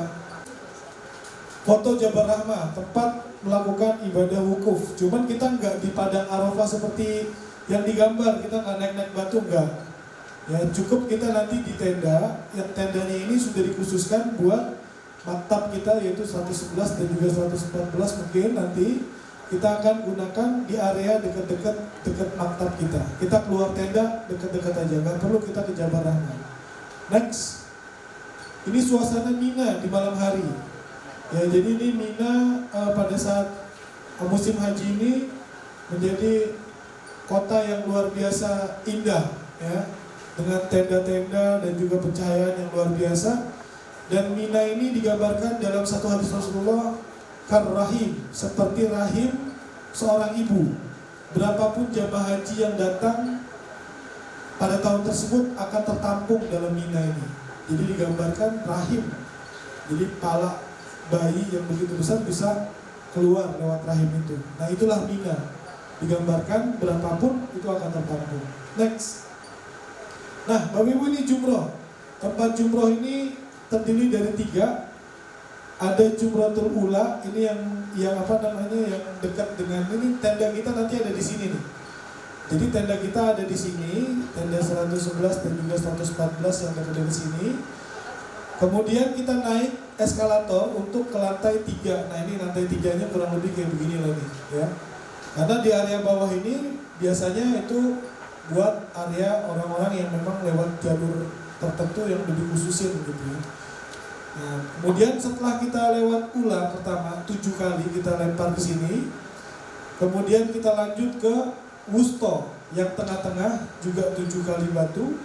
Foto Jabal Rahmah, tempat melakukan ibadah wukuf. Cuman kita nggak di padang Arafah seperti yang digambar, kita nggak naik-naik batu, nggak. Ya cukup kita nanti di tenda, yang tendanya ini sudah dikhususkan buat maktab kita, yaitu 111 dan juga 114. Mungkin nanti kita akan gunakan di area dekat maktab kita. Kita keluar tenda dekat-dekat aja, nggak perlu kita ke Jabal Rahmah. Next, ini suasana Mina di malam hari. Ya jadi ini Mina pada saat musim haji ini menjadi kota yang luar biasa indah ya, dengan tenda-tenda dan juga pencahayaan yang luar biasa. Dan Mina ini digambarkan dalam satu hadis Rasulullah kar rahim, seperti rahim seorang ibu. berapapun jamaah haji yang datang pada tahun tersebut akan tertampung dalam Mina ini. Jadi digambarkan rahim, jadi pala bayi yang begitu besar bisa keluar lewat rahim itu. Nah itulah Mina, digambarkan berapapun itu akan tertampung. Next. Nah Bapak Ibu, ini jumroh. Tempat jumroh ini terdiri dari 3. Ada Jumratul Ula, ini yang apa namanya, yang dekat dengan ini, tenda kita nanti ada di sini nih. Jadi tenda kita ada di sini, tenda 111 dan juga 114 yang dekat dari sini. Kemudian kita naik eskalator untuk ke lantai 3. Nah ini lantai 3-nya kurang lebih kayak begini loh nih, ya. Karena di area bawah ini biasanya itu buat area orang-orang yang memang lewat jalur tertentu yang lebih khususin gitu ya. Nah, kemudian setelah kita lewat Ula pertama 7 kali kita lempar ke sini, kemudian kita lanjut ke Wusto yang tengah-tengah juga 7 kali batu,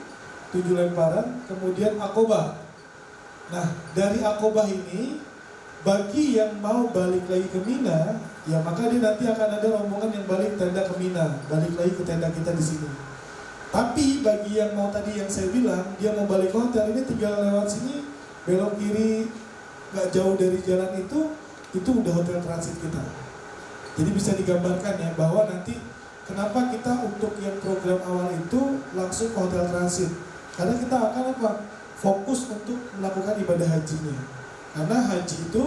7 lemparan, kemudian Aqobah. Nah dari Aqobah ini bagi yang mau balik lagi ke Mina, ya maka dia nanti akan ada rombongan yang balik tenda ke Mina, balik lagi ke tenda kita di sini. Tapi bagi yang mau tadi yang saya bilang dia mau balik ke hotel, ini tinggal lewat sini, belok kiri, nggak jauh dari jalan itu udah hotel transit kita. Jadi bisa digambarkan ya bahwa nanti kenapa kita untuk yang program awal itu langsung ke hotel transit, karena kita akan apa? Fokus untuk melakukan ibadah hajinya. Karena haji itu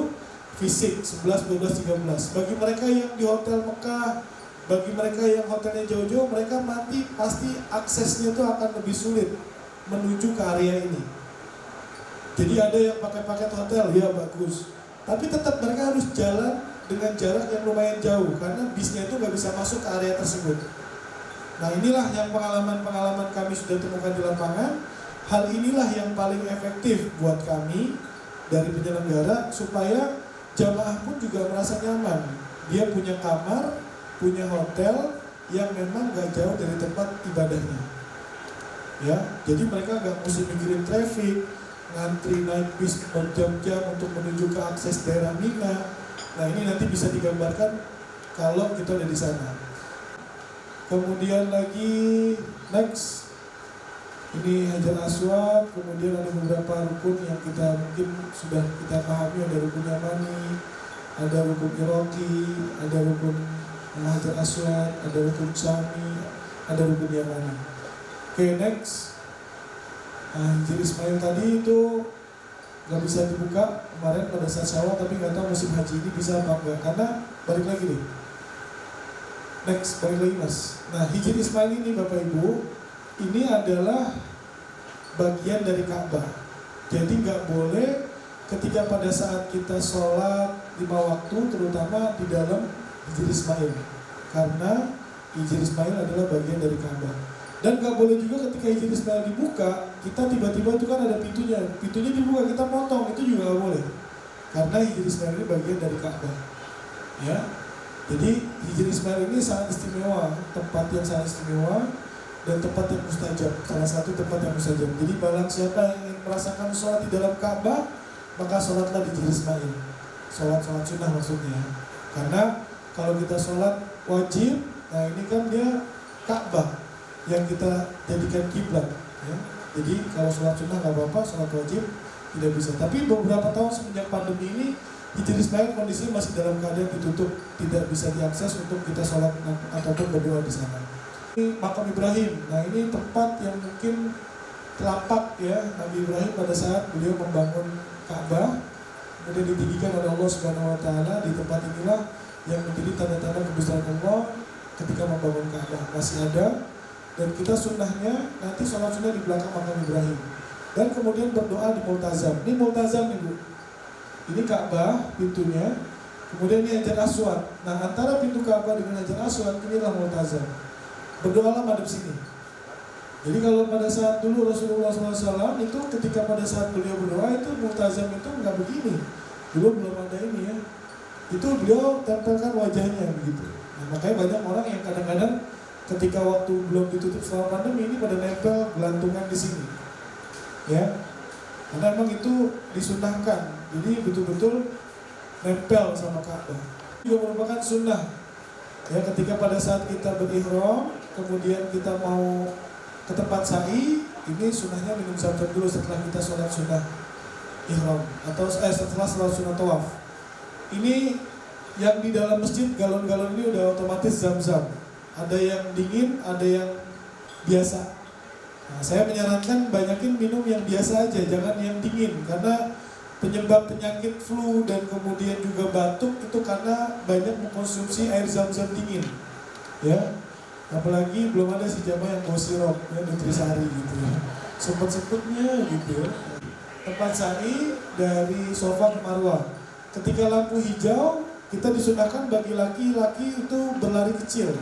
fisik 11, 12, 13. Bagi mereka yang di hotel Mekah, bagi mereka yang hotelnya jauh-jauh, mereka nanti pasti aksesnya itu akan lebih sulit menuju ke area ini. Jadi ada yang pakai paket hotel, ya bagus. Tapi tetap mereka harus jalan dengan jarak yang lumayan jauh, karena bisnya itu nggak bisa masuk ke area tersebut. Nah inilah yang pengalaman-pengalaman kami sudah temukan di lapangan. Hal inilah yang paling efektif buat kami dari penyelenggara, supaya jamaah pun juga merasa nyaman. Dia punya kamar, punya hotel yang memang gak jauh dari tempat ibadahnya. Ya, jadi mereka gak mesti mikirin traffic, ngantri naik bis berjam-jam untuk menuju ke akses daerah Mina. Nah ini nanti bisa digambarkan kalau kita ada di sana. Kemudian lagi next, ini Hajar Aswad. Kemudian ada beberapa rukun yang kita mungkin sudah kita pahami. Ada rukun Yamani, ada rukun Iraqi, ada rukun Hajar Aswad, ada rukun Syami, ada rukun Yamani. Oke, next. Hijri Ismail tadi itu nggak bisa dibuka kemarin pada saat Syawal, tapi nggak tahu musim haji ini bisa apa enggak, karena balik lagi nih. Next, balik lagi mas. Nah Hijri Ismail ini Bapak Ibu, ini adalah bagian dari Ka'bah. Jadi nggak boleh ketika pada saat kita sholat 5 waktu, terutama di dalam Hijri Ismail, karena Hijri Ismail adalah bagian dari Ka'bah. Dan gak boleh juga ketika Hijri Ismail dibuka, kita tiba-tiba itu kan ada pintunya dibuka, kita potong, itu juga gak boleh. Karena Hijri Ismail ini bagian dari Ka'bah. Ya, jadi Hijri Ismail ini sangat istimewa, tempat yang sangat istimewa dan tempat yang mustajab, salah satu tempat yang mustajab. Jadi barang siapa yang ingin merasakan sholat di dalam Ka'bah, maka sholatlah di Hijri Ismail. Sholat sunnah maksudnya. Karena kalau kita sholat wajib, nah ini kan dia Ka'bah yang kita jadikan kiblat, ya. Jadi kalau sholat sunnah nggak apa-apa, sholat wajib tidak bisa. Tapi beberapa tahun semenjak pandemi ini, Hijri Ismail kondisinya masih dalam keadaan ditutup, tidak bisa diakses untuk kita sholat ataupun berdoa di sana. Ini makam Ibrahim. Nah ini tempat yang mungkin telapak ya Nabi Ibrahim pada saat beliau membangun Ka'bah, kemudian ditinggikan oleh Allah Subhanahu Wa Taala. Di tempat inilah yang menjadi tanda-tanda kebesaran Allah ketika membangun Ka'bah, masih ada. Dan kita sunnahnya nanti sholat sunnah di belakang makam Ibrahim. Dan kemudian berdoa di Multazam. Ini Multazam nih Bu. Ini Ka'bah pintunya. Kemudian ini Hajar Aswad. Nah antara pintu Ka'bah dengan Hajar Aswad inilah Multazam. Berdoalah madhab sini. Jadi kalau pada saat dulu Rasulullah SAW itu ketika pada saat beliau berdoa itu Multazam itu nggak begini. Dulu belum ada ini ya. Itu beliau tempelkan wajahnya begitu. Nah makanya banyak orang yang kadang-kadang ketika waktu belum ditutup selama pandemi ini pada nempel gelantungan di sini, ya, karena memang itu disunnahkan. Jadi betul-betul nempel sama Ka'bah. Juga merupakan sunnah Ya, ketika pada saat kita berihram, kemudian kita mau ke tempat sa'i, ini sunnahnya minum zam-zam dulu setelah kita sholat sunnah ihram atau setelah sholat sunnah tawaf. Ini yang di dalam masjid galon-galon ini udah otomatis zam-zam. Ada yang dingin, ada yang biasa. Nah, saya menyarankan banyakin minum yang biasa aja, jangan yang dingin, karena penyebab penyakit flu dan kemudian juga batuk itu karena banyak mengkonsumsi air zam-zam dingin, ya. Apalagi belum ada si jamaah yang bawa sirup, ya, nutrisari gitu ya. Sempet-sempetnya gitu ya. Tempat sa'i dari Sofa ke Marwah. Ketika lampu hijau, kita disunahkan bagi laki-laki itu berlari kecil.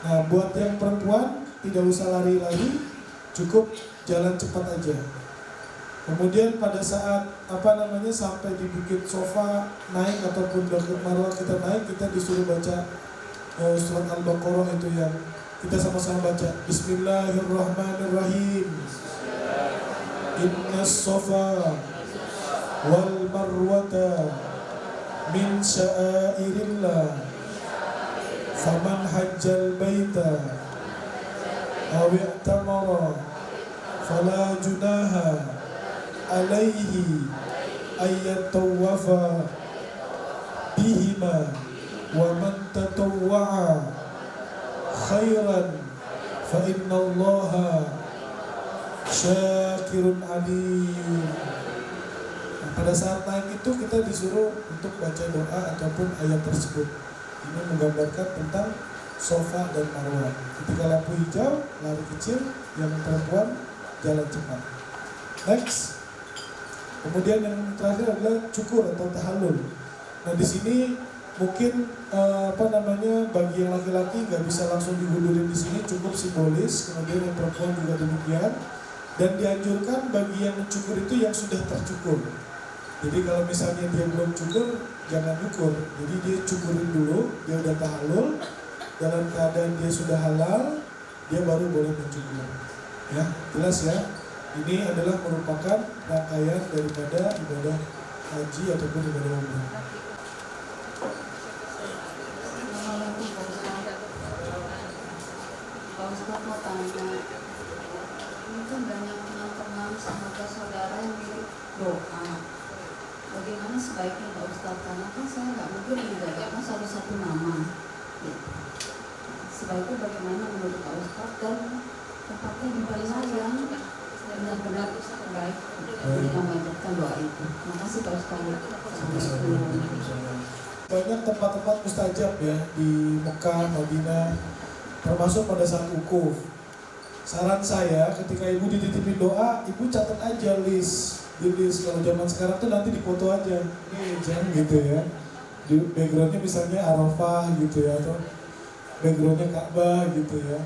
Nah, buat yang perempuan tidak usah lari-lari, cukup jalan cepat aja. Kemudian pada saat sampai di Bukit Sofa naik ataupun Bukit Marwah kita naik, kita disuruh baca surat Al-Baqarah itu yang kita sama-sama baca. Bismillahirrahmanirrahim. Inna Sofa wal Marwata min sya'airillah. Faman hajjal baita aw i'tamara fala junaha alaihi ayyatawafa bihima wa man tatawwa'a khairan fa innallaha syakirun alim. Nah, pada saat naik itu kita disuruh untuk baca doa ataupun ayat tersebut. Ini menggambarkan tentang Sofa dan Marwah. Ketika lampu hijau, lari kecil, yang perempuan jalan cepat. Next. Kemudian yang terakhir adalah cukur atau tahallul. Nah, di sini mungkin bagi yang laki-laki nggak bisa langsung digundurin di sini, cukup simbolis. Kemudian yang perempuan juga demikian. Dan dianjurkan bagi yang mencukur itu yang sudah tercukur. Jadi kalau misalnya dia belum cukur, jangan cukur. Jadi dia cukurin dulu, dia udah tahallul, dalam keadaan dia sudah halal, dia baru boleh mencukur. Ya, jelas ya. Ini adalah merupakan rangkaian daripada ibadah haji ataupun ibadah umrah. Pak Ustadz mau tanya, ini kan banyak teman-teman sahabat saudara yang mirip doa. Bagaimana sebaiknya Pak Ustadz? Karena kan saya nggak mungkin menjaga satu-satu nama. Sebaiknya bagaimana menurut Pak Ustadz dan tepatnya di mana yang benar-benar terbaik untuk memanjatkan doa itu. Terima kasih Pak Ustadz. Banyak tempat-tempat mustajab ya di Mekah, Madinah, termasuk pada saat wukuf. Saran saya ketika ibu dititipin doa, ibu catat aja list. Di list kalau zaman sekarang tuh nanti dipoto aja. Nih jangan gitu ya. Di backgroundnya misalnya Arafah gitu ya, atau backgroundnya Ka'bah gitu ya.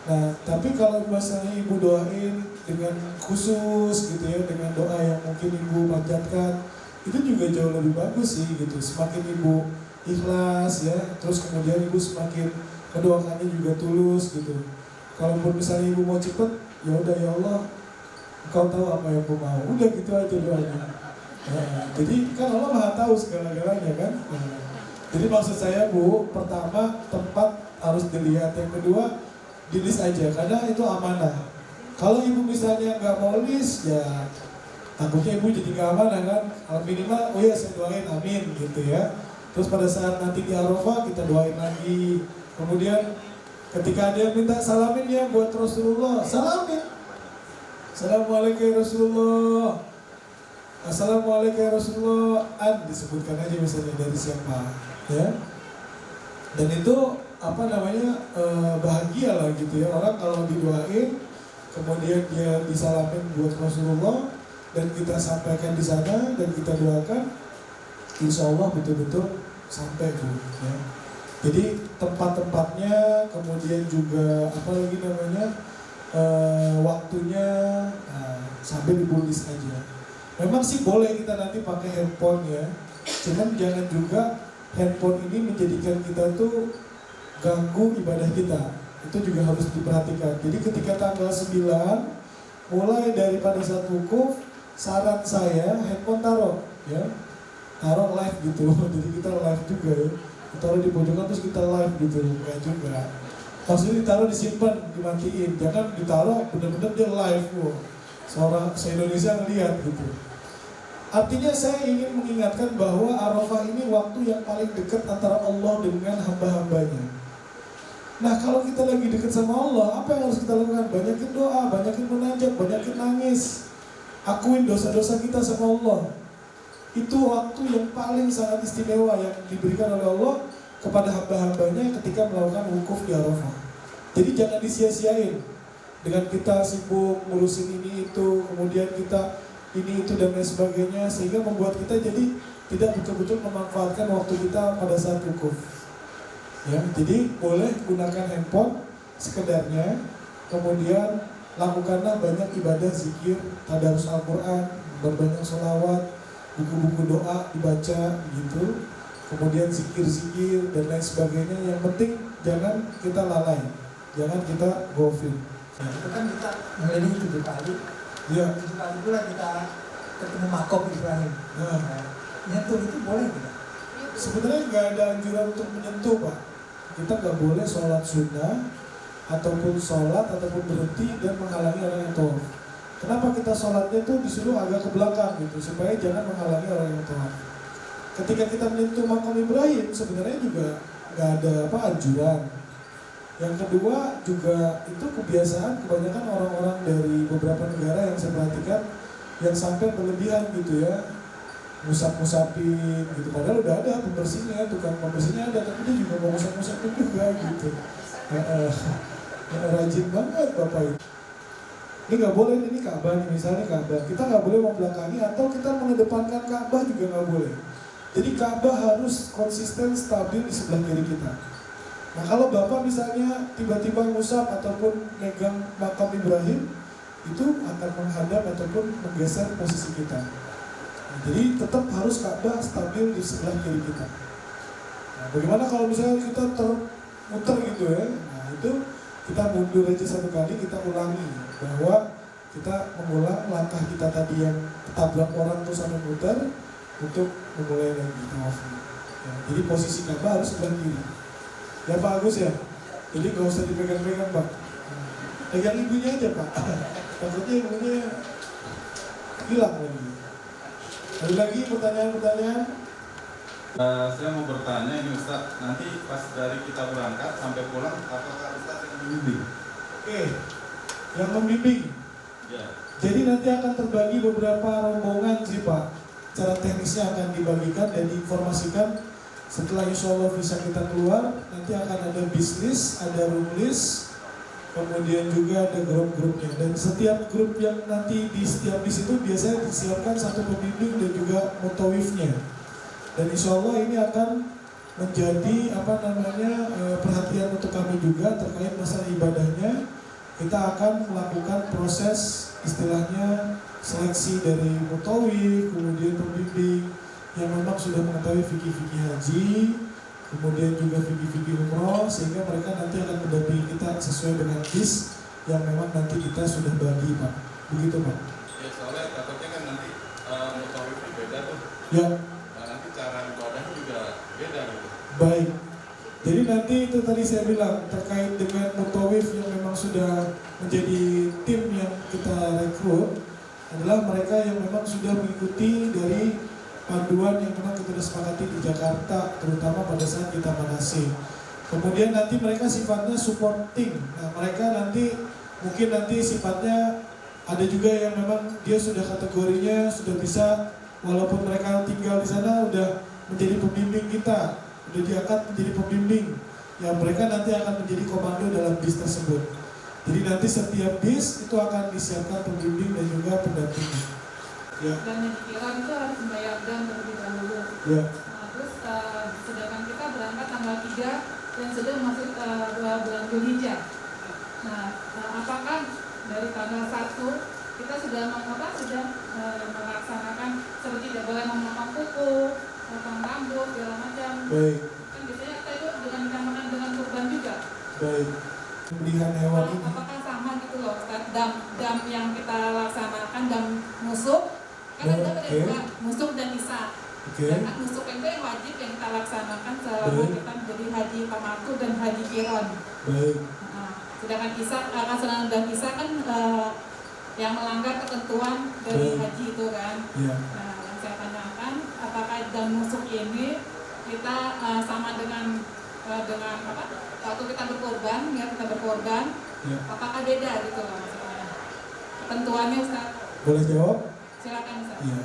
Nah, tapi kalau misalnya ibu doain dengan khusus gitu ya, dengan doa yang mungkin ibu panjatkan, itu juga jauh lebih bagus sih gitu. Semakin ibu ikhlas ya, terus kemudian ibu semakin mendoakannya juga tulus gitu. Kalaupun misalnya ibu mau cepet, ya udah ya Allah, Engkau tahu apa yang aku mau. Udah gitu aja doanya. Nah, jadi kan Allah Maha tahu segala-galanya kan. Nah, jadi maksud saya Bu, pertama tempat harus dilihat, yang kedua di list aja karena itu amanah. Kalau ibu misalnya nggak mau list, ya takutnya ibu jadi nggak amanah kan. Kalau minimal, oh ya saya doain amin gitu ya. Terus pada saat nanti di Arafah kita doain lagi. Kemudian ketika dia minta salamin ya buat Rasulullah, salamin. Assalamualaikum ya Rasulullah. Assalamualaikum ya Rasulullah. Disebutkan aja misalnya dari siapa ya. Dan itu bahagia lah gitu ya. Orang kalau didoain kemudian dia disalamin buat Rasulullah dan kita sampaikan di sana dan kita doakan, insya Allah betul-betul sampai Bu ya. Jadi tempat-tempatnya, kemudian juga waktunya, sampai dibulis aja. Memang sih boleh kita nanti pakai handphone ya, cuman jangan juga handphone ini menjadikan kita tuh ganggu ibadah kita. Itu juga harus diperhatikan. Jadi ketika tanggal 9, mulai daripada saat wukuf, saran saya handphone taruh ya, taruh live gitu. Jadi kita live juga ya. Taruh di pojokan terus kita live gitu, enggak juga. Maksudnya ditaruh disimpan, dimatiin, jangan ditaruh benar-benar dia live, seorang se-Indonesia ngeliat gitu. Artinya saya ingin mengingatkan bahwa Arafah ini waktu yang paling dekat antara Allah dengan hamba-hambanya. Nah kalau kita lagi dekat sama Allah, apa yang harus kita lakukan? Banyakin doa, banyakin munajat, banyakin nangis. Akuin dosa-dosa kita sama Allah. Itu waktu yang paling sangat istimewa yang diberikan oleh Allah kepada hamba-hambanya ketika melakukan wukuf di Arafah. Jadi jangan disia-siain dengan kita sibuk ngurusin ini itu, kemudian kita ini itu dan lain sebagainya, sehingga membuat kita jadi tidak betul-betul memanfaatkan waktu kita pada saat wukuf. Ya, jadi boleh gunakan handphone sekedarnya, kemudian lakukanlah banyak ibadah zikir, tadarus Al-Quran, berbanyak sholawat, buku-buku doa dibaca gitu, kemudian zikir-zikir dan lain sebagainya. Yang penting jangan kita lalai, jangan kita gofil. Nah, itu kan kita ngeliling 7 kali. Ya. 7 kali pula kita ketemu makom Ibrahim. Nah, nyentuh itu boleh tidak? sebenarnya nggak ada anjuran untuk menyentuh, Pak. Kita nggak boleh sholat sunnah ataupun sholat ataupun berhenti dan menghalangi orang yang tawaf. Kenapa kita sholatnya tuh disuruh agak ke belakang gitu, supaya jangan menghalangi orang yang tawaf. Ketika kita menyentuh makam Ibrahim sebenarnya juga nggak ada anjuran. Yang kedua juga itu kebiasaan kebanyakan orang-orang dari beberapa negara yang saya perhatikan yang sampai berlebihan gitu ya, ngusap-ngusapin gitu. Padahal udah ada pembersihnya, tukang pembersihnya ada, tapi dia juga mau ngusap-ngusapin juga gitu. Rajin banget Bapak itu. Ini nggak boleh, ini Ka'bah nih, misalnya Ka'bah, kita nggak boleh membelakangi atau kita mengedepankan Ka'bah juga nggak boleh. Jadi Ka'bah harus konsisten stabil di sebelah kiri kita. Nah kalau Bapak misalnya tiba-tiba ngusap ataupun megang makam Ibrahim, itu akan menghadap ataupun menggeser posisi kita. Nah, jadi tetap harus Ka'bah stabil di sebelah kiri kita. Nah, bagaimana kalau misalnya kita termuter gitu ya? Nah itu kita mundur aja 1 kali, kita ulangi bahwa kita mengulang langkah kita tadi yang ketabrak orang terus sampai muter untuk memulai lagi tawaf. Ya, jadi posisi Ka'bah harus sebelah kiri. Ya Pak Agus ya, jadi gak usah dipegang-pegang Pak. Pegang ibunya aja Pak. Takutnya ibunya hilang lagi. Ada lagi pertanyaan-pertanyaan? Saya mau bertanya ini Ustaz, nanti pas dari kita berangkat sampai pulang, apakah Ustaz yang membimbing? Oke, yang membimbing. Ya. Jadi nanti akan terbagi beberapa rombongan sih Pak. Cara teknisnya akan dibagikan dan diinformasikan. Setelah insya Allah visa kita keluar, nanti akan ada bisnis, ada room list, kemudian juga ada grup-grupnya. Dan setiap grup yang nanti di setiap bis itu biasanya disiapkan 1 pembimbing dan juga mutawifnya. Dan insya Allah ini akan menjadi perhatian untuk kami juga terkait masalah ibadahnya. Kita akan melakukan proses istilahnya seleksi dari mutawif, kemudian pembimbing yang memang sudah mengetahui fikih-fikih haji, kemudian juga fikih-fikih umroh, sehingga mereka nanti akan mendampingi kita sesuai dengan bis yang memang nanti kita sudah bagi Pak. Begitu Pak. Ya soalnya takutnya kan nanti mutawif beda tuh. Ya. Nah, nanti cara ibadahnya juga beda gitu. Baik. Jadi nanti itu tadi saya bilang terkait dengan mutawif yang memang sudah menjadi tim yang kita rekrut adalah mereka yang memang sudah mengikuti dari panduan yang memang kita sudah sepakati di Jakarta, terutama pada saat kita manasik. Kemudian nanti mereka sifatnya supporting. Nah mereka nanti mungkin nanti sifatnya ada juga yang memang dia sudah kategorinya sudah bisa, walaupun mereka tinggal di sana udah menjadi pembimbing kita, udah diangkat menjadi pembimbing. Ya mereka nanti akan menjadi komando dalam bis tersebut. Jadi nanti setiap bis itu akan disiapkan pembimbing dan juga pendamping. Ya. Dan yang dikira itu harus membayar dam terlebih dahulu. Ya. Nah, terus sedangkan kita berangkat tanggal 3 dan sudah masuk bulan Zulhijjah. Nah, apakah dari tanggal 1 kita sudah melaksanakan seperti tidak boleh memotong kuku, potong rambut, segala macam. Baik. Kan biasanya kita itu dengan dinamakan dengan kurban juga. Baik. Pemilihan hewan ini. Apakah sama gitu loh, dam yang kita laksanakan, dam nusuk, kan ada dua, nusuk dan isap. Oke. Dan hak nusuk itu yang wajib yang kita laksanakan selama kita jadi haji tamattu dan haji qiran. Baik. Nah, sedangkan kesanaan dan kisah kan yang melanggar ketentuan dari haji itu kan. Iya. Nah, yang saya tanyakan, apakah dan nusuk ini kita sama dengan apa? Waktu kita berkorban, Ya. apakah beda gitu loh maksudnya? Ketentuannya Ustaz. Boleh jawab? Silakan Ustaz. Iya.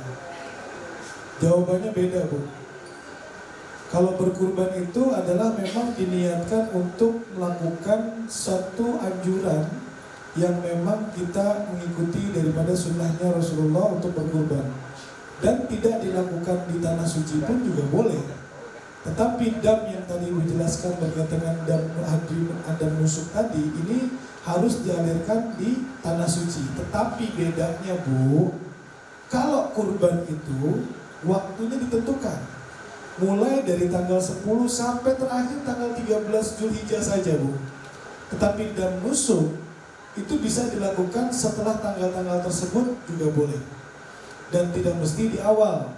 Jawabannya beda, Bu. Kalau berkurban itu adalah memang diniatkan untuk melakukan satu anjuran yang memang kita mengikuti daripada sunnahnya Rasulullah untuk berkurban. Dan tidak dilakukan di tanah suci pun juga boleh. Tetapi dam yang tadi Ibu jelaskan berkaitan dengan dam haji dan nusuk tadi, ini harus dialirkan di tanah suci. Tetapi bedanya, Bu, kalau kurban itu waktunya ditentukan. Mulai dari tanggal 10 sampai terakhir tanggal 13 Zulhijjah saja, Bu. Tetapi dam nusuk itu bisa dilakukan setelah tanggal-tanggal tersebut juga boleh. Dan tidak mesti di awal.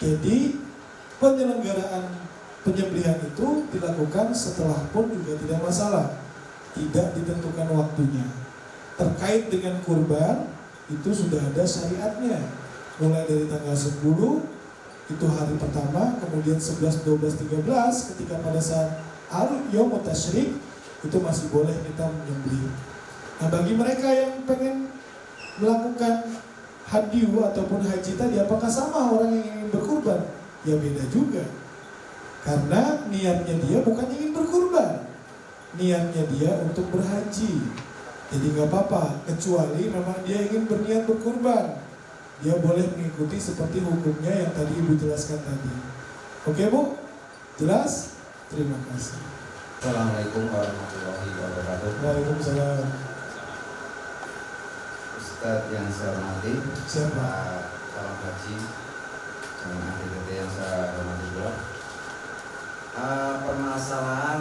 Jadi penyelenggaraan penyembelihan itu dilakukan setelah pun juga tidak masalah. Tidak ditentukan waktunya. Terkait dengan kurban itu sudah ada syariatnya. Mulai dari tanggal 10 itu hari pertama, kemudian 11, 12, 13 ketika pada saat Yaumut Tasyrik itu masih boleh kita menyembelih. Nah, bagi mereka yang pengen melakukan hadiu ataupun haji tadi, apakah sama orang yang ingin berkurban? Ya beda juga. Karena niatnya dia bukan ingin berkurban. Niatnya dia untuk berhaji. Jadi nggak apa-apa, kecuali memang dia ingin berniat berkurban. Dia boleh mengikuti seperti hukumnya yang tadi Ibu jelaskan tadi. Oke, Bu? Jelas? Terima kasih. Assalamualaikum warahmatullahi wabarakatuh. Waalaikumsalam. Ustadz yang saya hormati, Siapa? calon haji, jemaah DPT yang saya hormati juga. Permasalahan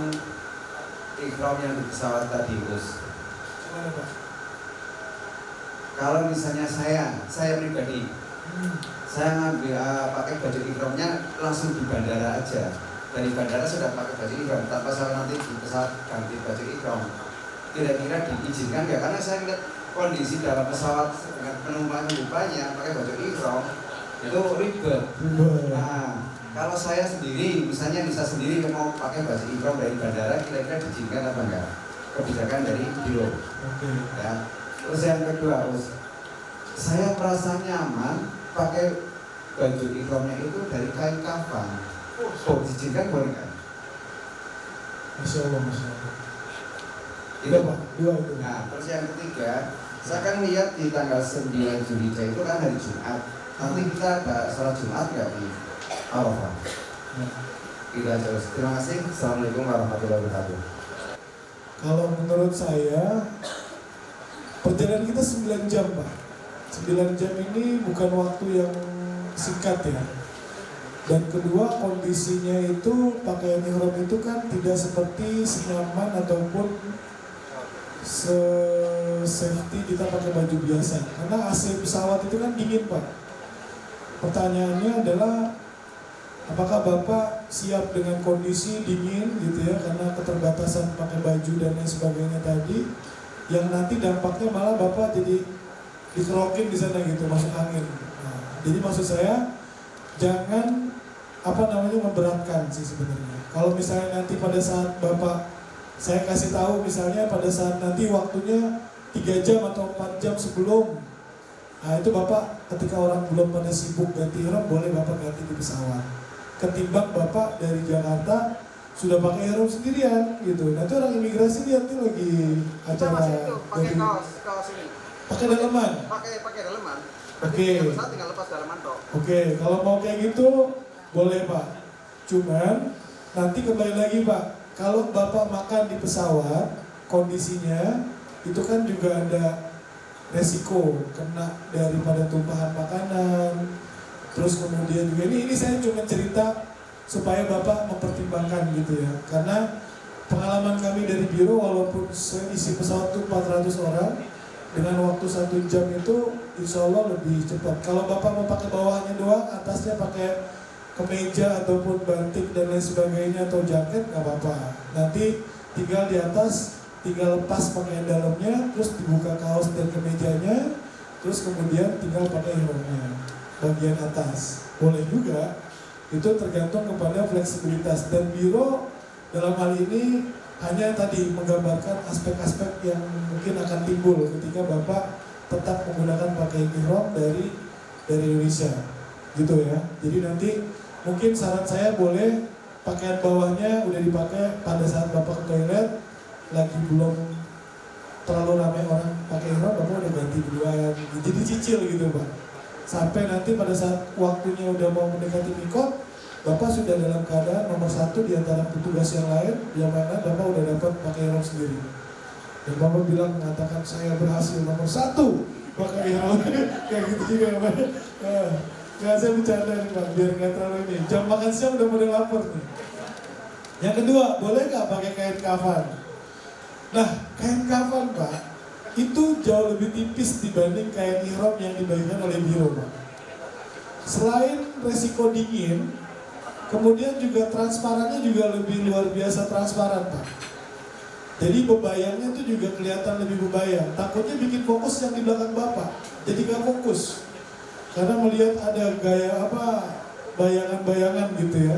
ikram yang di pesawat tadi, Gus. Gimana, Pak? Kalau misalnya saya pribadi, saya ngambil pakai baju ikramnya langsung di bandara aja. Dari bandara sudah pakai baju ikram, tanpa saya nanti di pesawat ganti baju ikram. Kira-kira diizinkan nggak? Karena saya lihat kondisi dalam pesawat dengan penumpangnya pakai baju ikram itu ribet. Nah, kalau saya sendiri, misalnya bisa sendiri mau pakai baju ikram dari bandara, kira-kira diizinkan apa enggak? Kebijakan dari biro. Ya. Terus yang kedua, saya merasa nyaman pakai baju ikramnya itu dari kain kafan. Oh, diizinkan boleh kan? Masya Allah, Masya Allah. Itu Pak, dua itu. Nah, terus yang ketiga, saya kan lihat di tanggal 9 Zulhijjah itu kan hari Jumat. Nanti kita ada sholat Jumat nggak di Arafah? Itu aja, Ustaz. Terima kasih. Assalamualaikum warahmatullahi wabarakatuh. Kalau menurut saya, perjalanan kita 9 jam, Pak. 9 jam ini bukan waktu yang singkat ya. Dan kedua, kondisinya itu pakaian ihram itu kan tidak seperti senyaman ataupun safety kita pakai baju biasa. Karena AC pesawat itu kan dingin, Pak. Pertanyaannya adalah, apakah Bapak siap dengan kondisi dingin gitu ya, karena keterbatasan pakai baju dan lain sebagainya tadi, yang nanti dampaknya malah Bapak jadi dikerokin di sana gitu, masuk angin. Nah, jadi maksud saya jangan memberatkan sih sebenarnya. Kalau misalnya nanti pada saat Bapak, saya kasih tahu misalnya pada saat nanti waktunya 3 jam atau 4 jam sebelum, nah itu Bapak ketika orang belum pada sibuk ganti ihram, boleh Bapak ganti di pesawat. Ketimbang Bapak dari Jakarta sudah pakai ihram sendirian gitu. Nanti orang imigrasi lihat nih lagi acara pakai kaos ini. Pakai daleman. Pakai daleman. Oke. Tinggal lepas daleman toh. Oke, kalau mau kayak gitu boleh, Pak. Cuman nanti kembali lagi, Pak. Kalau Bapak makan di pesawat, kondisinya itu kan juga ada resiko kena daripada tumpahan makanan. Terus kemudian juga ini saya cuma cerita supaya Bapak mempertimbangkan gitu ya. Karena pengalaman kami dari biro, walaupun isi pesawat itu 400 orang, dengan waktu 1 jam itu insya Allah lebih cepat. Kalau Bapak mau pakai bawahnya doang, atasnya pakai kemeja ataupun batik dan lain sebagainya atau jaket nggak apa-apa. Nanti tinggal di atas, tinggal lepas pakaian dalamnya, terus dibuka kaos dan kemejanya, terus kemudian tinggal pakai ihramnya bagian atas. Boleh juga, itu tergantung kepada fleksibilitas. Dan biro dalam hal ini hanya tadi menggambarkan aspek-aspek yang mungkin akan timbul ketika Bapak tetap menggunakan pakaian ihram dari Indonesia, gitu ya. Jadi nanti mungkin saran saya boleh pakaian bawahnya udah dipakai pada saat Bapak ke toilet, lagi belum terlalu ramai orang pakai ihram, Bapak udah ganti duluan. Jadi cicil gitu Pak. Sampai nanti pada saat waktunya udah mau mendekati mikot, Bapak sudah dalam keadaan nomor 1 di antara petugas yang lain, yang mana Bapak udah dapat pakai ihram sendiri. Dan Bapak bilang mengatakan saya berhasil nomor 1 pakai ihram. Kayak gitu juga ya Pak. Nggak, saya bercanda nih Pak, biar nggak terlalu ini. Jam makan siang udah mulai lapar nih. Yang kedua, boleh nggak pakai kain kafan? Nah, kain kafan Pak, itu jauh lebih tipis dibanding kain ihram yang dibagikan oleh biro Pak. Selain resiko dingin, kemudian juga transparannya juga lebih luar biasa transparan Pak. Jadi bebayangnya itu juga kelihatan lebih bebayang. Takutnya bikin fokus yang di belakang Bapak, jadi gak fokus. Karena melihat ada gaya bayangan-bayangan gitu ya.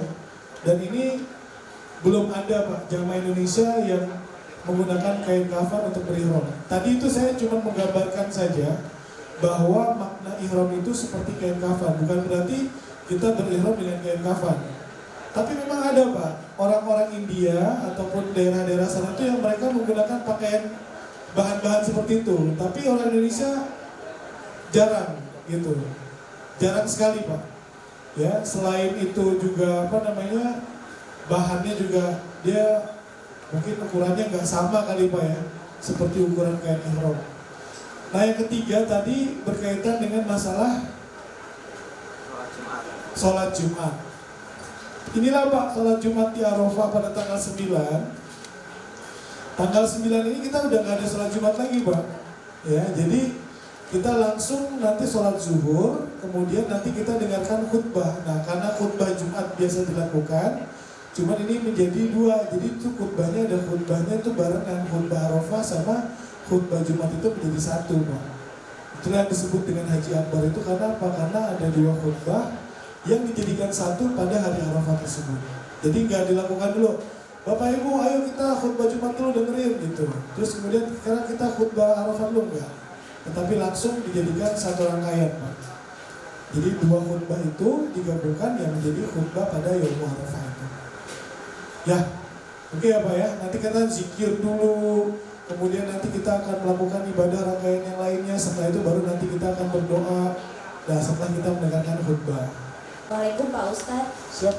Dan ini belum ada Pak jamaah Indonesia yang menggunakan kain kafan untuk berihram. Tadi itu saya cuma menggambarkan saja bahwa makna ihram itu seperti kain kafan. Bukan berarti kita berihram dengan kain kafan. Tapi memang ada Pak, orang-orang India ataupun daerah-daerah sana itu yang mereka menggunakan pakaian bahan-bahan seperti itu. Tapi orang Indonesia jarang gitu. Jarang sekali Pak. Ya, selain itu juga bahannya juga dia mungkin ukurannya nggak sama kali Pak ya, seperti ukuran kain ihram. Nah yang ketiga tadi berkaitan dengan masalah sholat Jumat. Inilah Pak sholat Jumat di Arafah pada tanggal 9. Tanggal 9 ini kita udah nggak ada sholat Jumat lagi Pak. Ya, jadi kita langsung nanti sholat zuhur, kemudian nanti kita dengarkan khutbah. Nah karena khutbah Jumat biasa dilakukan, cuman ini menjadi 2, jadi itu khutbahnya ada khutbahnya itu barengan, khutbah Arafah sama khutbah Jumat itu menjadi 1 Pak. Itulah yang disebut dengan Haji Akbar itu karena apa? Karena ada 2 khutbah yang dijadikan 1 pada hari Arafah tersebut. Jadi nggak dilakukan dulu, Bapak Ibu ayo kita khutbah Jumat dulu dengerin gitu. Terus kemudian sekarang kita khutbah Arafah dulu enggak. Tetapi langsung dijadikan 1 rangkaian Pak. Jadi 2 khutbah itu digabungkan yang menjadi khutbah pada Yaum Arafah itu. Ya, oke ya Pak ya. Nanti kita zikir dulu, kemudian nanti kita akan melakukan ibadah rangkaian yang lainnya. Setelah itu baru nanti kita akan berdoa. Nah setelah kita mendengarkan khutbah. Waalaikumsalam Pak Ustadz. Siap.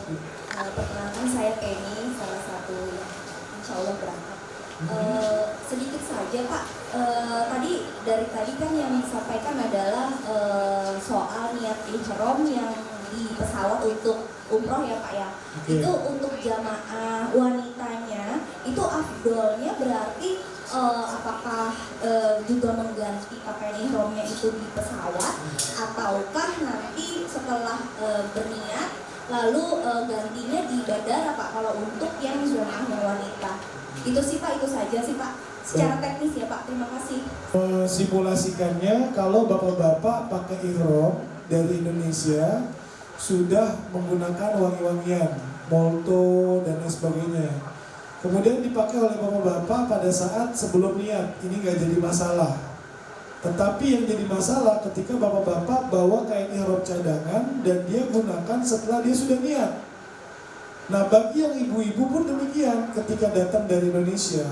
Perkenalkan saya Penny, salah satu yang insya Allah berangkat. Sedikit saja Pak, dari tadi kan yang disampaikan adalah soal niat ihram yang di pesawat untuk umroh ya Pak ya. Okay. Itu untuk jamaah wanitanya, itu afdolnya berarti apakah juga mengganti pakaian ihramnya itu di pesawat, ataukah nanti setelah berniat lalu gantinya di bandara Pak kalau untuk yang jamaahnya wanita. Itu sih Pak, itu saja sih Pak. Secara teknis ya Pak, terima kasih. Simulasikannya kalau bapak-bapak pakai ihram dari Indonesia sudah menggunakan wangi-wangian, molto dan lain sebagainya. Kemudian dipakai oleh bapak-bapak pada saat sebelum niat, ini nggak jadi masalah. Tetapi yang jadi masalah ketika bapak-bapak bawa kain ihram cadangan dan dia gunakan setelah dia sudah niat. Nah bagi yang ibu-ibu pun demikian, ketika datang dari Indonesia,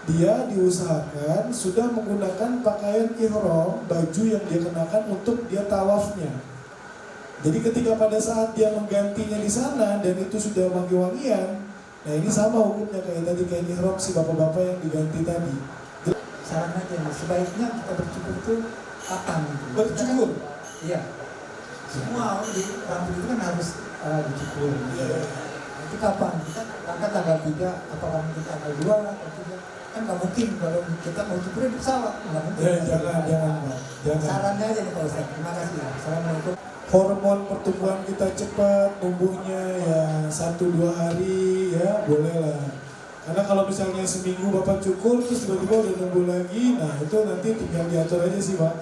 dia diusahakan sudah menggunakan pakaian ihram, baju yang dia kenakan untuk dia tawafnya. Jadi ketika pada saat dia menggantinya di sana dan itu sudah wangi-wangian, nah ini sama hukumnya kayak tadi kain ihram si bapak-bapak yang diganti tadi. Saran aja nih, sebaiknya kita bercukur itu kapan? Bercukur? Iya. Semua di rambut itu kan harus dicukur. Iya. Itu kapan? Kita berangkat tanggal 3, apakah mungkin tanggal 2 atau 3? Kan nggak mungkin kalau kita mau cukur di pesawat, nggak mungkin. Jangan Pak. Jangan. Sarannya aja nih Pak Ustadz. Terima kasih. Assalamualaikum. hormon pertumbuhan kita cepat, tumbuhnya ya 1-2 hari ya boleh lah. Karena kalau misalnya seminggu Bapak cukur terus tiba-tiba udah nunggu lagi, nah itu nanti tinggal diatur aja sih Pak.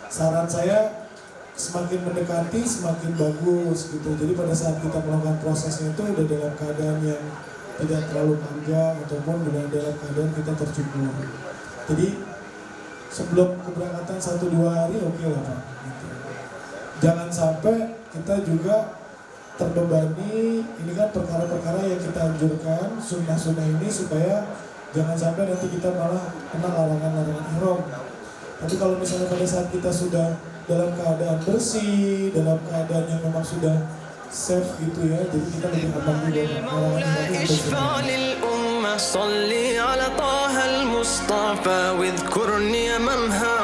Saran saya semakin mendekati semakin bagus gitu. Jadi pada saat kita melakukan prosesnya itu udah dalam keadaan yang tidak terlalu panjang ataupun udah dalam keadaan kita tercukur. Jadi sebelum keberangkatan 1-2 hari oke lah Pak. Gitu. Jangan sampai kita juga terbebani, ini kan perkara-perkara yang kita anjurkan, sunnah-sunnah ini supaya jangan sampai nanti kita malah kena larangan-larangan ihram. Tapi kalau misalnya pada saat kita sudah dalam keadaan bersih, dalam keadaan yang memang sudah safe gitu ya, jadi kita lebih aman juga. صلي على طه المصطفى واذكرني أمامها